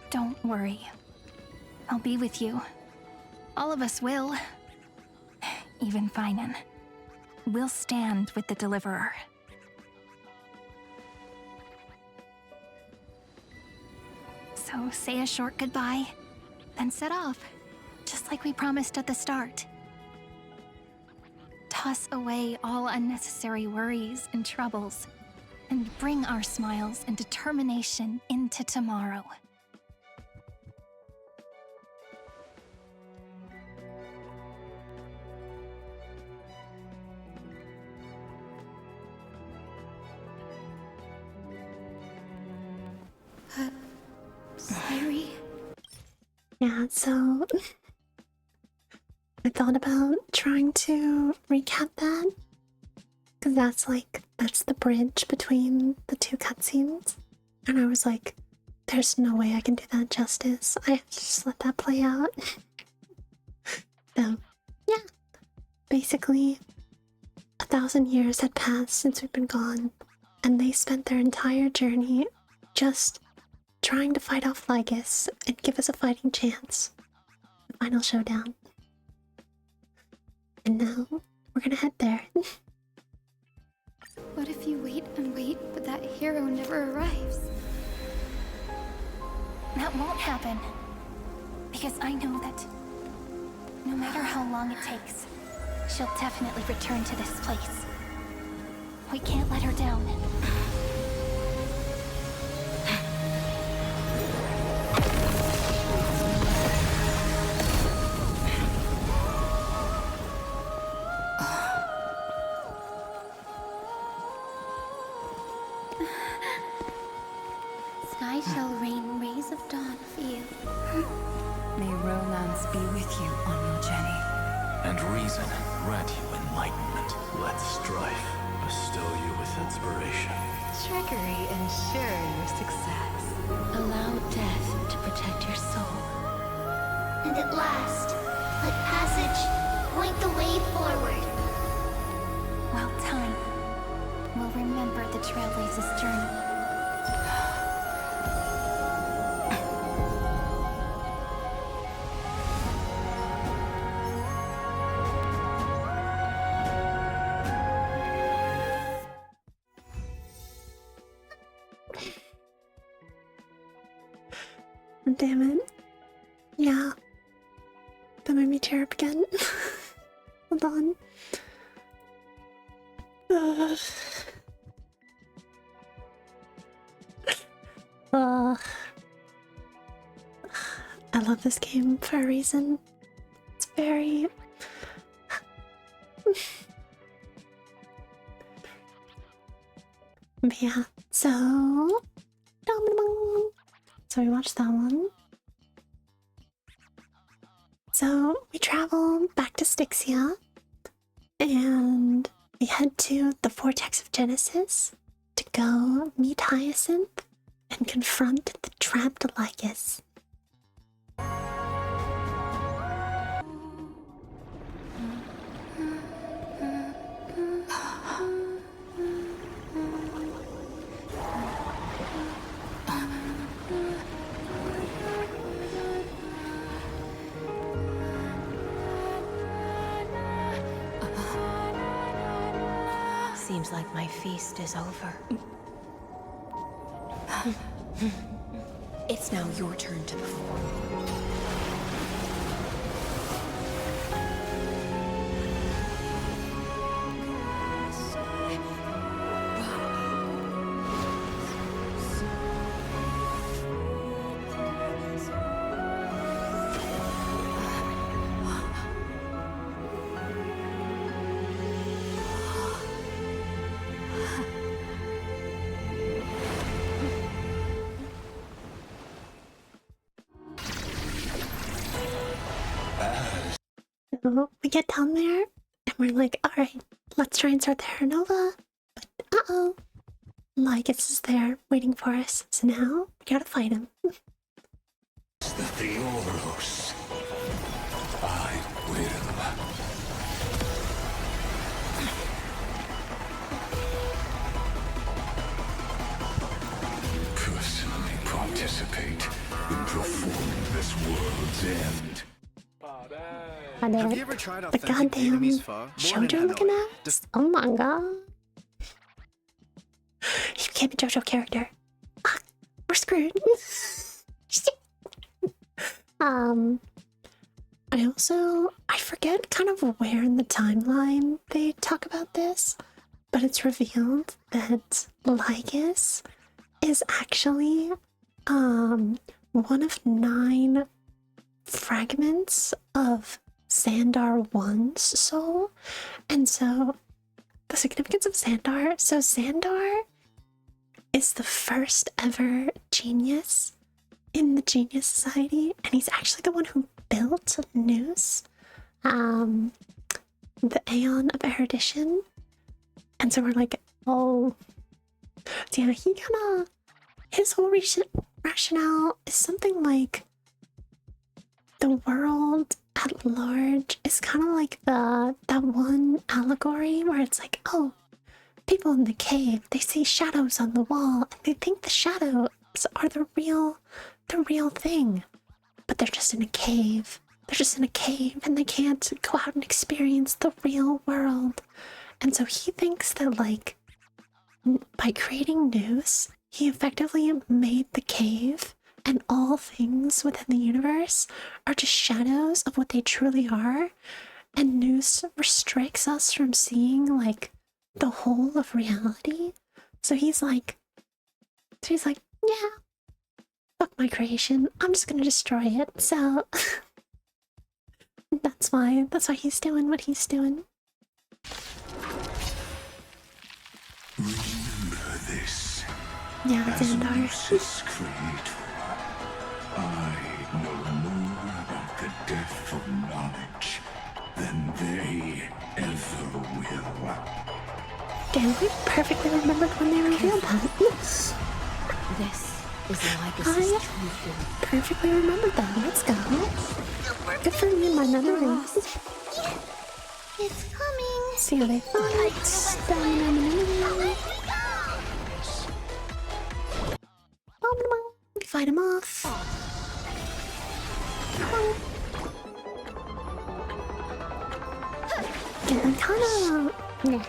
Don't worry. I'll be with you. All of us will. Even Finan. We'll stand with the Deliverer. So say a short goodbye, then set off, just like we promised at the start. Toss away all unnecessary worries and troubles, and bring our smiles and determination into tomorrow. Sorry. Yeah, so I thought about trying to recap that, because that's the bridge between the two cutscenes, and I was like, there's no way I can do that justice. I have to just let that play out. So, yeah. Basically, 1,000 years had passed since we've been gone, and they spent their entire journey just trying to fight off Lygus and give us a fighting chance. The final showdown. And now, we're gonna head there. What if you wait and wait, but that hero never arrives? That won't happen. Because I know that no matter how long it takes, she'll definitely return to this place. We can't let her down. Sky shall rain rays of dawn for you. May romance be with you on your journey. And reason grant you enlightenment. Let strife bestow you with inspiration. Trickery ensure your success. Allow death to protect your soul. And at last, let passage point the way forward. Well, time will remember the Trailblazer's journey. Damn it. Yeah. That made me tear up again. Hold on. I love this game for a reason. It's very... But yeah, so we watched that one. So we travel back to Styxia and we head to the Vortex of Genesis to go meet Hyacinth and confront the trapped Lycus. Seems like my feast is over. It's now your turn to perform. So we get down there and we're like, alright, let's try and start the Era Nova. But uh-oh. Lycus is there waiting for us, so now we gotta fight him. The Theoros. I will. Personally participate in performing this world's end. Have you ever tried the goddamn JoJo looking at? Oh my god. He became a JoJo character. Ah, we're screwed. I forget kind of where in the timeline they talk about this, but it's revealed that Lycus is actually one of 9 fragments of Xandar 1's soul. And so the significance of Xandar, so Xandar is the first ever genius in the Genius Society, and he's actually the one who built Noose, the Aeon of Erudition. And so we're like, oh, yeah, he kinda, his whole rationale is something like the world at large is kind of like that one allegory where it's like, oh, people in the cave, they see shadows on the wall and they think the shadows are the real thing, but they're just in a cave. They're just in a cave and they can't go out and experience the real world. And so he thinks that, like, by creating Noose, he effectively made the cave and all things within the universe are just shadows of what they truly are. And Noose restricts us from seeing, like, the whole of reality. So he's like, yeah, fuck my creation. I'm just gonna destroy it. So that's why he's doing what he's doing. Remember this. Yeah, Xandar. Lucis Creator, I know more about the death of knowledge than they ever will. Damn, we perfectly remembered when they revealed that. This is Lycus's I true form. perfectly remembered that. Let's go. Good for me, my memory. It's coming. See how they fight. We fight him off. Getting kinda... Nah.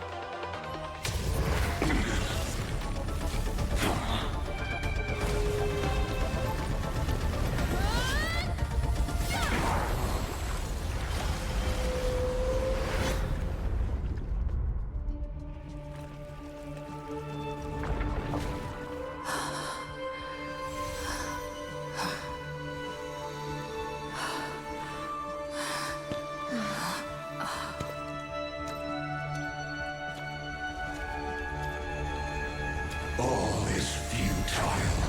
All is futile.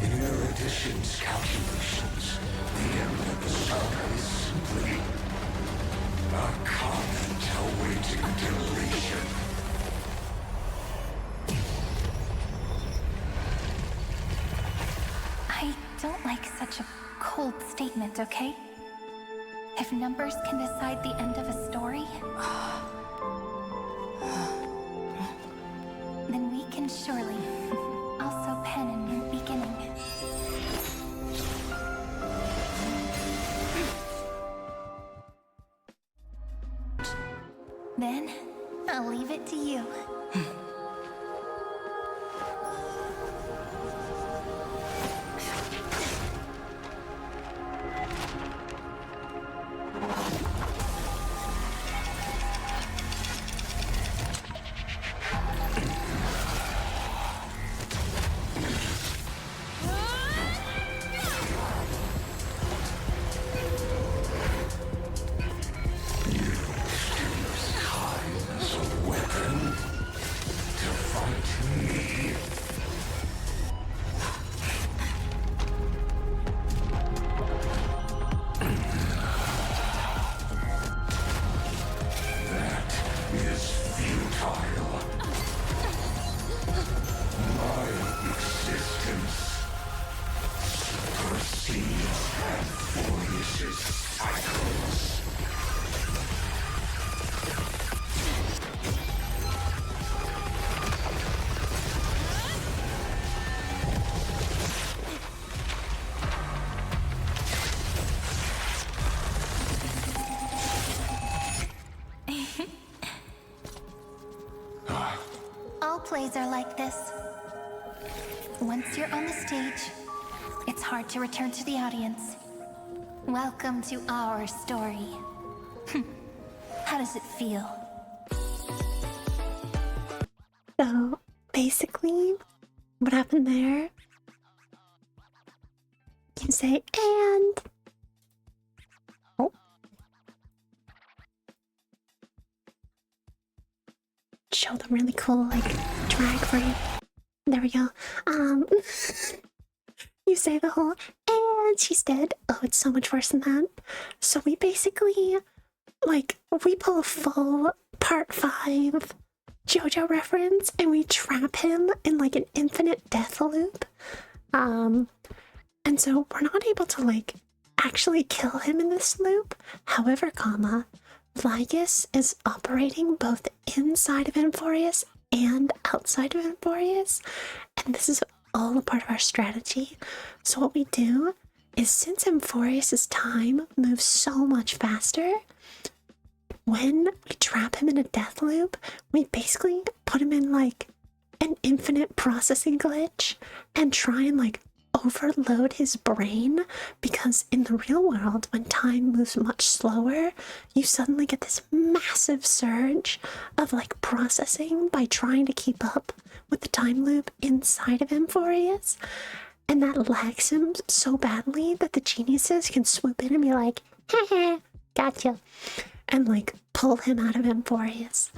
In Erudition's calculations, the end of the saga is simply a comment awaiting deletion. I don't like such a cold statement, okay? If numbers can decide the end of a story, then we can surely also pen a new beginning. Then, I'll leave it to you. plays are like this. Once you're on the stage, it's hard to return to the audience. Welcome to our story. How does it feel? So, basically, what happened there, you say, and... Oh. Show them really cool, like, drag free. There we go. You say the whole, and she's dead. Oh, it's so much worse than that. So we basically, like, we pull a full part 5 JoJo reference and we trap him in like an infinite death loop. And so we're not able to like actually kill him in this loop. However, Lygus is operating both inside of Amphoreus and outside of Amphoreus, and this is all a part of our strategy. So what we do is, since Amphoreus' time moves so much faster, when we trap him in a death loop, we basically put him in like an infinite processing glitch and try and like overload his brain, because in the real world, when time moves much slower, you suddenly get this massive surge of like processing by trying to keep up with the time loop inside of Amphoreus, and that lags him so badly that the geniuses can swoop in and be like, haha, gotcha, and like pull him out of Amphoreus.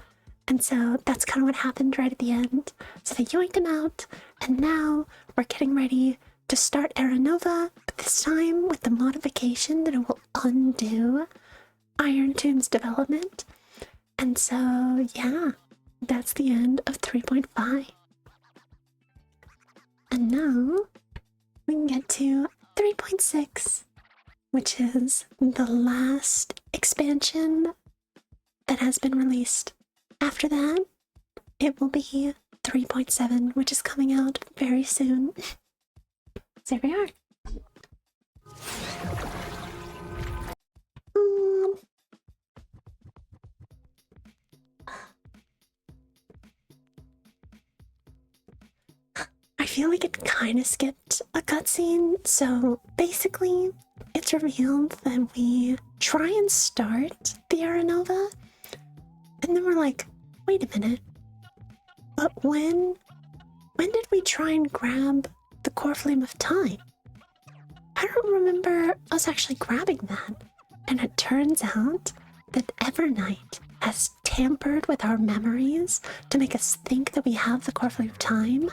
And so that's kind of what happened right at the end. So they yoinked him out, and now we're getting ready to start Era Nova, but this time with the modification that it will undo Irontomb's development. And so, yeah, that's the end of 3.5. And now we can get to 3.6, which is the last expansion that has been released. After that, it will be 3.7, which is coming out very soon. So here we are. I feel like it kind of skipped a cutscene. So basically, it's revealed that we try and start the Era Nova, and then we're like, wait a minute. But when did we try and grab the core flame of time? I don't remember us actually grabbing that. And it turns out that Evernight has tampered with our memories to make us think that we have the core flame of time,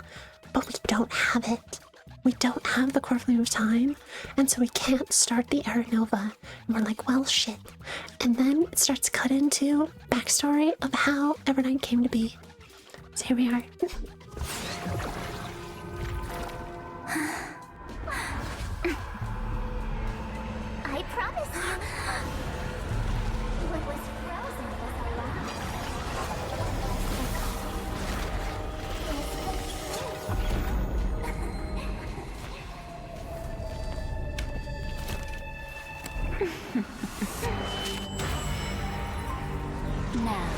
but we don't have it. We don't have the core flame of time, and so we can't start the Era Nova. And we're like, well, shit. And then it starts to cut into backstory of how Evernight came to be. So here we are. I promise you. What was frozen was Now,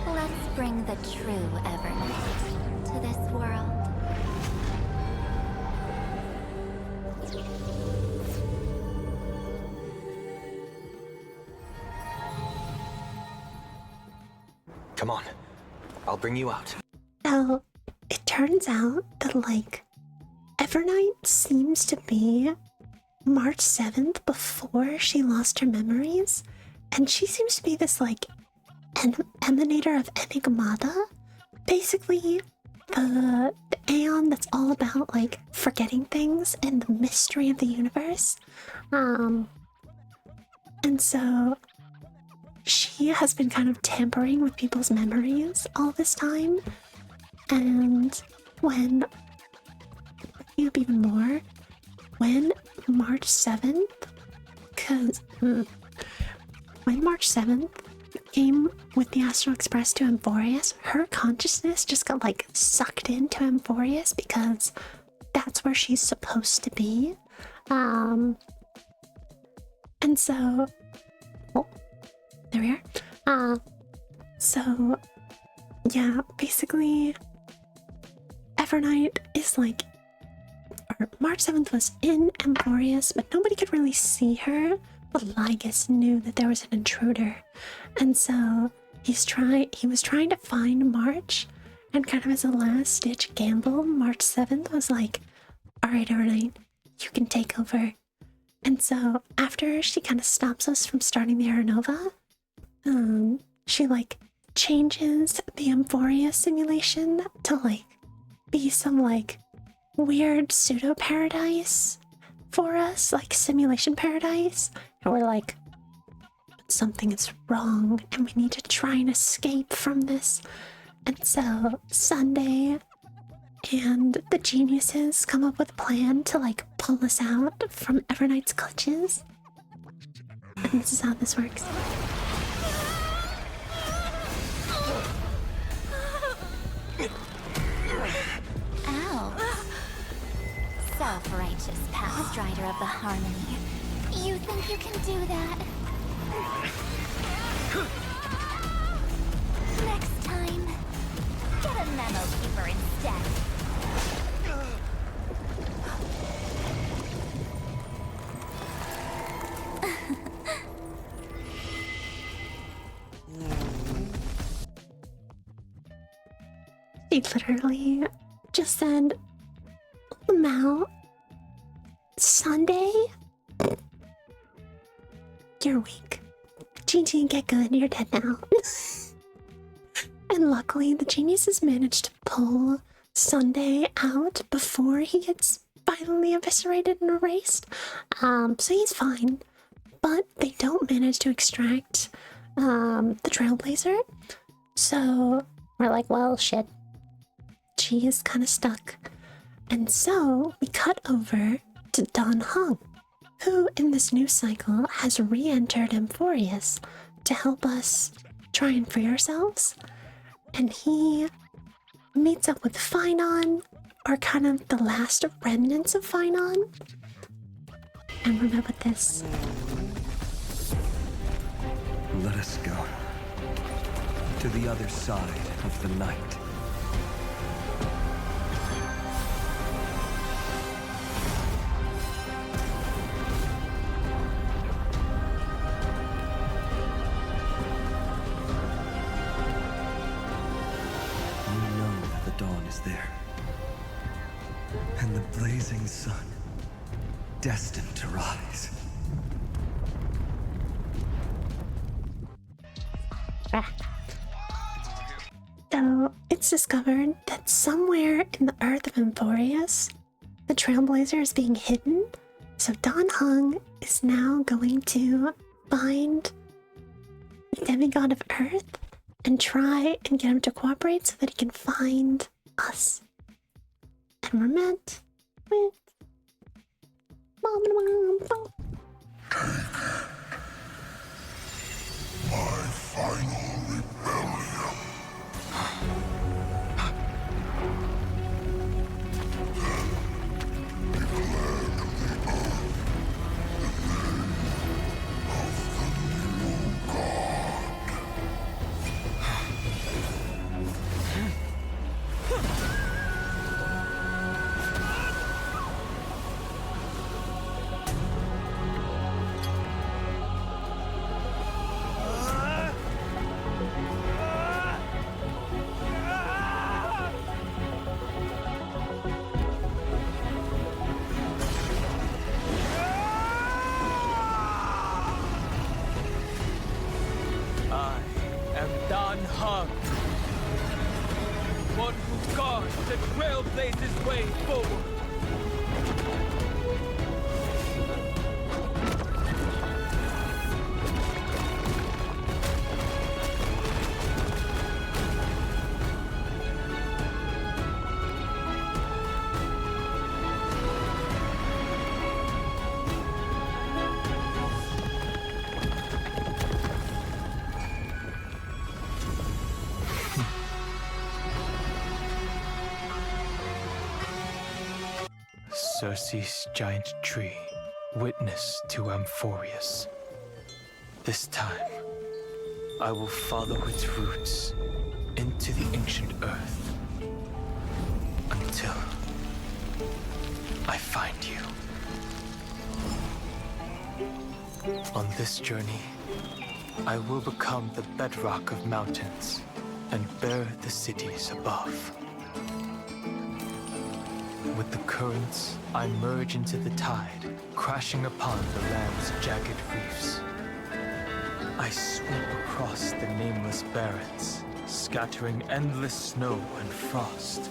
let's bring the true Evernight to this world. Come on, I'll bring you out. So, it turns out that, like, Evernight seems to be March 7th before she lost her memories, and she seems to be this, like, emanator of Enigmata. Basically, the Aeon that's all about, like, forgetting things and the mystery of the universe. And so she has been kind of tampering with people's memories all this time. And when, up even more, when March 7th, when March 7th came with the Astral Express to Amphoreus, her consciousness just got like sucked into Amphoreus because that's where she's supposed to be. And so, oh, there we are. So yeah, basically, Evernight is like, or March 7th was in Amphoreus, but nobody could really see her. But Lygus knew that there was an intruder, and so he was trying to find March, and kind of as a last-ditch gamble, March 7th was like, alright, Evernight, you can take over. And so after she kind of stops us from starting the Era Nova, she like changes the Amphoreus simulation to like be some like weird pseudo paradise for us, like simulation paradise. And we're like, something is wrong and we need to try and escape from this. And so Sunday and the geniuses come up with a plan to like pull us out from Evernight's clutches. And this is how this works. Ow. Self-righteous past rider of the harmony. You think you can do that? Next time, get a memo keeper instead. She literally just said, Mal, Sunday? You're weak. Gigi, get good, you're dead now. And luckily, the geniuses managed to pull Sunday out before he gets finally eviscerated and erased. So he's fine. But they don't manage to extract the Trailblazer. So we're like, well, shit. She is kind of stuck. And so we cut over to Don Hung, who in this new cycle has re-entered Amphoreus to help us try and free ourselves. And he meets up with Finon, or kind of the last remnants of Finon. And remember this. Let us go to the other side of the night. There, and the blazing sun destined to rise. So it's discovered that somewhere in the earth of Amphoreus, the Trailblazer is being hidden. So Don Hung is now going to find the demigod of Earth and try and get him to cooperate so that he can find us. And we're met with Mom and Mom. My final rebellion. Then declare to the earth the name of the new god. One who guards and trailblazes his way forward. Circe's giant tree, witness to Amphoreus. This time, I will follow its roots into the ancient earth until I find you. On this journey, I will become the bedrock of mountains and bear the cities above. With the currents, I merge into the tide, crashing upon the land's jagged reefs. I sweep across the nameless barrens, scattering endless snow and frost.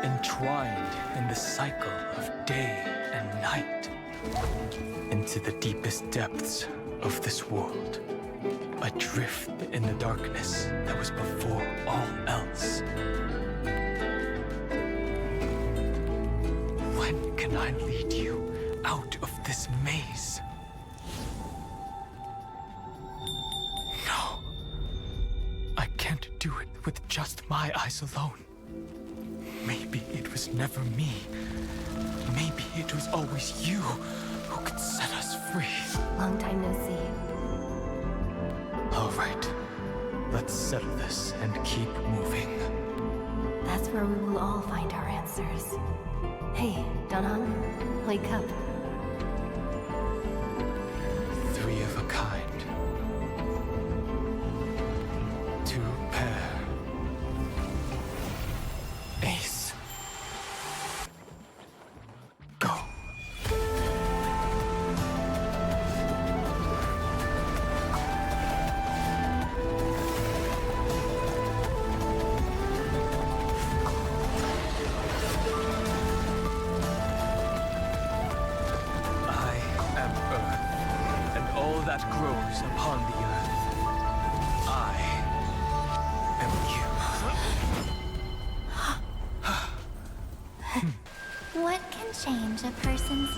Entwined in the cycle of day and night, into the deepest depths of this world, adrift in the darkness that was before all else. When can I lead you out of this maze? No. I can't do it with just my eyes alone. Maybe it was never me. Maybe it was always you who could set us free. Long time no see. All right. Let's settle this and keep moving. That's where we will all find our answers. Hey, Donhong, wake up. 3 of a kind. 2 pair. Ace. Go. That grows upon the earth. I am you. What can change a person's...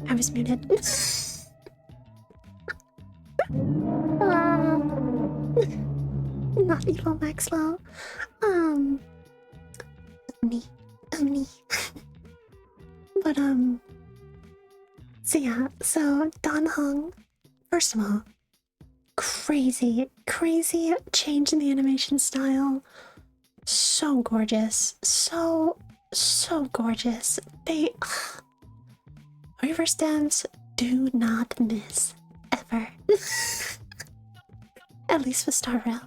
I was muted. Not evil Maxwell. Oni. But, so yeah, so Donhong, first of all, crazy change in the animation style. So gorgeous. So gorgeous. They, Reverse devs do not miss, ever. At least with Star Rail.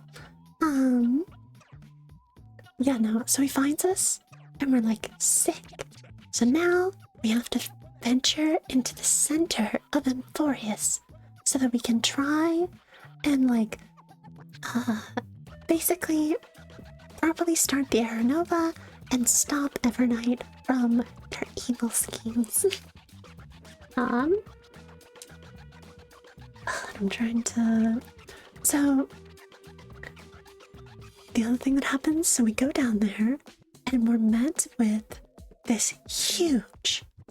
Yeah, no, so he finds us, and we're like, sick. So now we have to venture into the center of Amphoreus so that we can try and, like, basically properly start the Era Nova and stop Evernight from their evil schemes. I'm trying to... So... The other thing that happens, so we go down there, and we're met with this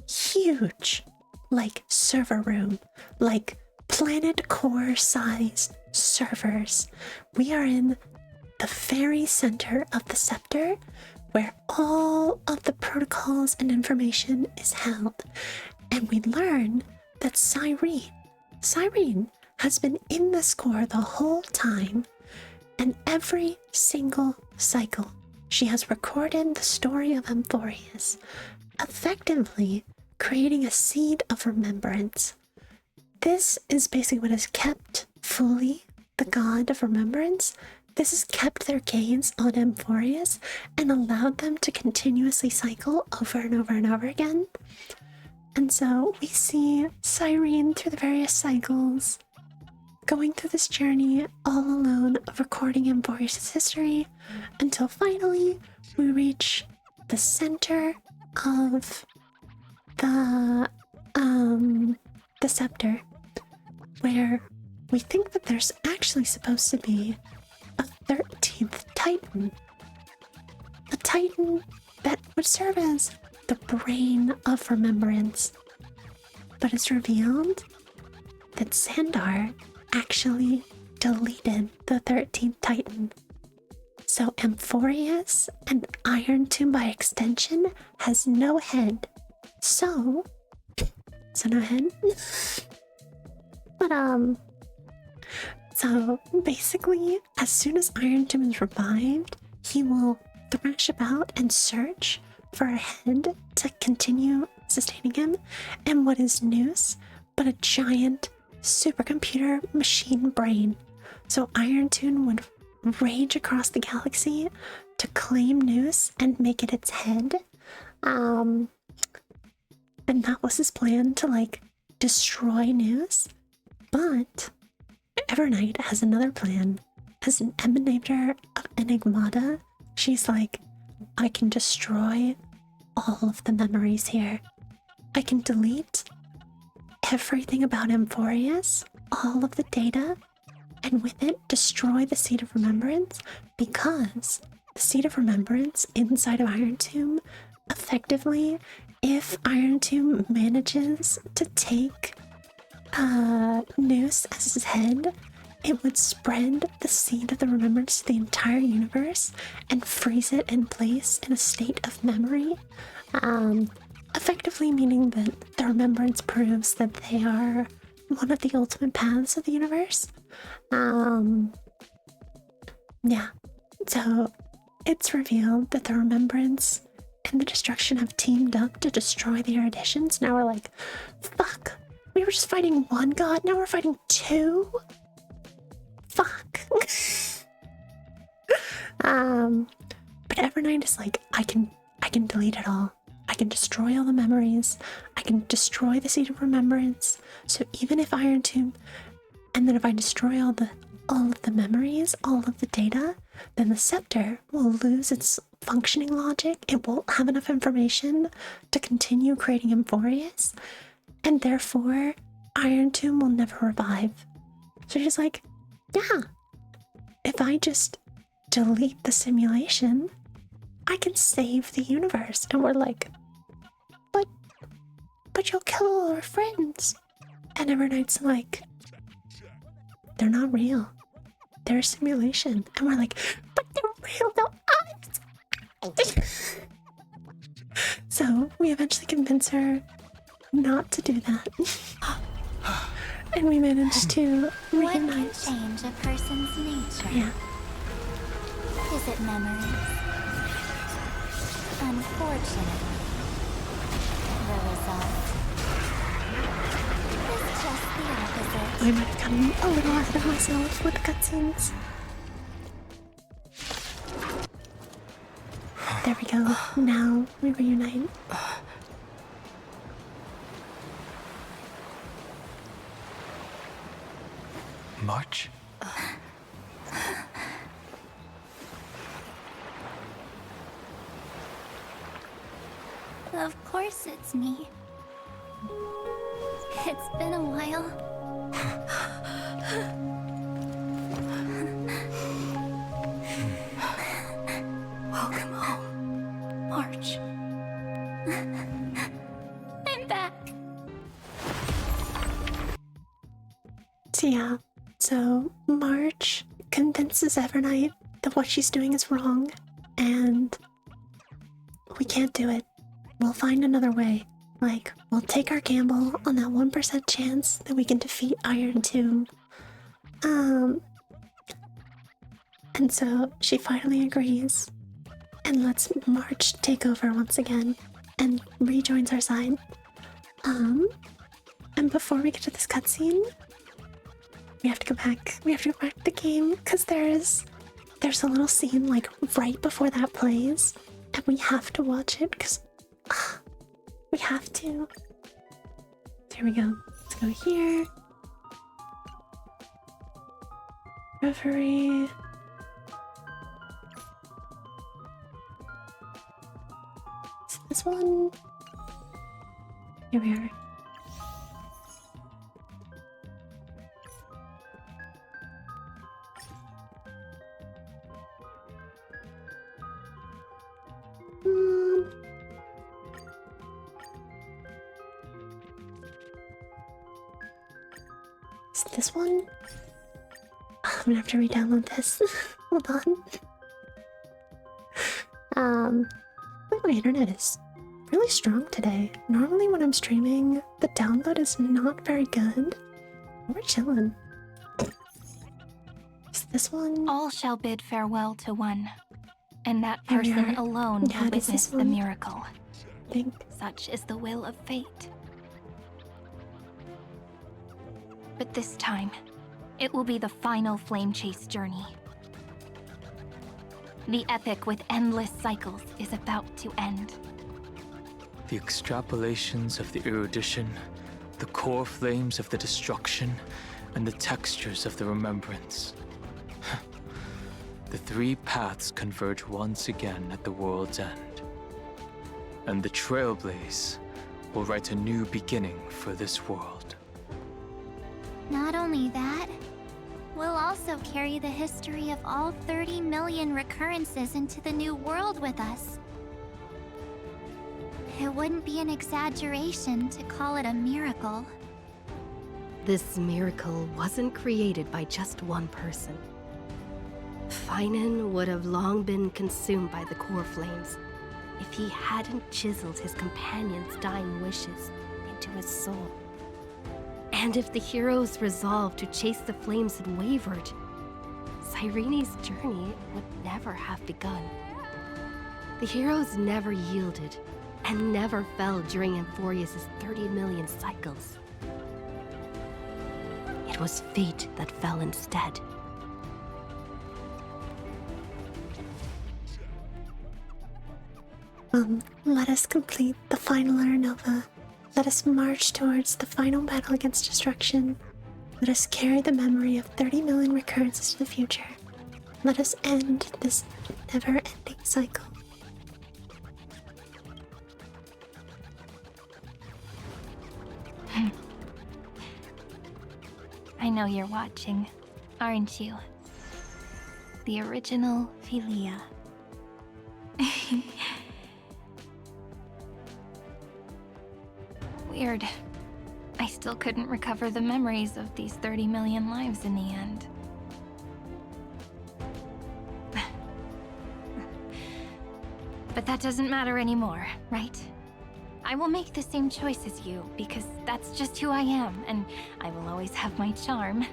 huge, like, server room, like, planet core sized servers. We are in the very center of the scepter, where all of the protocols and information is held. And we learn that Cyrene has been in this core the whole time. And every single cycle, she has recorded the story of Amphoreus, effectively creating a seed of remembrance. This is basically what has kept Fuli, the god of remembrance. This has kept their gaze on Amphoreus and allowed them to continuously cycle over and over and over again. And so we see Cyrene through the various cycles, going through this journey all alone of recording Amphoreus' history until finally we reach the center of the scepter, where we think that there's actually supposed to be a 13th Titan. A Titan that would serve as the brain of remembrance. But it's revealed that Xandar actually deleted the 13th Titan. So Amphoreus and Irontomb by extension has no head. So no head. But so basically, as soon as Irontomb is revived, he will thrash about and search for a head to continue sustaining him. And what is Noose but a giant supercomputer machine brain? So Irontomb would rage across the galaxy to claim Noose and make it its head. And that was his plan, to like destroy Noose. But Evernight has another plan. As an emanator of Enigmata, she's like, I can destroy all of the memories here. I can delete everything about Amphoreus, all of the data, and with it destroy the Seed of Remembrance, because the Seed of Remembrance inside of Irontomb, effectively, if Irontomb manages to take Noose as his head, it would spread the Seed of the Remembrance to the entire universe and freeze it in place in a state of memory. Effectively meaning that the Remembrance proves that they are one of the ultimate paths of the universe. Yeah. So it's revealed that the Remembrance and the Destruction have teamed up to destroy the Eruditions. Now we're like, fuck. We were just fighting one god, now we're fighting two? Fuck. But Evernight is like, I can delete it all. I can destroy all the memories. I can destroy the Seed of Remembrance. So even if Irontomb, and then if I destroy all of the memories, all of the data, then the scepter will lose its functioning logic. It won't have enough information to continue creating Amphoreus, and therefore Irontomb will never revive. So she's like, yeah, if I just delete the simulation, I can save the universe. And we're like, but you'll kill all our friends. And Evernight's like, they're not real. They're a simulation. And we're like, but they're real though. So we eventually convince her not to do that. And we managed to reunite. What can change a person's nature? Yeah. Is it memories? Unfortunately, the result is just the opposite. I might have gotten a little ahead of myself with cutscenes. There we go. Now we reunite. March? Of course it's me. It's been a while. Welcome home, March. I'm back. So yeah, so March convinces Evernight that what she's doing is wrong, and we can't do it. We'll find another way. Like, we'll take our gamble on that 1% chance that we can defeat Irontomb. And so she finally agrees and lets March take over once again and rejoins our side. And before we get to this cutscene, we have to go back. We have to go back to the game because there's a little scene like right before that plays, and we have to watch it because we have to. Here we go. Let's go here. Reverie. Is this one? Here we are. Is it this one? I'm gonna have to re-download this. Hold on. I think my internet is really strong today. Normally when I'm streaming, the download is not very good. We're chilling. Is this one? All shall bid farewell to one, and that Here we person are. alone Yeah, will it is witness this the one. miracle. I think. Such is the will of fate. But this time, it will be the final flame chase journey. The epic with endless cycles is about to end. The extrapolations of the erudition, the core flames of the destruction, and the textures of the remembrance. The three paths converge once again at the world's end. And the Trailblaze will write a new beginning for this world. Not only that, we'll also carry the history of all 30 million recurrences into the new world with us. It wouldn't be an exaggeration to call it a miracle. This miracle wasn't created by just one person. Finan would have long been consumed by the core flames if he hadn't chiseled his companion's dying wishes into his soul. And if the hero's resolve to chase the flames had wavered, Cyrene's journey would never have begun. The heroes never yielded and never fell during Amphoreus' 30 million cycles. It was fate that fell instead. Let us complete the final Era Nova. Let us march towards the final battle against destruction. Let us carry the memory of 30 million recurrences to the future. Let us end this never-ending cycle. I know you're watching, aren't you? The original Philia. Weird. I still couldn't recover the memories of these 30 million lives in the end. But that doesn't matter anymore, right? I will make the same choice as you, because that's just who I am, and I will always have my charm.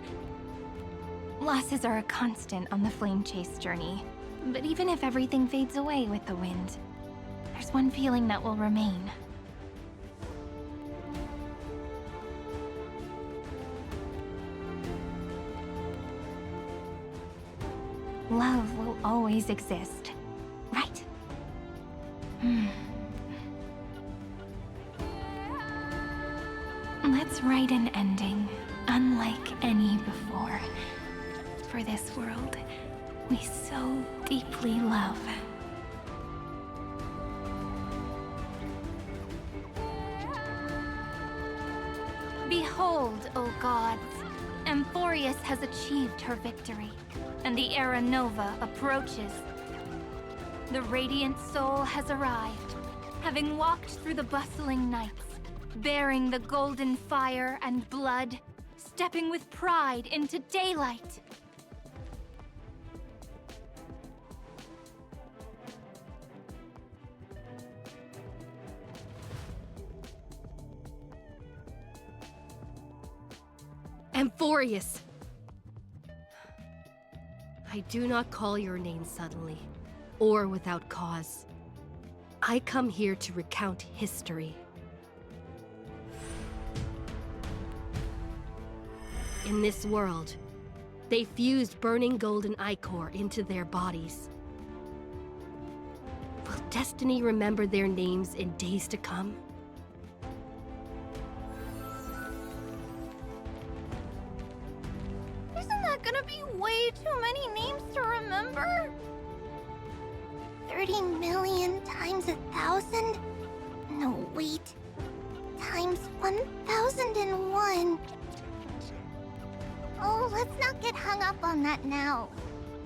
Losses are a constant on the flame chase journey, but even if everything fades away with the wind, there's one feeling that will remain. Love will always exist, right? Let's write an ending, unlike any before, for this world we so deeply love. Behold, O gods, Amphoreus has achieved her victory, and the Era Nova approaches. The radiant soul has arrived, having walked through the bustling nights, bearing the golden fire and blood, stepping with pride into daylight. Amphoreus! I do not call your name suddenly, or without cause. I come here to recount history. In this world, they fused burning golden ichor into their bodies. Will destiny remember their names in days to come? Isn't that gonna be way too many names to remember? 30 million times 1,000? No, wait. Times 1,001. Oh, let's not get hung up on that now.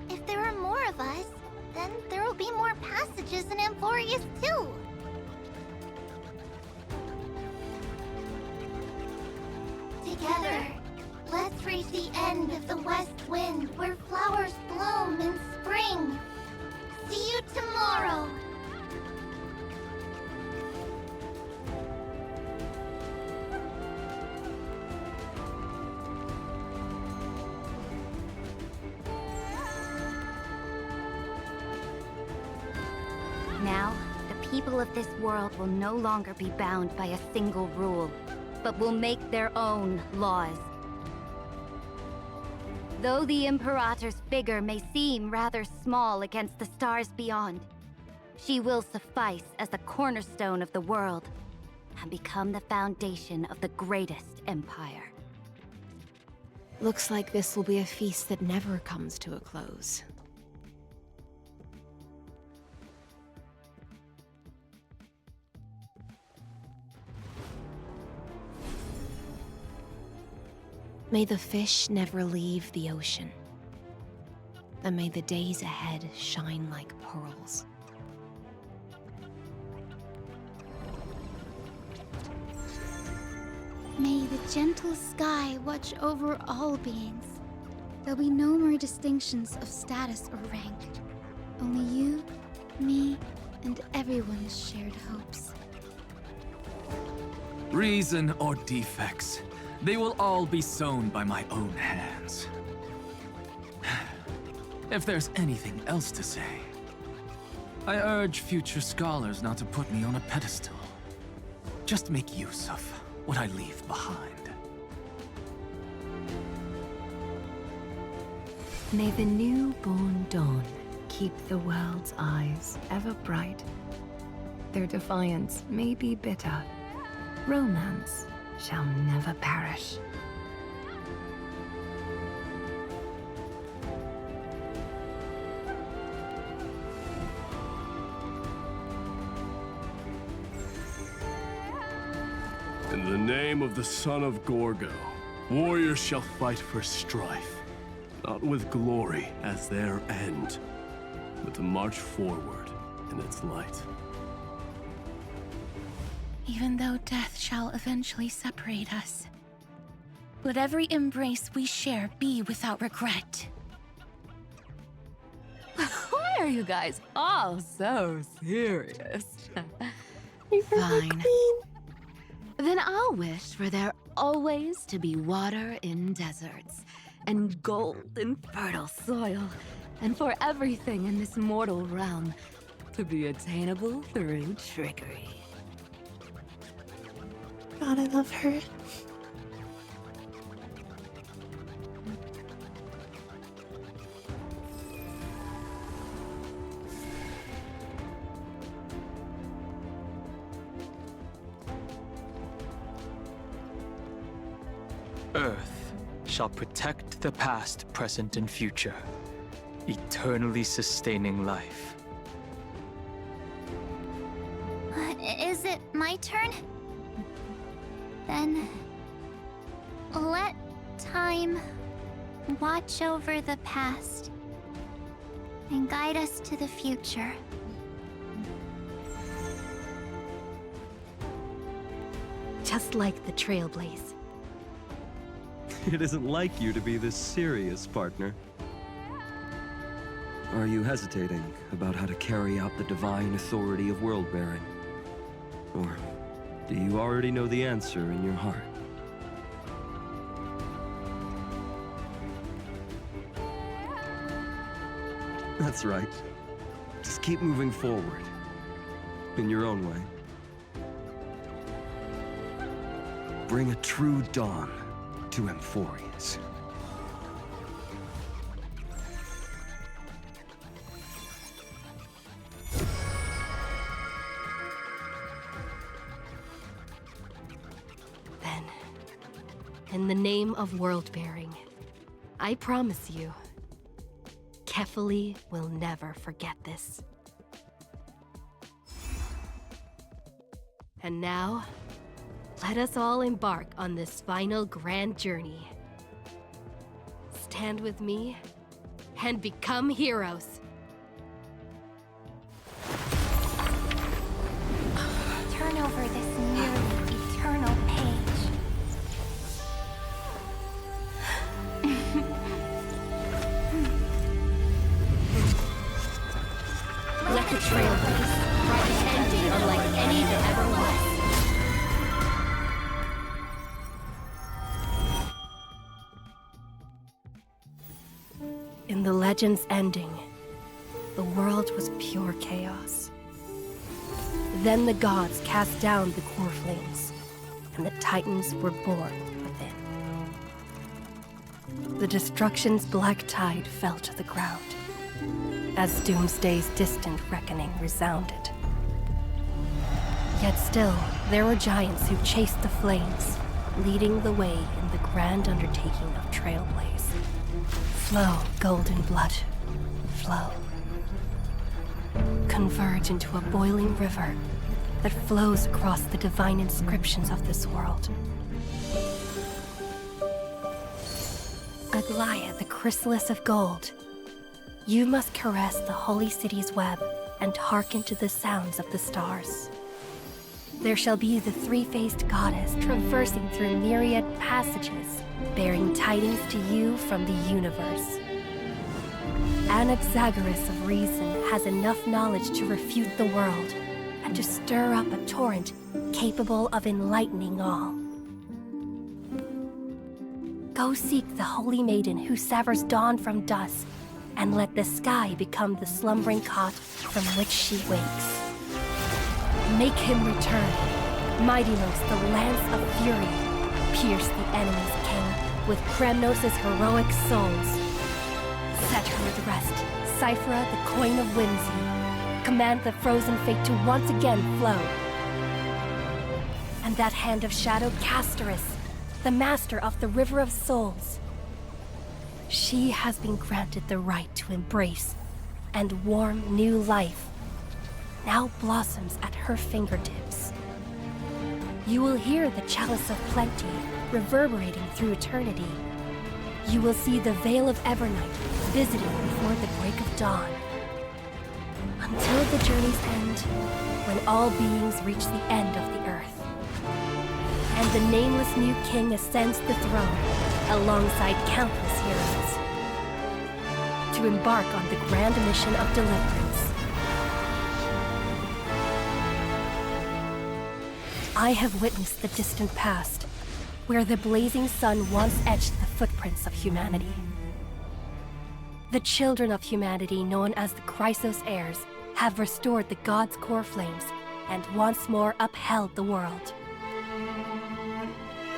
If there are more of us, then there will be more passages in Amphoreus too. Together, let's reach the end of the west wind where flowers bloom in spring. See you tomorrow. people of this world will no longer be bound by a single rule, but will make their own laws. Though the Imperator's figure may seem rather small against the stars beyond, she will suffice as the cornerstone of the world and become the foundation of the greatest empire. Looks like this will be a feast that never comes to a close. May the fish never leave the ocean, and may the days ahead shine like pearls. May the gentle sky watch over all beings. There'll be no more distinctions of status or rank. Only you, me, and everyone's shared hopes. Reason or defects, they will all be sown by my own hands. If there's anything else to say, I urge future scholars not to put me on a pedestal. Just make use of what I leave behind. May the newborn dawn keep the world's eyes ever bright. Their defiance may be bitter. Romance shall never perish. In the name of the son of Gorgo, warriors shall fight for strife, not with glory as their end, but to march forward in its light. Even though death shall eventually separate us, let every embrace we share be without regret. Why are you guys all so serious? Fine. Then I'll wish for there always to be water in deserts, and gold in fertile soil, and for everything in this mortal realm to be attainable through trickery. God, I love her. Earth shall protect the past, present, and future, eternally sustaining life. Is it my turn? Then let time watch over the past and guide us to the future. Just like the Trailblaze. It isn't like you to be this serious, partner. Are you hesitating about how to carry out the divine authority of world-bearing? Or do you already know the answer in your heart? That's right. Just keep moving forward. In your own way. Bring a true dawn to Amphoreus. Then, in the name of world-bearing, I promise you, Kefali will never forget this. And now, let us all embark on this final grand journey. Stand with me and become heroes. Turn over this nearly eternal page. Let the Trailblaze write an ending unlike any that ever was. In the legend's ending, the world was pure chaos. Then the gods cast down the core flames, and the Titans were born within. The destruction's black tide fell to the ground, as Doomsday's distant reckoning resounded. Yet still, there were giants who chased the flames, leading the way in the grand undertaking of Trailblaze. Flow, golden blood, flow. Converge into a boiling river that flows across the divine inscriptions of this world. Aglaia, the chrysalis of gold, you must caress the holy city's web and hearken to the sounds of the stars. There shall be the three-faced goddess traversing through myriad passages, bearing tidings to you from the universe. Anaxagoras of reason has enough knowledge to refute the world and to stir up a torrent capable of enlightening all. Go seek the holy maiden who severs dawn from dusk, and let the sky become the slumbering cot from which she wakes. Make him return. Mightylos, the lance of fury, pierce the enemy's king with Kremnos' heroic souls. Set her at rest, Cipher, the coin of whimsy. Command the frozen fate to once again flow. And that hand of shadow, Castorus, the master of the River of Souls. She has been granted the right to embrace and warm new life. Now blossoms at her fingertips. You will hear the chalice of plenty reverberating through eternity. You will see the veil of Evernight visiting before the break of dawn. Until the journey's end, when all beings reach the end of the earth. And the nameless new king ascends the throne alongside countless heroes to embark on the grand mission of deliverance. I have witnessed the distant past, where the blazing sun once etched the footprints of humanity. The children of humanity, known as the Chrysos heirs, have restored the gods' core flames and once more upheld the world.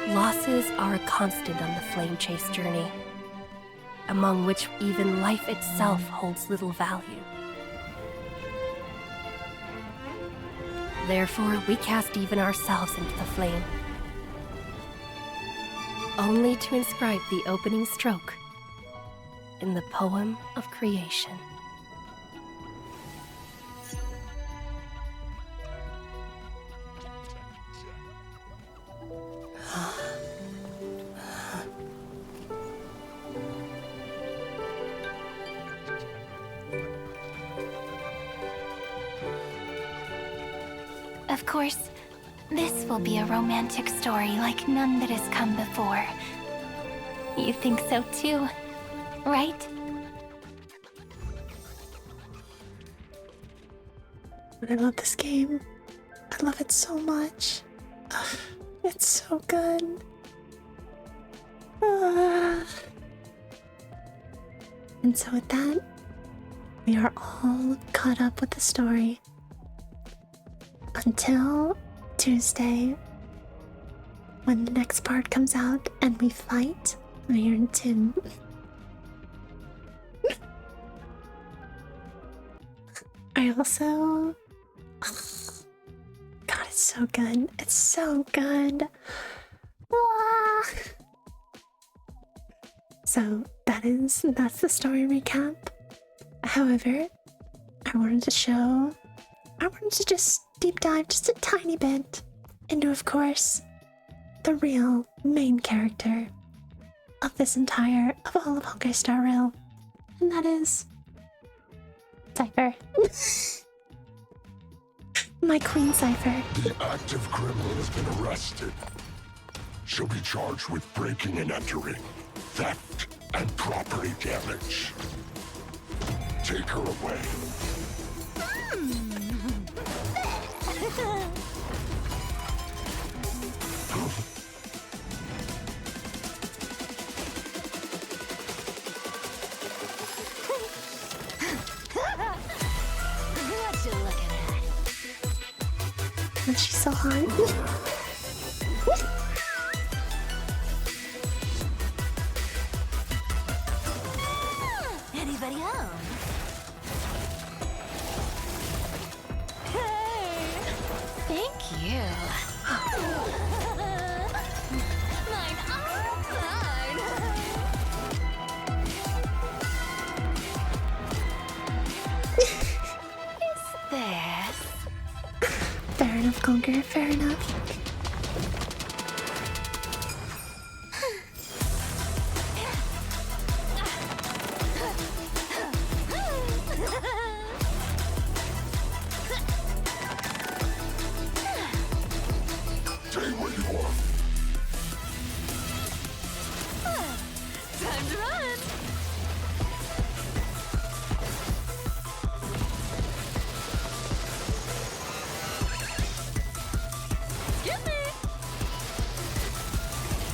Losses are a constant on the flame chase journey, among which even life itself holds little value. Therefore, we cast even ourselves into the flame, only to inscribe the opening stroke in the poem of creation. Of course, this will be a romantic story like none that has come before. You think so too, right? I love this game. I love it so much. Ugh, it's so good. And so with that, we are all caught up with the story. Until Tuesday, when the next part comes out and we fight Irontomb. I also... God, it's so good. It's so good. Ah. So that's the story recap. However, I wanted to just deep dive just a tiny bit into, of course, the real main character of all of Honkai Star Rail, and that is Cipher. My queen Cipher. The active criminal has been arrested. She'll be charged with breaking and entering, theft, and property damage. Take her away. What you looking at? god, she's so hot. Anybody home? Hey! Thank you. Mine are mine! Is this? Fair enough, Conqueror, fair enough. Time to run! Excuse me!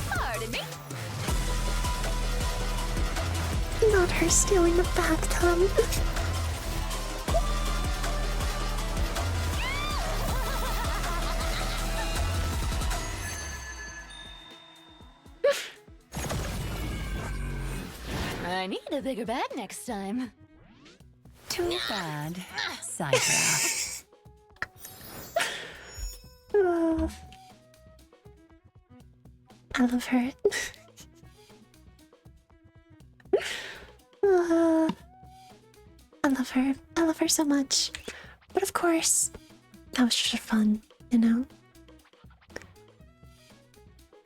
Pardon me? Not her stealing the bathtub. I need a bigger bag next time. Too bad, Cipher. I love her. I love her. I love her so much. But of course, that was just for fun, you know?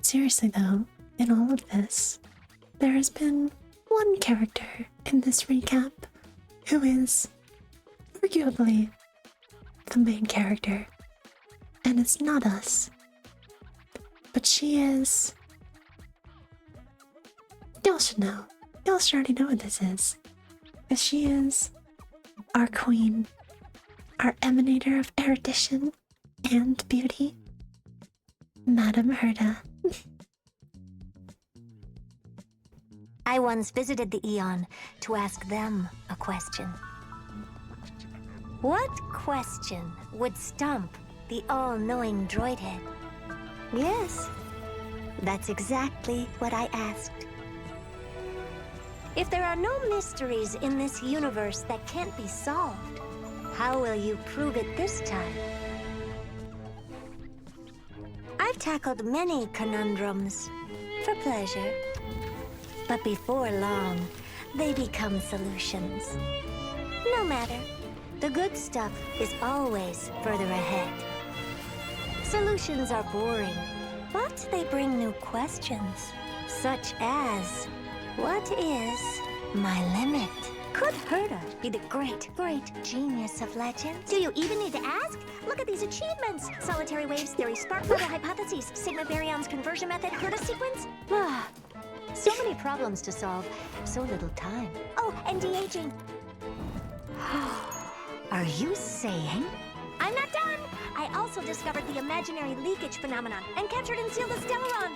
Seriously though, in all of this, there has been one character in this recap who is arguably the main character. And it's not us. But she is... Y'all should know. Y'all should already know what this is. Because she is our queen, our emanator of erudition and beauty, Madame Herta. I once visited the Eon to ask them a question. What question would stump the all-knowing droid head? Yes, that's exactly what I asked. If there are no mysteries in this universe that can't be solved, how will you prove it this time? I've tackled many conundrums for pleasure, but before long, they become solutions. No matter, the good stuff is always further ahead. Solutions are boring, but they bring new questions, such as, what is my limit? Could Herta be the great genius of legend? Do you even need to ask? Look at these achievements! Solitary waves theory, spark model hypotheses, sigma baryons conversion method, Herta sequence. So many problems to solve, so little time. Oh, and de-aging. Are you saying? I'm not done! I also discovered the imaginary leakage phenomenon and captured and sealed a Stellaron.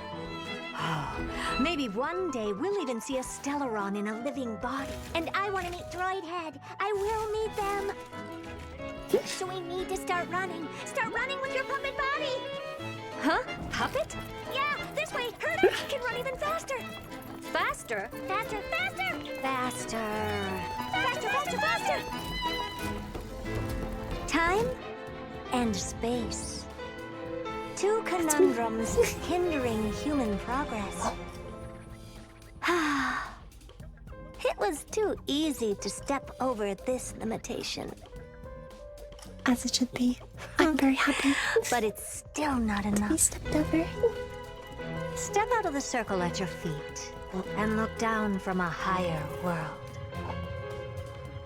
Maybe one day we'll even see a Stellaron in a living body. And I want to meet Droid Head. I will meet them. So we need to start running. Start running with your puppet body. Huh? Puppet? Yeah, this way. Herta can run even faster. Faster? Faster, faster! Faster. Faster, faster, faster! Time and space. Two conundrums hindering human progress. It was too easy to step over this limitation. As it should be. I'm very happy. But it's still not enough. We stepped over. Step out of the circle at your feet and look down from a higher world.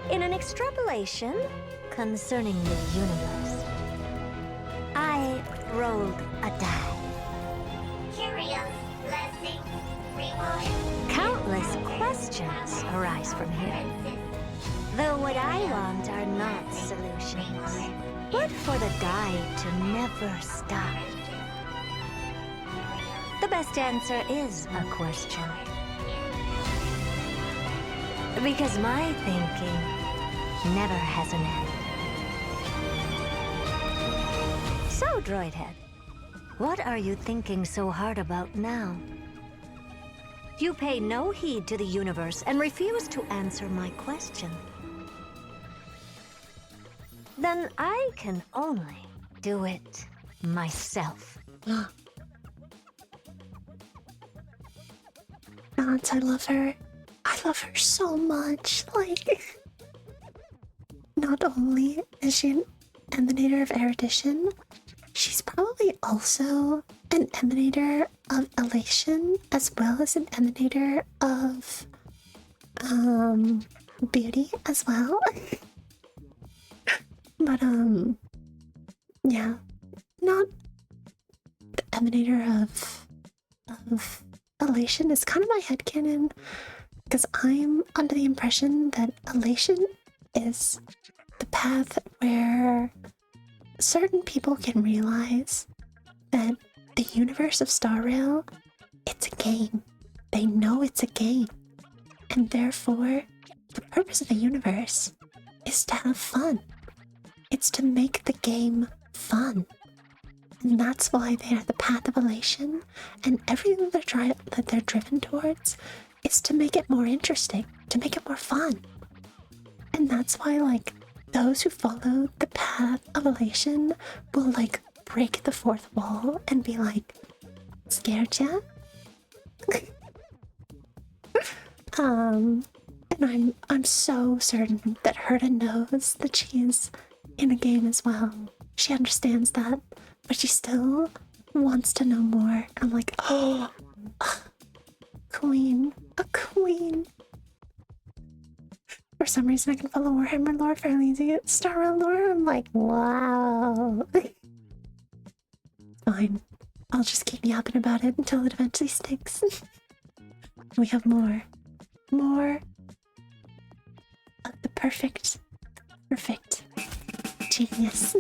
In an extrapolation concerning the universe, I rolled a die. Curious, blessing, reward. Countless questions arise from here. Though what I want are not solutions, but for the die to never stop. The best answer is a question. Because my thinking never has an end. So, Droidhead, what are you thinking so hard about now? You pay no heed to the universe and refuse to answer my question. Then I can only do it myself. Not, I love her. I love her so much. Like, not only is she an emanator of erudition, she's probably also an emanator of elation as well as an emanator of beauty as well. But yeah, not the emanator of elation is kind of my headcanon, because I'm under the impression that elation is the path where certain people can realize that the universe of Star Rail, it's a game. They know it's a game. And therefore, the purpose of the universe is to have fun. It's to make the game fun. And that's why they are the path of elation, and everything that they're driven towards is to make it more interesting, to make it more fun. And that's why, like, those who follow the path of elation will, like, break the fourth wall and be like, scared ya? And I'm so certain that Herta knows that she's in a game as well. She understands that, but she still wants to know more. I'm like, oh, queen, a queen. For some reason, I can follow Warhammer lore fairly easy. Star Rail lore, I'm like, wow. Fine, I'll just keep yapping about it until it eventually sticks. We have more of the perfect genius.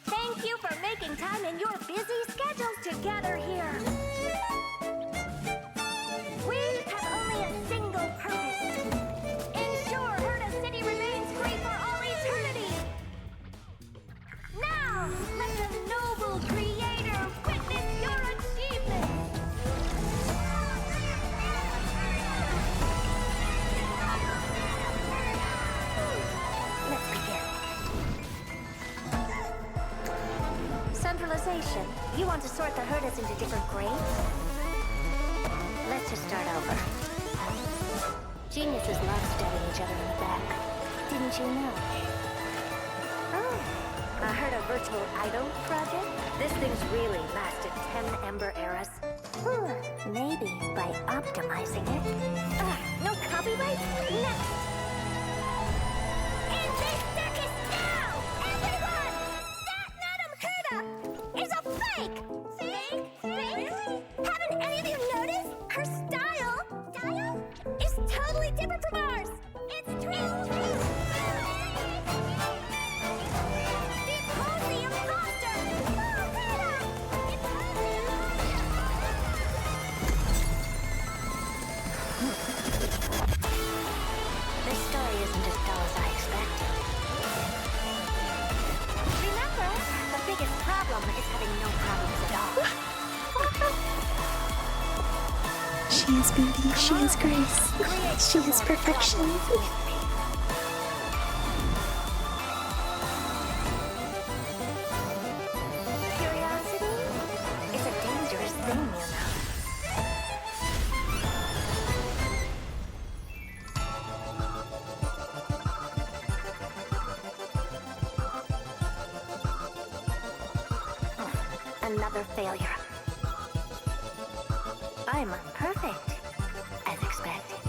Thank you for making time in your busy schedules to gather here. We have only a single purpose. Ensure Herta City remains free for all eternity. Now, let the noble creator witness your achievement. Let's begin. Centralization. You want to sort the Hertas into different grades? Let's just start over. Geniuses love stabbing each other in the back. Didn't you know? Oh, a Herta virtual idol project? This thing's really lasted 10 Ember Eras. Maybe by optimizing it. No copyright? Next! In this circus now! Everyone! That Madam Herta is a fake! Fake? Really? Haven't any of you noticed? Her style is totally different from ours! It's true! Depose the imposter! This story isn't as dull as I expected. Remember, the biggest problem is having no problems at all. She is beauty, she is grace, she is perfection. Curiosity is a dangerous thing, you know. Another failure. I'm perfect, as expected.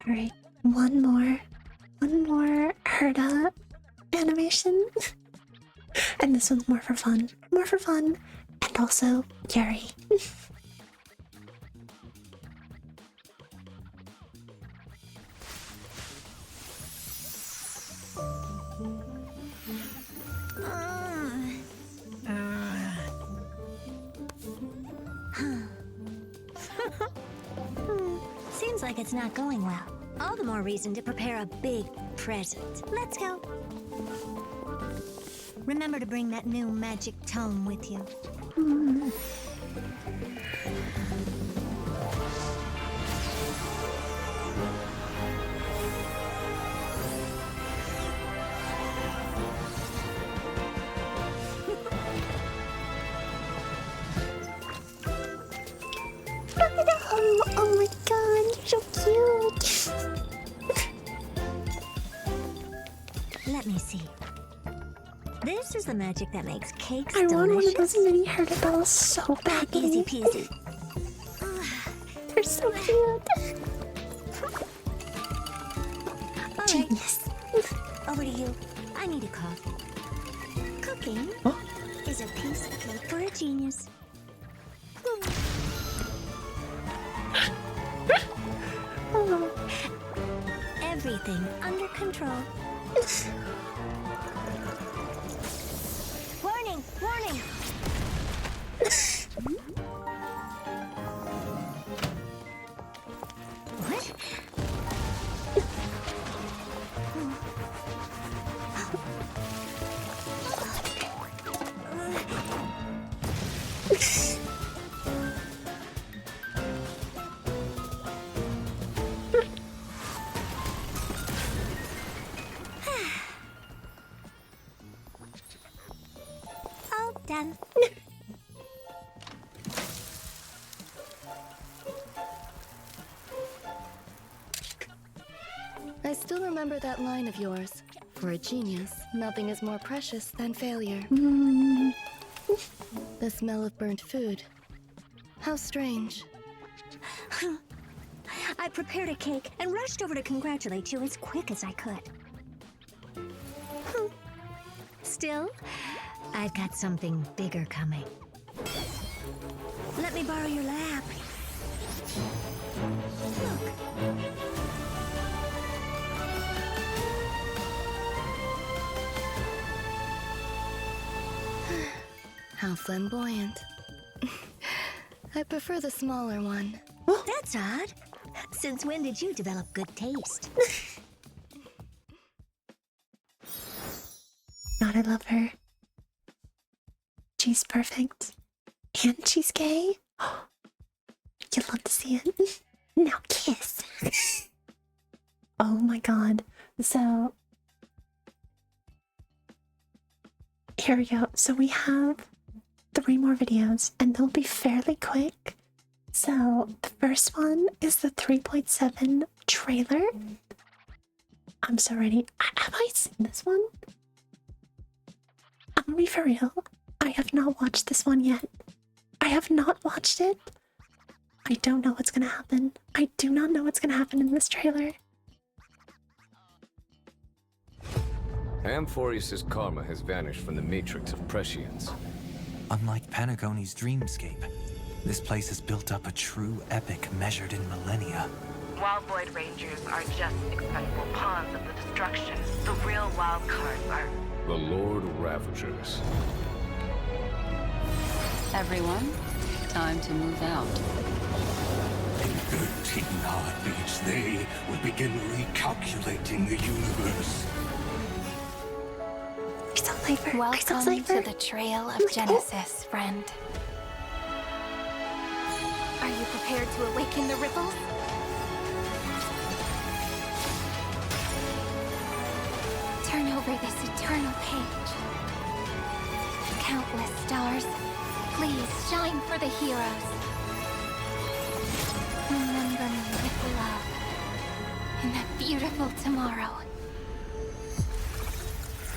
Alright, one more Herta animation. And this one's more for fun, and also Yuri. like it's not going well. All the more reason to prepare a big present. Let's go. Remember to bring that new magic tome with you. Oh my god, you're so cute. Let me see. This is the magic that makes cakes I want one of delicious. those mini Herta dolls so badly. Easy peasy. They're so cute. All Genius. Right. Over to you. I need a coffee. Cooking is a piece of cake for a genius. Everything under control. Warning! Warning! What? All done. I still remember that line of yours. For a genius, nothing is more precious than failure. The smell of burnt food. How strange. I prepared a cake and rushed over to congratulate you as quick as I could. Still, I've got something bigger coming. Let me borrow your lap. Look. How flamboyant. I prefer the smaller one. That's odd. Since when did you develop good taste? God, I love her. She's perfect. And she's gay. You'd love to see it. Now kiss. Oh my god. So here we go. So we have 3 more videos and they'll be fairly quick. So the first one is the 3.7 trailer. I'm so ready. Have I seen this one? I'm gonna be for real. I have not watched this one yet. I have not watched it. I don't know what's gonna happen. I do not know what's gonna happen in this trailer. Amphoreus' karma has vanished from the matrix of prescience. Unlike Panagoni's dreamscape, this place has built up a true epic measured in millennia. Wild Void Rangers are just expendable pawns of the destruction. The real wild cards are... The Lord Ravagers. Everyone, time to move out. In 13 heartbeats, they will begin recalculating the universe. Welcome to the Trail of Genesis, friend. Are you prepared to awaken the ripples? Turn over this eternal page. Countless stars, please shine for the heroes. Remember me with love in that beautiful tomorrow.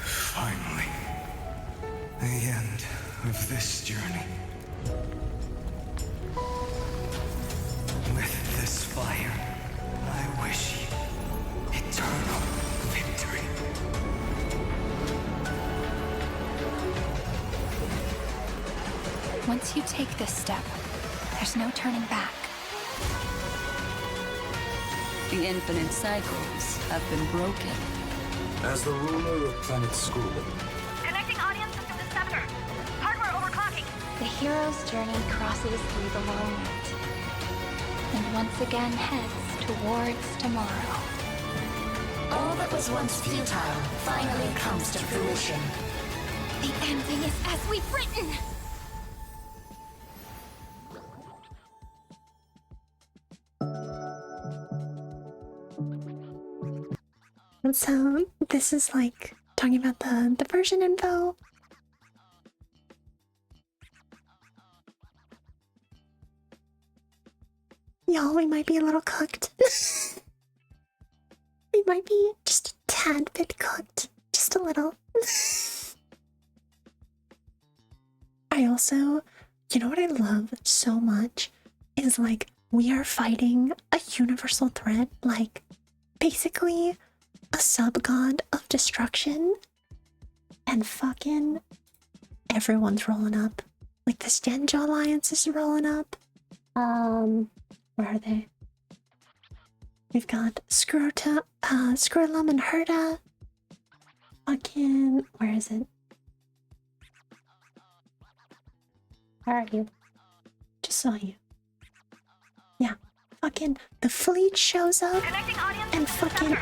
Finally, the end of this journey. With this fire, I wish you eternal victory. Once you take this step, there's no turning back. The infinite cycles have been broken. As the ruler of Planet School, Connecting audience system to Cipher. Hardware overclocking. The hero's journey crosses through the long night. and once again heads towards tomorrow. All that was once futile finally comes to fruition. The ending is as we've written! And so, this is like talking about the version info. Y'all, we might be a little cooked. We might be just a tad bit cooked. Just a little. I also, you know what I love so much? Is like, we are fighting a universal threat. Like, basically, a sub-god of destruction. And fucking everyone's rolling up. Like, the Stenjo Alliance is rolling up. Where are they? We've got Skrulum and Herta. Fucking, where is it? Where are you? Just saw you. Yeah, fucking the fleet shows up and fucking,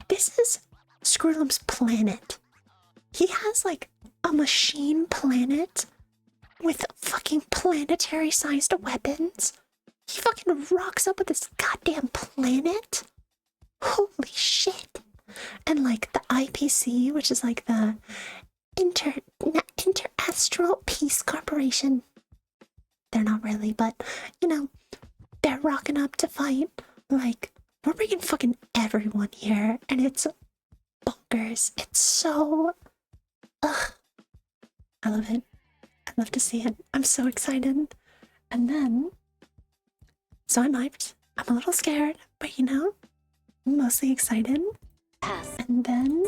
this is Skrulum's planet. He has like a machine planet with fucking planetary-sized weapons. He fucking rocks up with this goddamn planet. Holy shit. And like the IPC, which is like the Interastral Peace Corporation. They're not really, but you know, they're rocking up to fight. Like, we're bringing fucking everyone here, and it's bonkers. It's so... Ugh. I love it. I love to see it. I'm so excited. And then... So I'm hyped. I'm a little scared, but you know, I'm mostly excited. And then...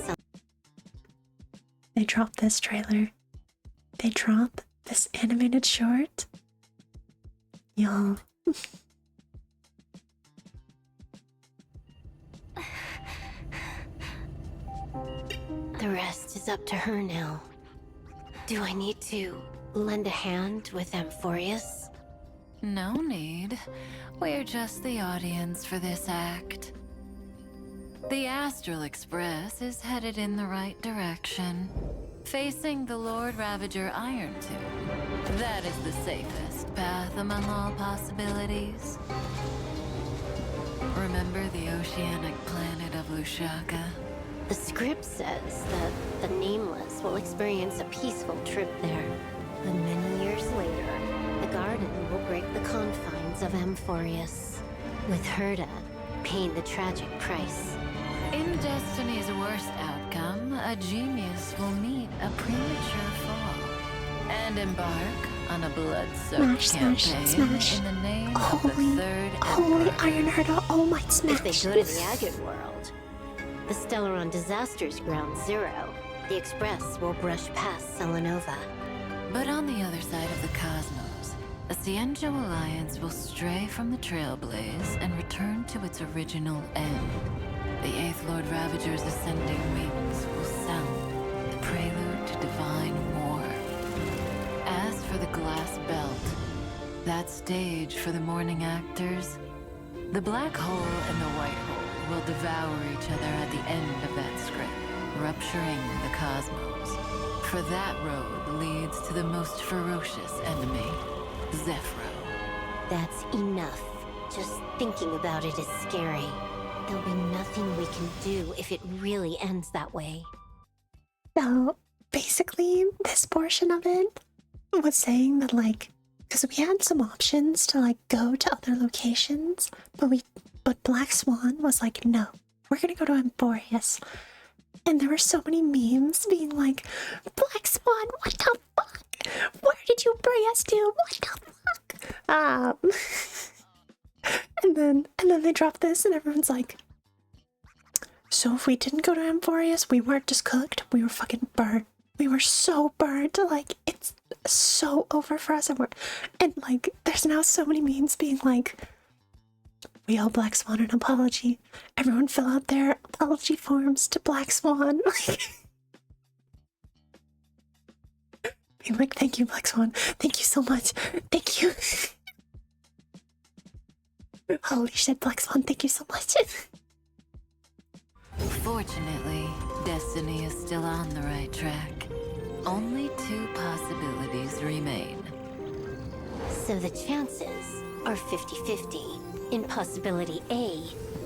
They drop this trailer. They drop this animated short. Y'all. The rest is up to her now. Do I need to lend a hand with Amphoreus? No need. We're just the audience for this act. The Astral Express is headed in the right direction, facing the Lord Ravager Irontomb. That is the safest path among all possibilities. Remember the oceanic planet of Lushaka? The script says that the Nameless will experience a peaceful trip there. But many years later, the Garden will break the confines of Amphoreus, with Herta paying the tragic price. In Destiny's worst outcome, a genius will meet a premature fall and embark on a blood-soaked campaign in the name of the Third Holy Empire. Iron Herta, oh my smash. If they go to the Agate world, the Stellaron Disaster's ground zero, the Express will brush past Selenova. But on the other side of the cosmos, the Stenjo Alliance will stray from the Trailblaze and return to its original end. The 8th Lord Ravager's ascending wings will sound the prelude to divine war. As for the Glass Belt, that stage for the morning actors, the Black Hole and the White Hole will devour each other at the end of that script, rupturing the cosmos. For that road leads to the most ferocious enemy, Zephyro. That's enough. Just thinking about it is scary. There'll be nothing we can do if it really ends that way. So, basically, this portion of it was saying that, like, because we had some options to, like, go to other locations, but Black Swan was like, no, we're gonna go to Amphoreus. And there were so many memes being like, Black Swan, what the fuck? Where did you bring us to? What the fuck? And then they dropped this and everyone's like, so if we didn't go to Amphoreus, we weren't just cooked, we were fucking burnt. We were so burnt, like, it's so over for us. And like, there's now so many memes being like, we owe Black Swan an apology. Everyone fill out their apology forms to Black Swan. Being like, thank you, Black Swan. Thank you so much. Thank you. Holy shit, Black Swan, thank you so much. Fortunately, Destiny is still on the right track. Only 2 possibilities remain. So the chances are 50-50. In possibility A,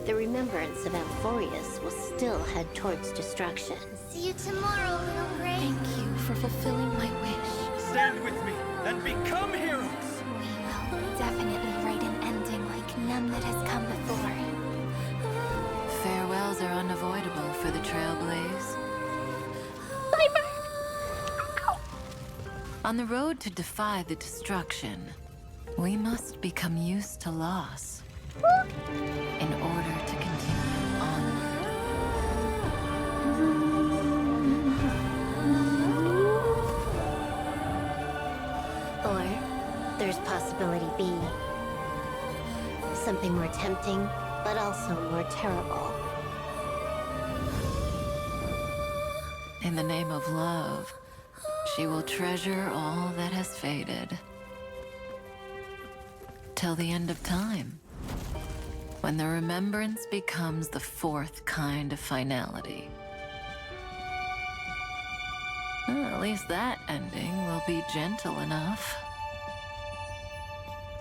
the remembrance of Amphoreus will still head towards destruction. See you tomorrow, little Gray. Thank you for fulfilling my wish. Stand with me and become heroes! We will definitely write an ending like none that has come before. Farewells are unavoidable for the Trailblaze. On the road to defy the destruction, we must become used to loss in order to continue onward. Or there's possibility B. Something more tempting, but also more terrible. In the name of love, she will treasure all that has faded. Till the end of time, when the remembrance becomes the 4th kind of finality. Well, at least that ending will be gentle enough.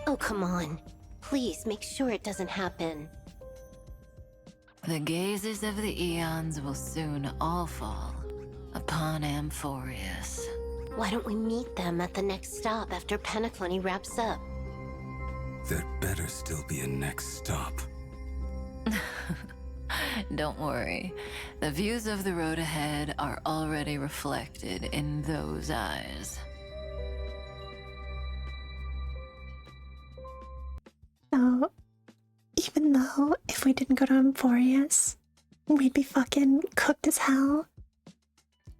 Oh, come on. Please make sure it doesn't happen. The gazes of the eons will soon all fall upon Amphoreus. Why don't we meet them at the next stop after Penaclony wraps up? There better still be a next stop. Don't worry. The views of the road ahead are already reflected in those eyes. So, even though if we didn't go to Amphoreus, we'd be fucking cooked as hell,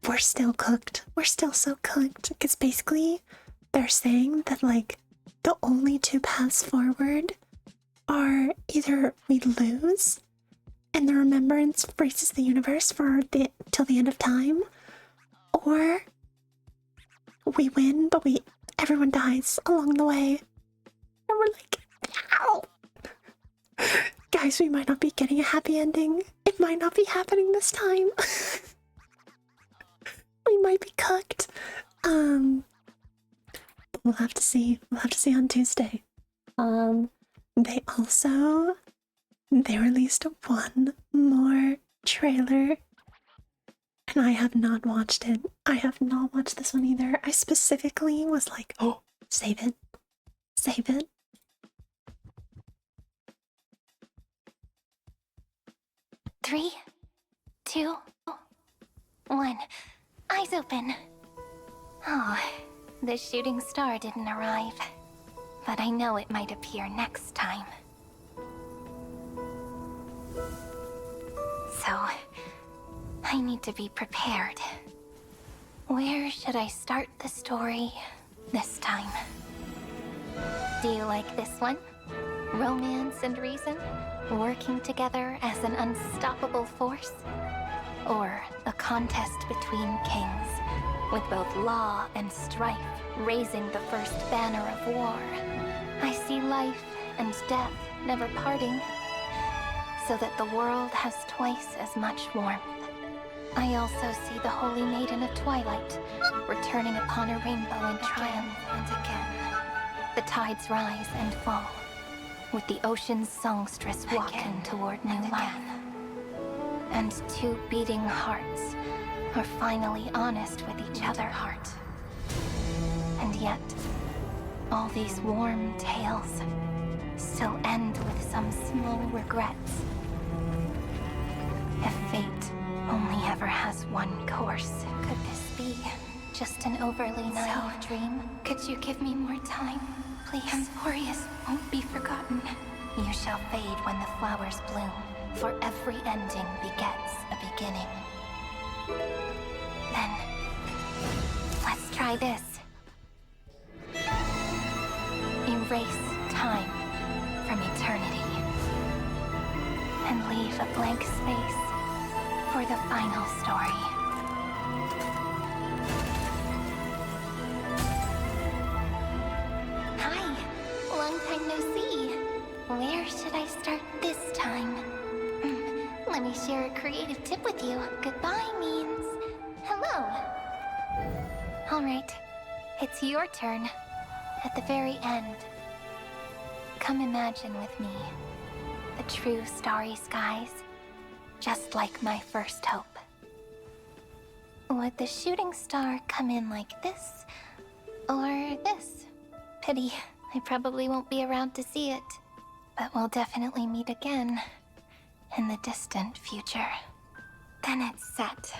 we're still cooked. We're still so cooked. Because basically, they're saying that, like, the only 2 paths forward are either we lose and the remembrance freezes the universe till the end of time, or we win, but everyone dies along the way. And we're like, ow! Guys, we might not be getting a happy ending. It might not be happening this time. We might be cooked. But we'll have to see. We'll have to see on Tuesday. They released one more trailer, and I have not watched it. I have not watched this one either. I specifically was like, oh, save it. Save it. Three, 2, 1. Eyes open. Oh, the shooting star didn't arrive. But I know it might appear next time. So, I need to be prepared. Where should I start the story this time? Do you like this one? Romance and reason? Working together as an unstoppable force? Or a contest between kings, with both law and strife raising the first banner of war? I see life and death never parting, so that the world has twice as much warmth. I also see the Holy Maiden of Twilight, returning upon a rainbow in triumph and again. The tides rise and fall, with the ocean's songstress walking toward new life. And 2 beating hearts are finally honest with each other. And yet, all these warm tales still end with some small regrets. If fate only ever has one course, could this be just an overly naive dream? Could you give me more time, please? Amphoreus won't be forgotten. You shall fade when the flowers bloom, for every ending begets a beginning. Then, let's try this. Erase time from eternity, and leave a blank space for the final story. Hi, long time no see. Where should I start this time? Let me share a creative tip with you. Goodbye means hello. Alright, it's your turn. At the very end. Come imagine with me the true starry skies, just like my first hope. Would the shooting star come in like this, or this? Pity, I probably won't be around to see it, but we'll definitely meet again in the distant future. Then it's set.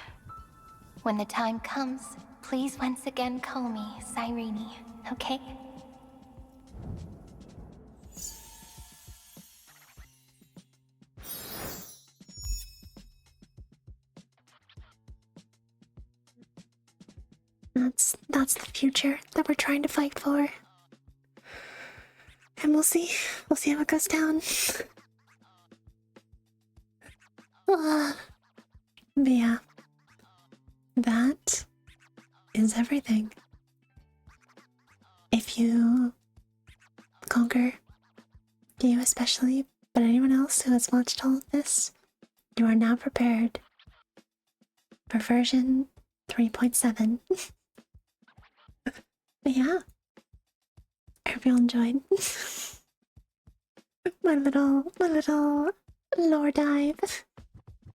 When the time comes, please once again call me Cyrene, okay? That's the future that we're trying to fight for. And we'll see how it goes down. But yeah, that is everything. If you conquer, you especially, but anyone else who has watched all of this, you are now prepared for version 3.7. Yeah. I hope you all enjoyed my little lore dive.